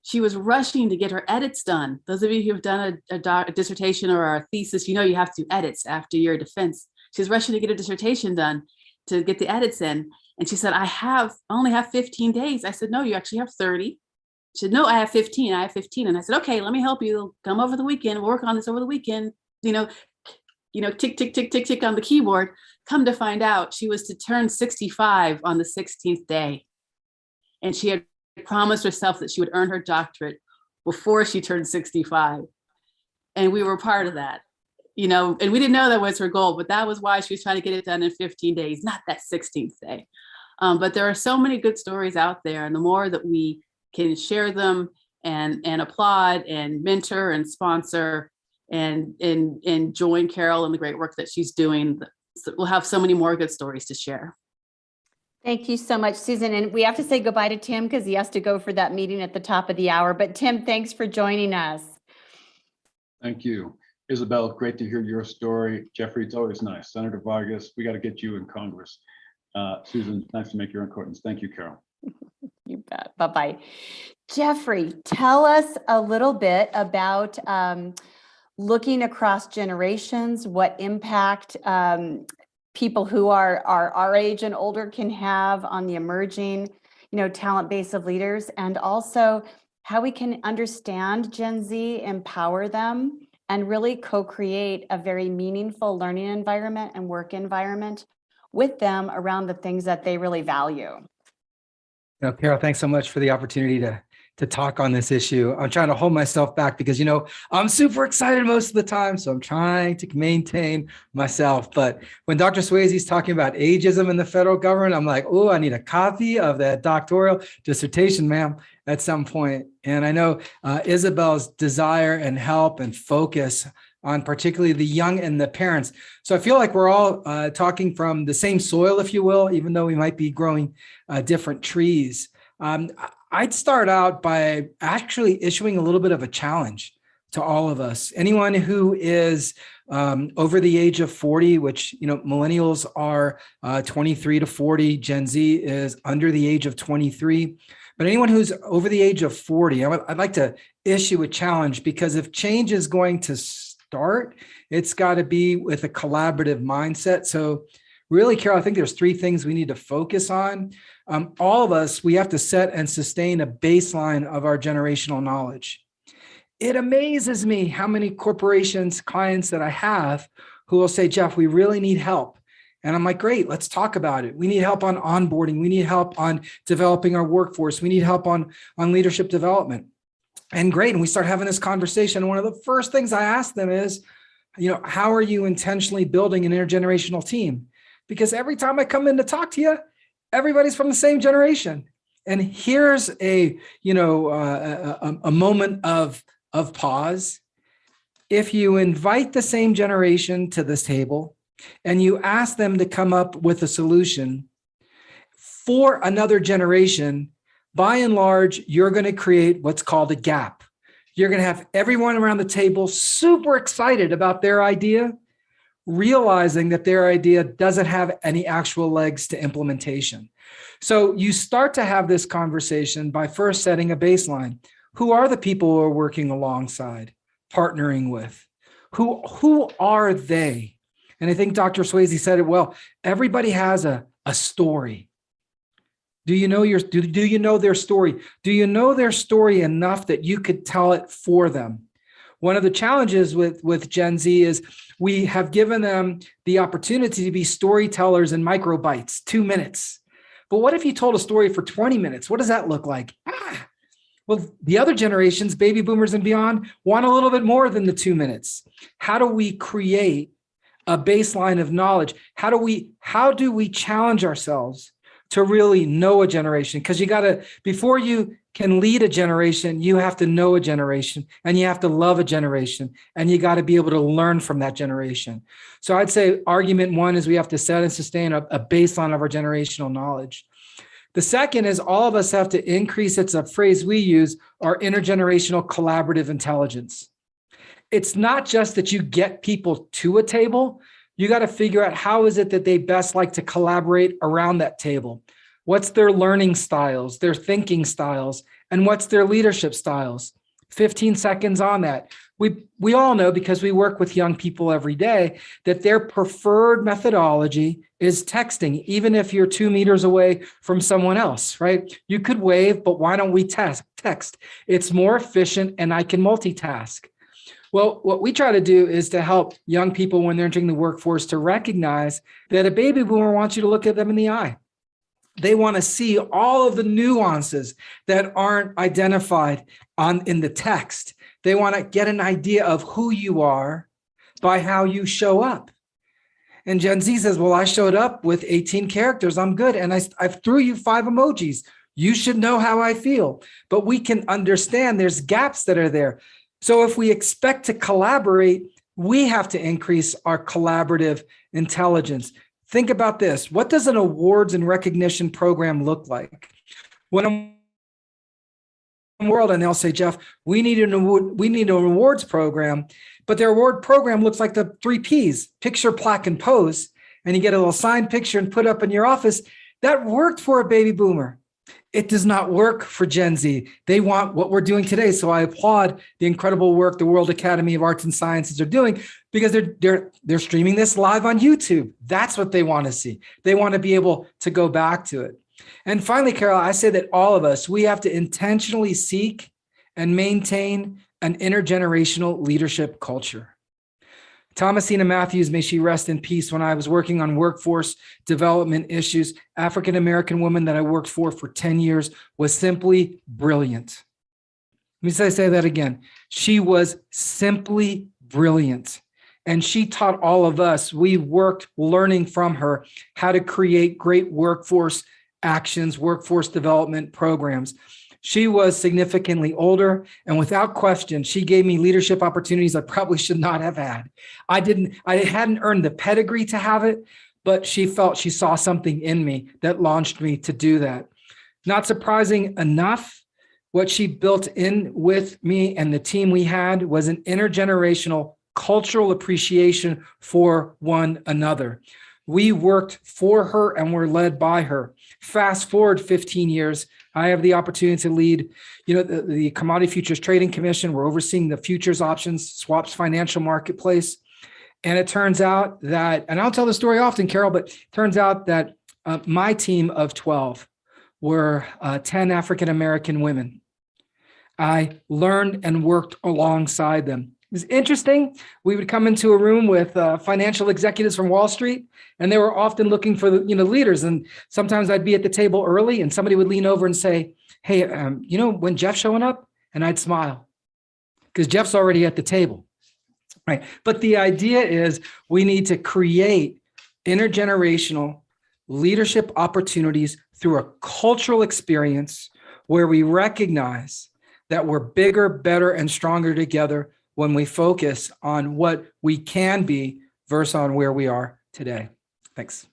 She was rushing to get her edits done. Those of you who have done a dissertation or a thesis, you have to do edits after your defense. She was rushing to get a dissertation done to get the edits in. And she said, I only have 15 days. I said, no, you actually have 30. She said, no, I have 15. And I said, okay, let me help you. Come over the weekend. We'll work on this over the weekend. Tick, tick, tick, tick, tick on the keyboard. Come to find out, she was to turn 65 on the 16th day. And she had promised herself that she would earn her doctorate before she turned 65. And we were part of that, and we didn't know that was her goal, but that was why she was trying to get it done in 15 days, not that 16th day. But there are so many good stories out there, and the more that we can share them and applaud and mentor and sponsor and join Carol in the great work that she's doing, we'll have so many more good stories to share. Thank you so much, Susan. And we have to say goodbye to Tim because he has to go for that meeting at the top of the hour. But Tim, thanks for joining us. Thank you. Isabel, great to hear your story. Jeffrey, it's always nice. Senator Vargas, we got to get you in Congress. Susan, nice to make your acquaintance. Thank you, Carol. You bet. Bye-bye. Jeffrey, tell us a little bit about looking across generations, what impact people who are our age and older can have on the emerging, talent base of leaders, and also how we can understand Gen Z, empower them, and really co-create a very meaningful learning environment and work environment with them around the things that they really value. Carol, thanks so much for the opportunity to talk on this issue. I'm trying to hold myself back because, I'm super excited most of the time. So I'm trying to maintain myself. But when Dr. Swayze's talking about ageism in the federal government, I'm like, oh, I need a copy of that doctoral dissertation, ma'am, at some point. And I know Isabel's desire and help and focus on particularly the young and the parents. So I feel like we're all talking from the same soil, if you will, even though we might be growing different trees. I'd start out by actually issuing a little bit of a challenge to all of us. Anyone who is over the age of 40, which, millennials are 23 to 40, Gen Z is under the age of 23. But anyone who's over the age of 40, I'd like to issue a challenge, because if change is going to start, it's got to be with a collaborative mindset. So really, Carol, I think there's 3 things we need to focus on. All of us, we have to set and sustain a baseline of our generational knowledge. It amazes me how many corporations, clients that I have who will say, Jeff, we really need help. And I'm like, great, let's talk about it. We need help on onboarding. We need help on developing our workforce. We need help on leadership development. And great. And we start having this conversation. And one of the first things I ask them is, how are you intentionally building an intergenerational team? Because every time I come in to talk to you, everybody's from the same generation. And here's a moment of pause. If you invite the same generation to this table and you ask them to come up with a solution for another generation, by and large, you're going to create what's called a gap. You're going to have everyone around the table super excited about their idea, realizing that their idea doesn't have any actual legs to implementation. So you start to have this conversation by first setting a baseline. Who are the people who are working alongside, partnering with? Who are they? And I think Dr. Swayze said it well. Everybody has a story. Do you know their story? Do you know their story enough that you could tell it for them? One of the challenges with Gen Z is we have given them the opportunity to be storytellers in microbytes, 2 minutes. But what if you told a story for 20 minutes? What does that look like? Well, the other generations, baby boomers and beyond, want a little bit more than the 2 minutes. How do we create a baseline of knowledge? How do we challenge ourselves to really know a generation? Because before you can lead a generation, you have to know a generation, and you have to love a generation, and you got to be able to learn from that generation. So I'd say argument 1 is we have to set and sustain a baseline of our generational knowledge. The second is all of us have to increase, it's a phrase we use, our intergenerational collaborative intelligence. It's not just that you get people to a table, you got to figure out how is it that they best like to collaborate around that table. What's their learning styles, their thinking styles, and what's their leadership styles? 15 seconds on that. We all know, because we work with young people every day, that their preferred methodology is texting, even if you're 2 meters away from someone else, right? You could wave, but why don't we text? It's more efficient and I can multitask. Well, what we try to do is to help young people when they're entering the workforce to recognize that a baby boomer wants you to look at them in the eye. They want to see all of the nuances that aren't identified in the text. They want to get an idea of who you are by how you show up. And Gen Z says, well, I showed up with 18 characters. I'm good. And I threw you 5 emojis. You should know how I feel. But we can understand there's gaps that are there. So if we expect to collaborate, we have to increase our collaborative intelligence. Think about this. What does an awards and recognition program look like? When I'm world and they'll say, Jeff, we need an awards program, but their award program looks like the 3 Ps, picture, plaque, and pose. And you get a little signed picture and put up in your office. That worked for a baby boomer. It does not work for Gen Z. They want what we're doing today. So I applaud the incredible work the World Academy of Arts and Sciences are doing, because they're streaming this live on YouTube. That's what they want to see. They want to be able to go back to it. And finally, Carol, I say that all of us, we have to intentionally seek and maintain an intergenerational leadership culture. Thomasina Matthews, may she rest in peace, when I was working on workforce development issues, African-American woman that I worked for 10 years, was simply brilliant. Let me say that again. She was simply brilliant. And she taught all of us, we worked learning from her how to create great workforce actions, workforce development programs. She was significantly older, and without question, she gave me leadership opportunities I probably should not have had. I hadn't earned the pedigree to have it, but she felt she saw something in me that launched me to do that. Not surprising enough, what she built in with me and the team we had was an intergenerational cultural appreciation for one another. We worked for her and were led by her. Fast forward 15 years, I have the opportunity to lead, the Commodity Futures Trading Commission. We're overseeing the futures, options, swaps, financial marketplace. And it turns out that, and I'll tell the story often, Carol, but it turns out that my team of 12 were 10 African-American women. I learned and worked alongside them. It was interesting. We would come into a room with financial executives from Wall Street, and they were often looking for leaders. And sometimes I'd be at the table early, and somebody would lean over and say, "Hey, when Jeff's showing up?" And I'd smile because Jeff's already at the table, right? But the idea is we need to create intergenerational leadership opportunities through a cultural experience where we recognize that we're bigger, better, and stronger together when we focus on what we can be versus on where we are today. Thanks.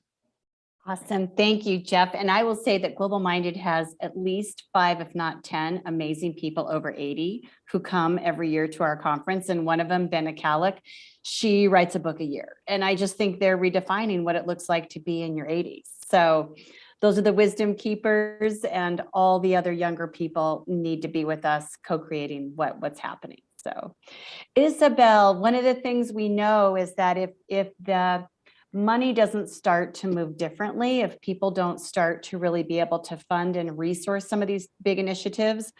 Awesome. Thank you, Jeff. And I will say that Global Minded has at least 5, if not 10, amazing people over 80 who come every year to our conference. And one of them, Benna Kalik, she writes a book a year. And I just think they're redefining what it looks like to be in your 80s. So those are the wisdom keepers, and all the other younger people need to be with us co-creating what's happening. So Isabel, one of the things we know is that if the money doesn't start to move differently, if people don't start to really be able to fund and resource some of these big initiatives,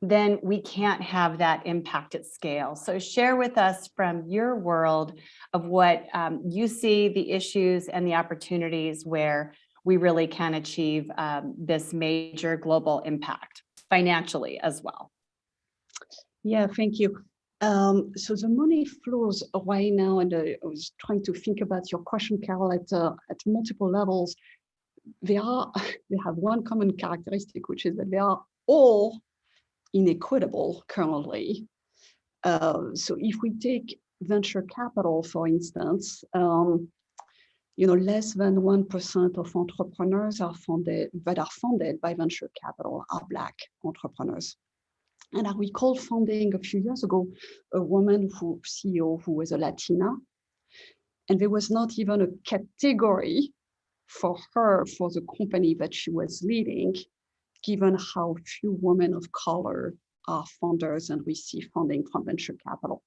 then we can't have that impact at scale. So share with us from your world of what you see the issues and the opportunities where we really can achieve this major global impact financially as well. Yeah, thank you. So the money flows right now, and I was trying to think about your question, Carol, at multiple levels. They have one common characteristic, which is that they are all inequitable currently. So if we take venture capital, for instance, less than 1% of entrepreneurs that are funded by venture capital are Black entrepreneurs. And I recall funding a few years ago a woman CEO who was a Latina, and there was not even a category for her for the company that she was leading, given how few women of color are funders and receive funding from venture capital.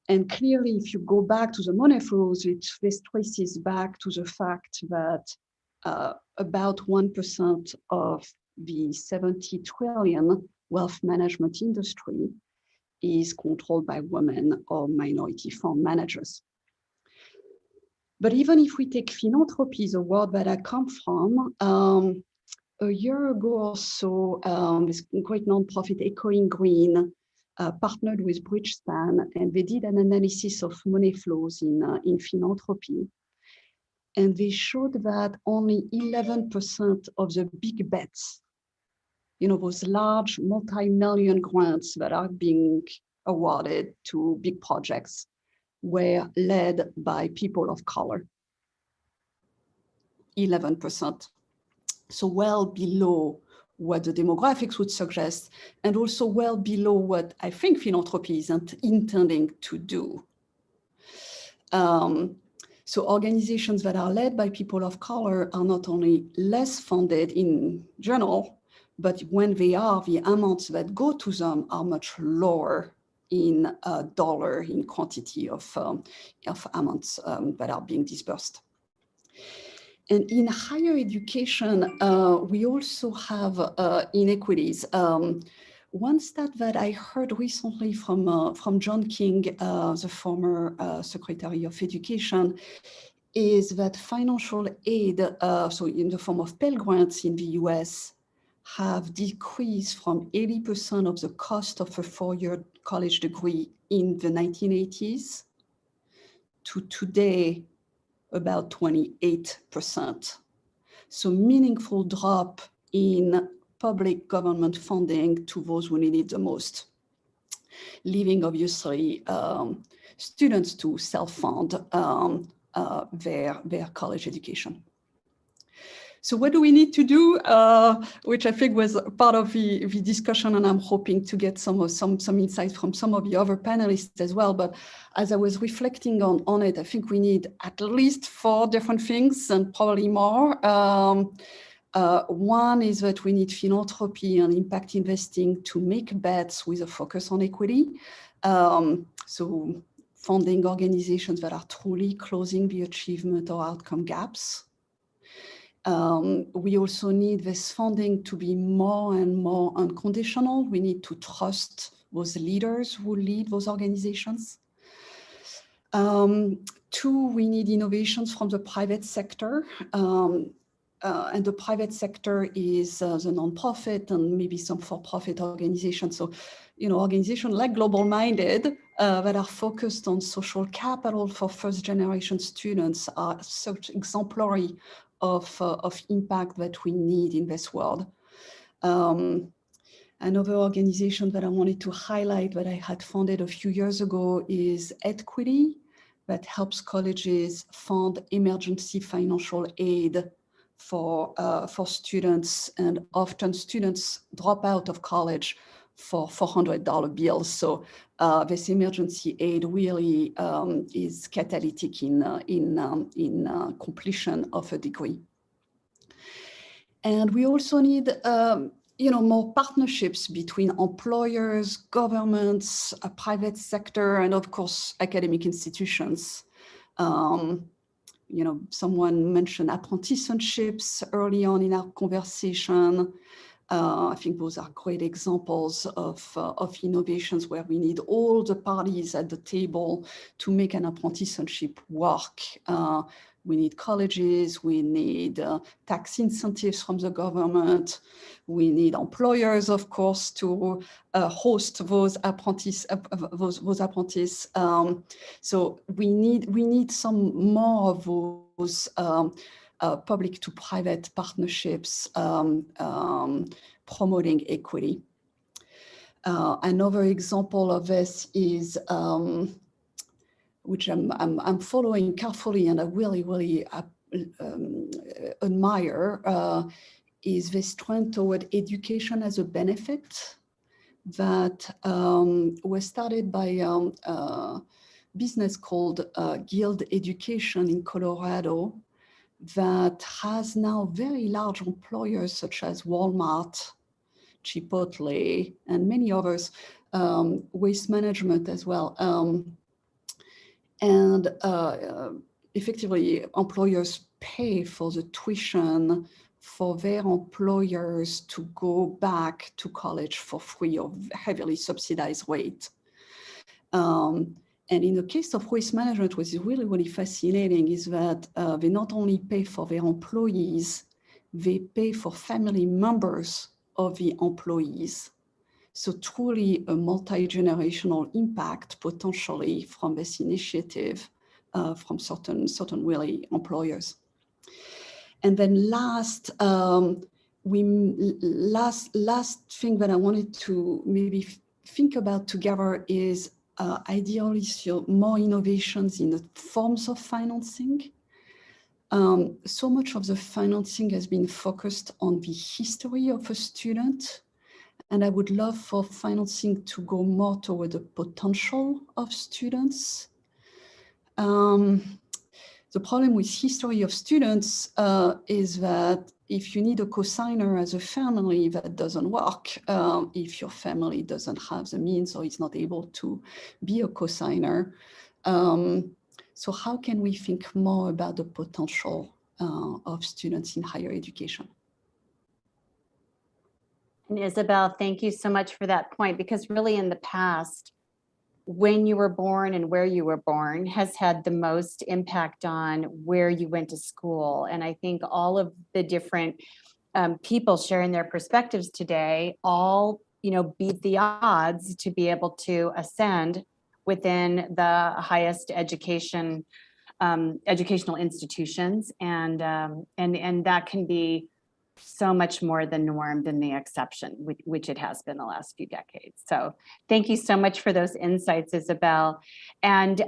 And clearly, if you go back to the money flows, this traces back to the fact that about 1% of the 70 trillion wealth management industry is controlled by women or minority fund managers. But even if we take philanthropy, the world that I come from, a year ago or so, this great nonprofit Echoing Green partnered with Bridgespan, and they did an analysis of money flows in philanthropy. And they showed that only 11% of the big bets, those large multi-million grants that are being awarded to big projects, were led by people of color. 11%. So well below what the demographics would suggest, and also well below what I think philanthropy isn't intending to do. So organizations that are led by people of color are not only less funded in general, but when they are, the amounts that go to them are much lower in dollar, in quantity of amounts that are being disbursed. And in higher education, we also have inequities. One stat that I heard recently from John King, the former Secretary of Education, is that financial aid, so in the form of Pell Grants in the US, have decreased from 80% of the cost of a 4-year college degree in the 1980s to today about 28%. So meaningful drop in public government funding to those who need it the most, leaving obviously students to self-fund their college education. So what do we need to do, which I think was part of the discussion, and I'm hoping to get some insights from some of the other panelists as well. But as I was reflecting on it, I think we need at least 4 different things and probably more. One is that we need philanthropy and impact investing to make bets with a focus on equity. So funding organizations that are truly closing the achievement or outcome gaps. We also need this funding to be more and more unconditional. We need to trust those leaders who lead those organizations. 2, we need innovations from the private sector. And the private sector is the nonprofit and maybe some for-profit organizations. So, organizations like Global Minded that are focused on social capital for first-generation students are such exemplary of impact that we need in this world. Another organization that I wanted to highlight that I had founded a few years ago is Equity, that helps colleges fund emergency financial aid for students, and often students drop out of college for $400 bills. So this emergency aid really is catalytic in completion of a degree. And we also need more partnerships between employers, governments, a private sector, and of course, academic institutions. Someone mentioned apprenticeships early on in our conversation. I think those are great examples of innovations where we need all the parties at the table to make an apprenticeship work. We need colleges, we need tax incentives from the government, we need employers, of course, to host those apprentices. So we need some more of those public to private partnerships promoting equity. Another example of this is, which I'm following carefully and I really admire, is this trend toward education as a benefit that was started by a business called Guild Education in Colorado, that has now very large employers such as Walmart, Chipotle, and many others, waste management as well. Effectively, employers pay for the tuition for their employers to go back to college for free or heavily subsidized rate. And in the case of waste management, what is really fascinating is that they not only pay for their employees, they pay for family members of the employees. So truly a multi-generational impact potentially from this initiative from certain really employers. And then last thing that I wanted to maybe think about together is ideally more innovations in the forms of financing. So much of the financing has been focused on the history of a student, and I would love for financing to go more toward the potential of students. The problem with history of students is that if you need a cosigner as a family, that doesn't work. If your family doesn't have the means or is not able to be a cosigner. So how can we think more about the potential of students in higher education? And Isabel, thank you so much for that point, because really in the past, when you were born and where you were born has had the most impact on where you went to school. And I think all of the different people sharing their perspectives today all, beat the odds to be able to ascend within the highest educational institutions. And that can be so much more the norm than the exception, which it has been the last few decades. So thank you so much for those insights, Isabel. And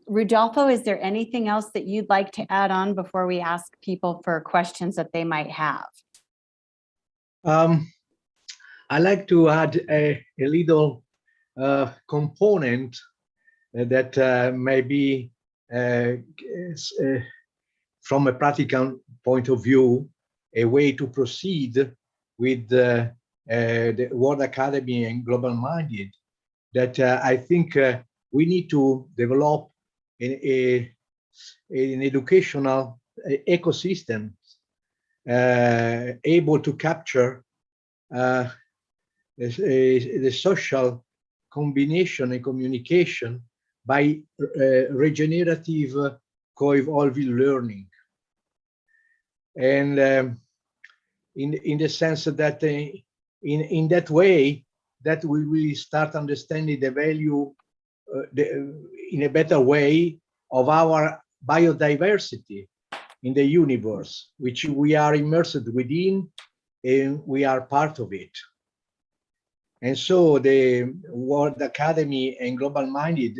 Rodolfo, is there anything else that you'd like to add on before we ask people for questions that they might have? I like to add a little component that may be, from a practical point of view, a way to proceed with the World Academy and Global Minded, that I think we need to develop an educational ecosystem able to capture the social combination and communication by regenerative co-evolving learning. And in the sense that in that way, that we will start understanding the value in a better way of our biodiversity in the universe, which we are immersed within, and we are part of it. And so the World Academy and Global Minded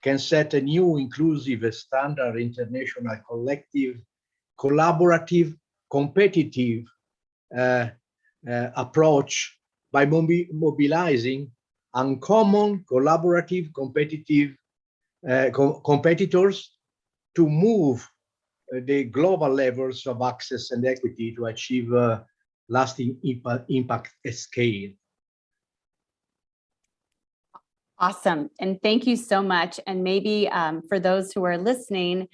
can set a new inclusive standard, international, collective, collaborative, competitive approach by mobilizing uncommon, collaborative, competitive competitors to move the global levels of access and equity to achieve lasting impact at scale. Awesome. And thank you so much. And maybe for those who are listening,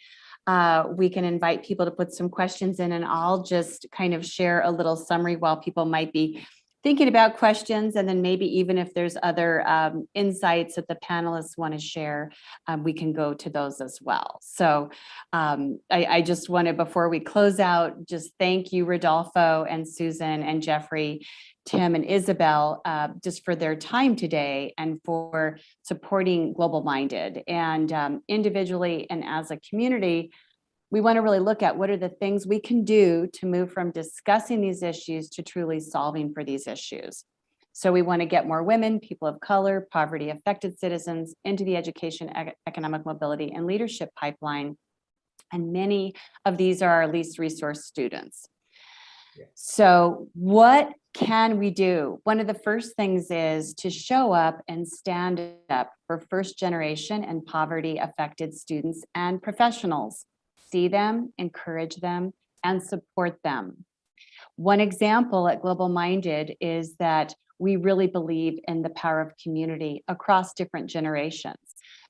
we can invite people to put some questions in, and I'll just kind of share a little summary while people might be thinking about questions. And then maybe even if there's other insights that the panelists want to share, we can go to those as well. So I just want to, before we close out, just thank you, Rodolfo and Susan and Jeffrey, Tim and Isabel, just for their time today and for supporting Global Minded. And individually and as a community, we want to really look at what are the things we can do to move from discussing these issues to truly solving for these issues. So we want to get more women, people of color, poverty-affected citizens into the education, economic mobility, and leadership pipeline. And many of these are our least resourced students. So what can we do? One of the first things is to show up and stand up for first generation and poverty affected students and professionals. See them, encourage them, and support them. One example at Global Minded is that we really believe in the power of community across different generations.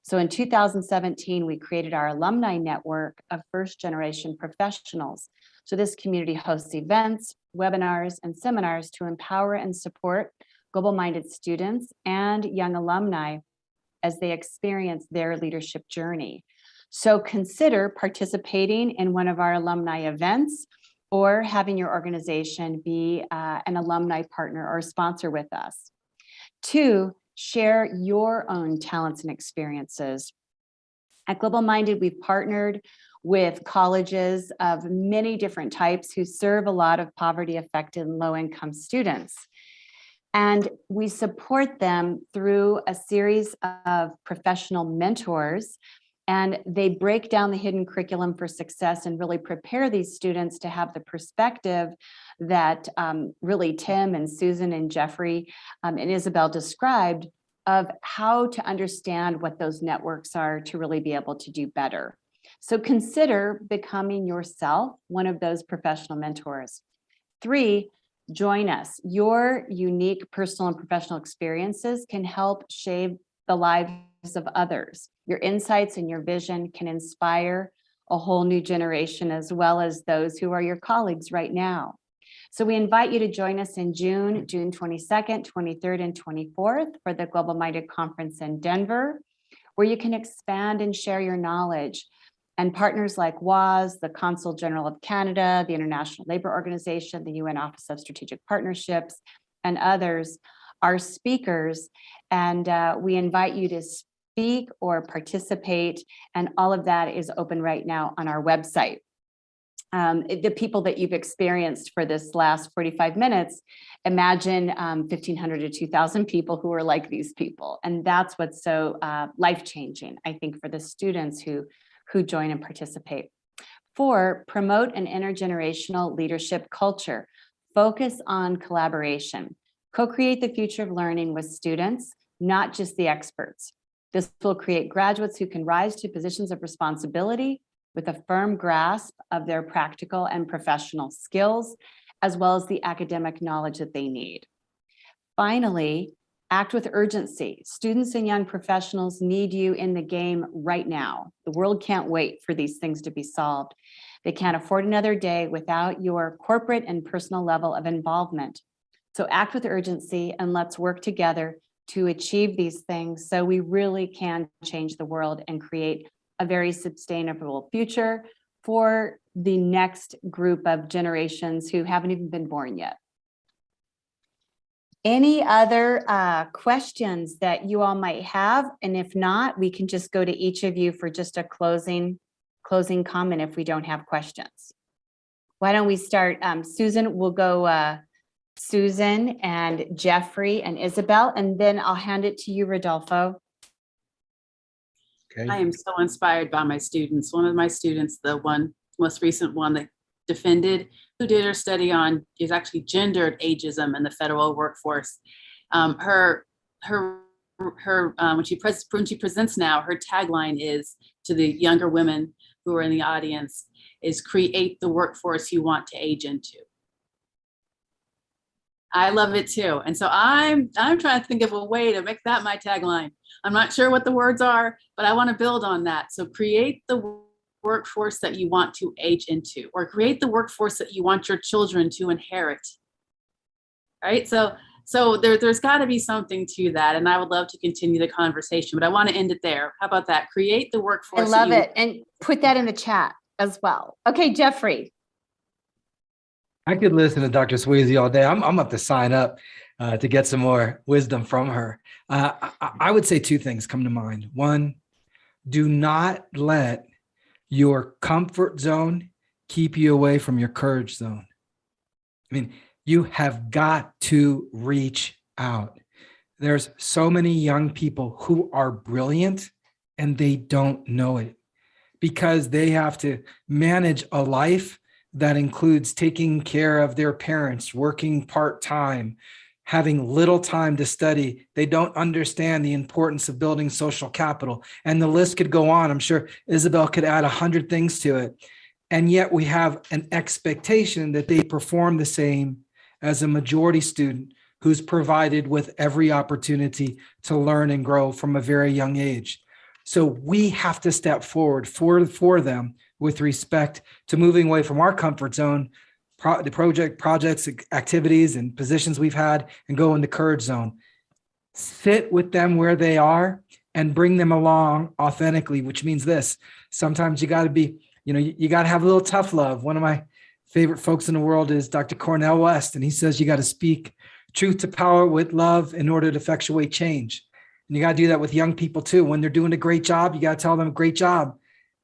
So in 2017, we created our alumni network of first generation professionals. So this community hosts events, webinars, and seminars to empower and support Global Minded students and young alumni as they experience their leadership journey. So consider participating in one of our alumni events or having your organization be an alumni partner or sponsor with us. 2, share your own talents and experiences. At Global Minded, we've partnered with colleges of many different types who serve a lot of poverty-affected and low-income students. And we support them through a series of professional mentors, and they break down the hidden curriculum for success and really prepare these students to have the perspective that really Tim and Susan and Jeffrey and Isabel described of how to understand what those networks are to really be able to do better. So consider becoming yourself one of those professional mentors. 3, join us. Your unique personal and professional experiences can help shape the lives of others. Your insights and your vision can inspire a whole new generation, as well as those who are your colleagues right now. So we invite you to join us in June 22nd, 23rd, and 24th for the Global Minded Conference in Denver, where you can expand and share your knowledge. And partners like WAS, the Consul General of Canada, the International Labour Organization, the UN Office of Strategic Partnerships, and others are speakers. And we invite you to speak or participate. And all of that is open right now on our website. the people that you've experienced for this last 45 minutes, imagine 1,500 to 2,000 people who are like these people. And that's what's so life-changing, I think, for the students who join and participate. 4, promote an intergenerational leadership culture. Focus on collaboration. Co-create the future of learning with students, not just the experts. This will create graduates who can rise to positions of responsibility with a firm grasp of their practical and professional skills, as well as the academic knowledge that they need. Finally, act with urgency. Students and young professionals need you in the game right now. The world can't wait for these things to be solved. They can't afford another day without your corporate and personal level of involvement. So act with urgency and let's work together to achieve these things so we really can change the world and create a very sustainable future for the next group of generations who haven't even been born yet. Any other questions that you all might have? And if not, we can just go to each of you for just a closing comment if we don't have questions. Why don't we start? Susan, we'll go Susan and Jeffrey and Isabel, and then I'll hand it to you, Rodolfo. Okay. I am so inspired by my students. One of my students, the most recent one that defended, who did her study on, is actually gendered ageism in the federal workforce. When she presents now, her tagline is to the younger women who are in the audience is create the workforce you want to age into. I love it too. And so I'm trying to think of a way to make that my tagline. I'm not sure what the words are, but I want to build on that. So create the workforce that you want to age into, or create the workforce that you want your children to inherit. Right? So there's got to be something to that. And I would love to continue the conversation, but I want to end it there. How about that? Create the workforce. I love it. And put that in the chat as well. Okay, Jeffrey. I could listen to Dr. Swayze all day. I'm up to sign up to get some more wisdom from her. I would say 2 things come to mind. 1, do not let your comfort zone keep you away from your courage zone. I mean, you have got to reach out. There's so many young people who are brilliant and they don't know it because they have to manage a life that includes taking care of their parents, working part-time, having little time to study. They don't understand the importance of building social capital. And the list could go on. I'm sure Isabel could add 100 things to it. And yet we have an expectation that they perform the same as a majority student who's provided with every opportunity to learn and grow from a very young age. So we have to step forward for them with respect to moving away from our comfort zone, the projects, activities, and positions we've had, and go in the courage zone. Sit with them where they are and bring them along authentically, which means this. Sometimes you got to be, you got to have a little tough love. One of my favorite folks in the world is Dr. Cornel West, and he says you got to speak truth to power with love in order to effectuate change. And you got to do that with young people too. When they're doing a great job, you got to tell them great job.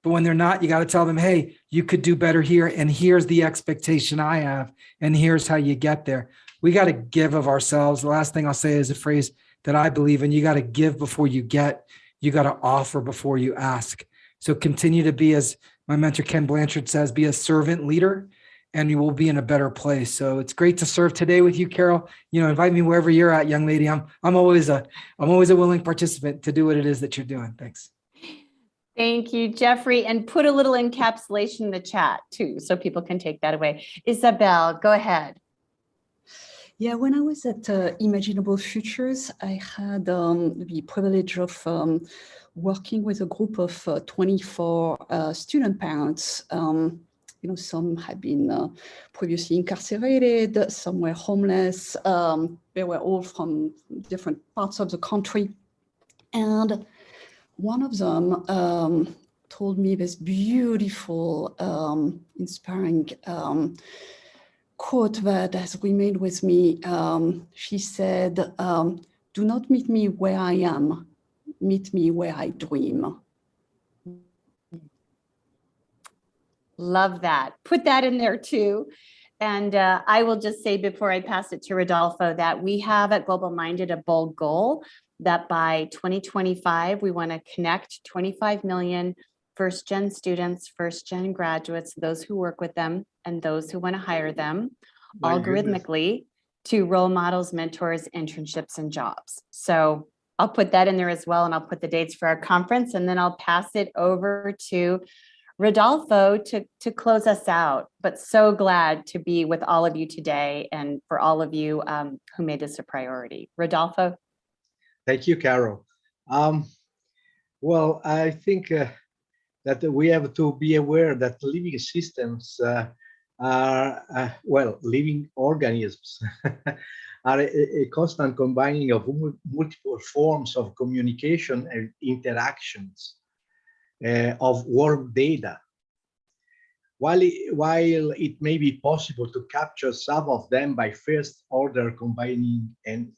But when they're not, you got to tell them, hey, you could do better here. And here's the expectation I have. And here's how you get there. We got to give of ourselves. The last thing I'll say is a phrase that I believe in. You got to give before you get. You got to offer before you ask. So continue to be, as my mentor Ken Blanchard says, be a servant leader, and you will be in a better place. So it's great to serve today with you, Carol. Invite me wherever you're at, young lady. I'm always a willing participant to do what it is that you're doing. Thanks. Thank you, Jeffrey. And put a little encapsulation in the chat too, so people can take that away. Isabel, go ahead. Yeah, when I was at Imaginable Futures, I had the privilege of working with a group of 24 student parents. Some had been previously incarcerated, some were homeless. They were all from different parts of the country. And one of them told me this beautiful, inspiring quote that has remained with me. She said, do not meet me where I am, meet me where I dream. Love that. Put that in there too. And I will just say before I pass it to Rodolfo that we have at Global Minded a bold goal that by 2025, we want to connect 25 million first-gen students, first-gen graduates, those who work with them, and those who want to hire them algorithmically to role models, mentors, internships, and jobs. So I'll put that in there as well, and I'll put the dates for our conference, and then I'll pass it over to Rodolfo to close us out. But so glad to be with all of you today and for all of you who made this a priority. Rodolfo? Thank you, Carol. Well, I think that we have to be aware that living systems are, well, living organisms are a constant combining of multiple forms of communication and interactions of work data. While it may be possible to capture some of them by first order combining and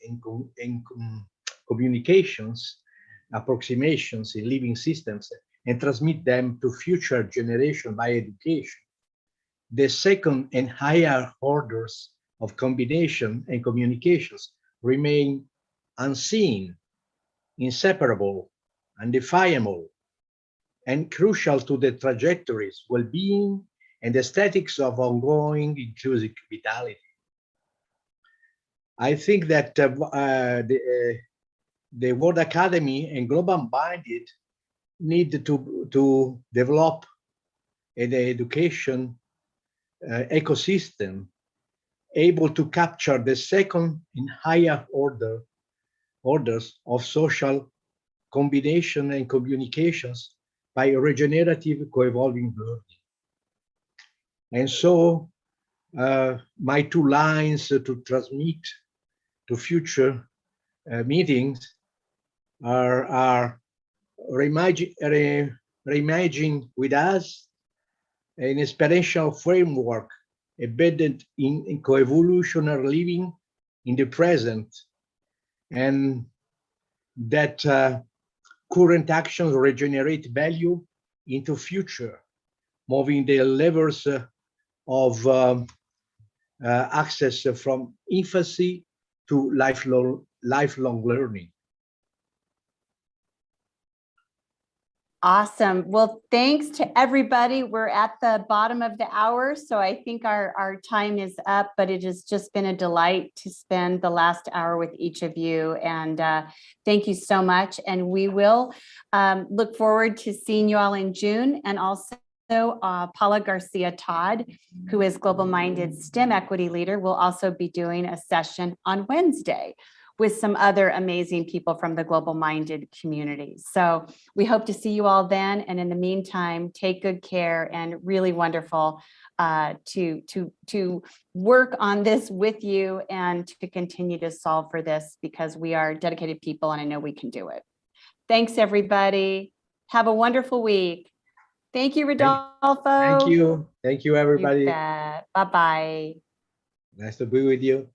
communications, approximations in living systems, and transmit them to future generations by education, the second and higher orders of combination and communications remain unseen, inseparable, undefinable, and crucial to the trajectories, well-being, and aesthetics of ongoing inclusive vitality. I think that the World Academy and Global Minded need to develop an education ecosystem able to capture the second and higher orders of social combination and communications by regenerative co-evolving learning. And so my two lines to transmit to future meetings are reimagining with us an experiential framework embedded in co-evolutionary living in the present, and that current actions regenerate value into future, moving the levers of access from infancy to lifelong learning. Awesome. Well, thanks to everybody. We're at the bottom of the hour, so I think our time is up, but it has just been a delight to spend the last hour with each of you. And thank you so much. And we will look forward to seeing you all in June. And also Paula Garcia Todd, who is Global Minded STEM Equity Leader, will also be doing a session on Wednesday with some other amazing people from the Global Minded community. So we hope to see you all then. And in the meantime, take good care, and really wonderful to work on this with you and to continue to solve for this, because we are dedicated people and I know we can do it. Thanks, everybody. Have a wonderful week. Thank you, Rodolfo. Thank you. Thank you, everybody. You bet. Bye-bye. Nice to be with you.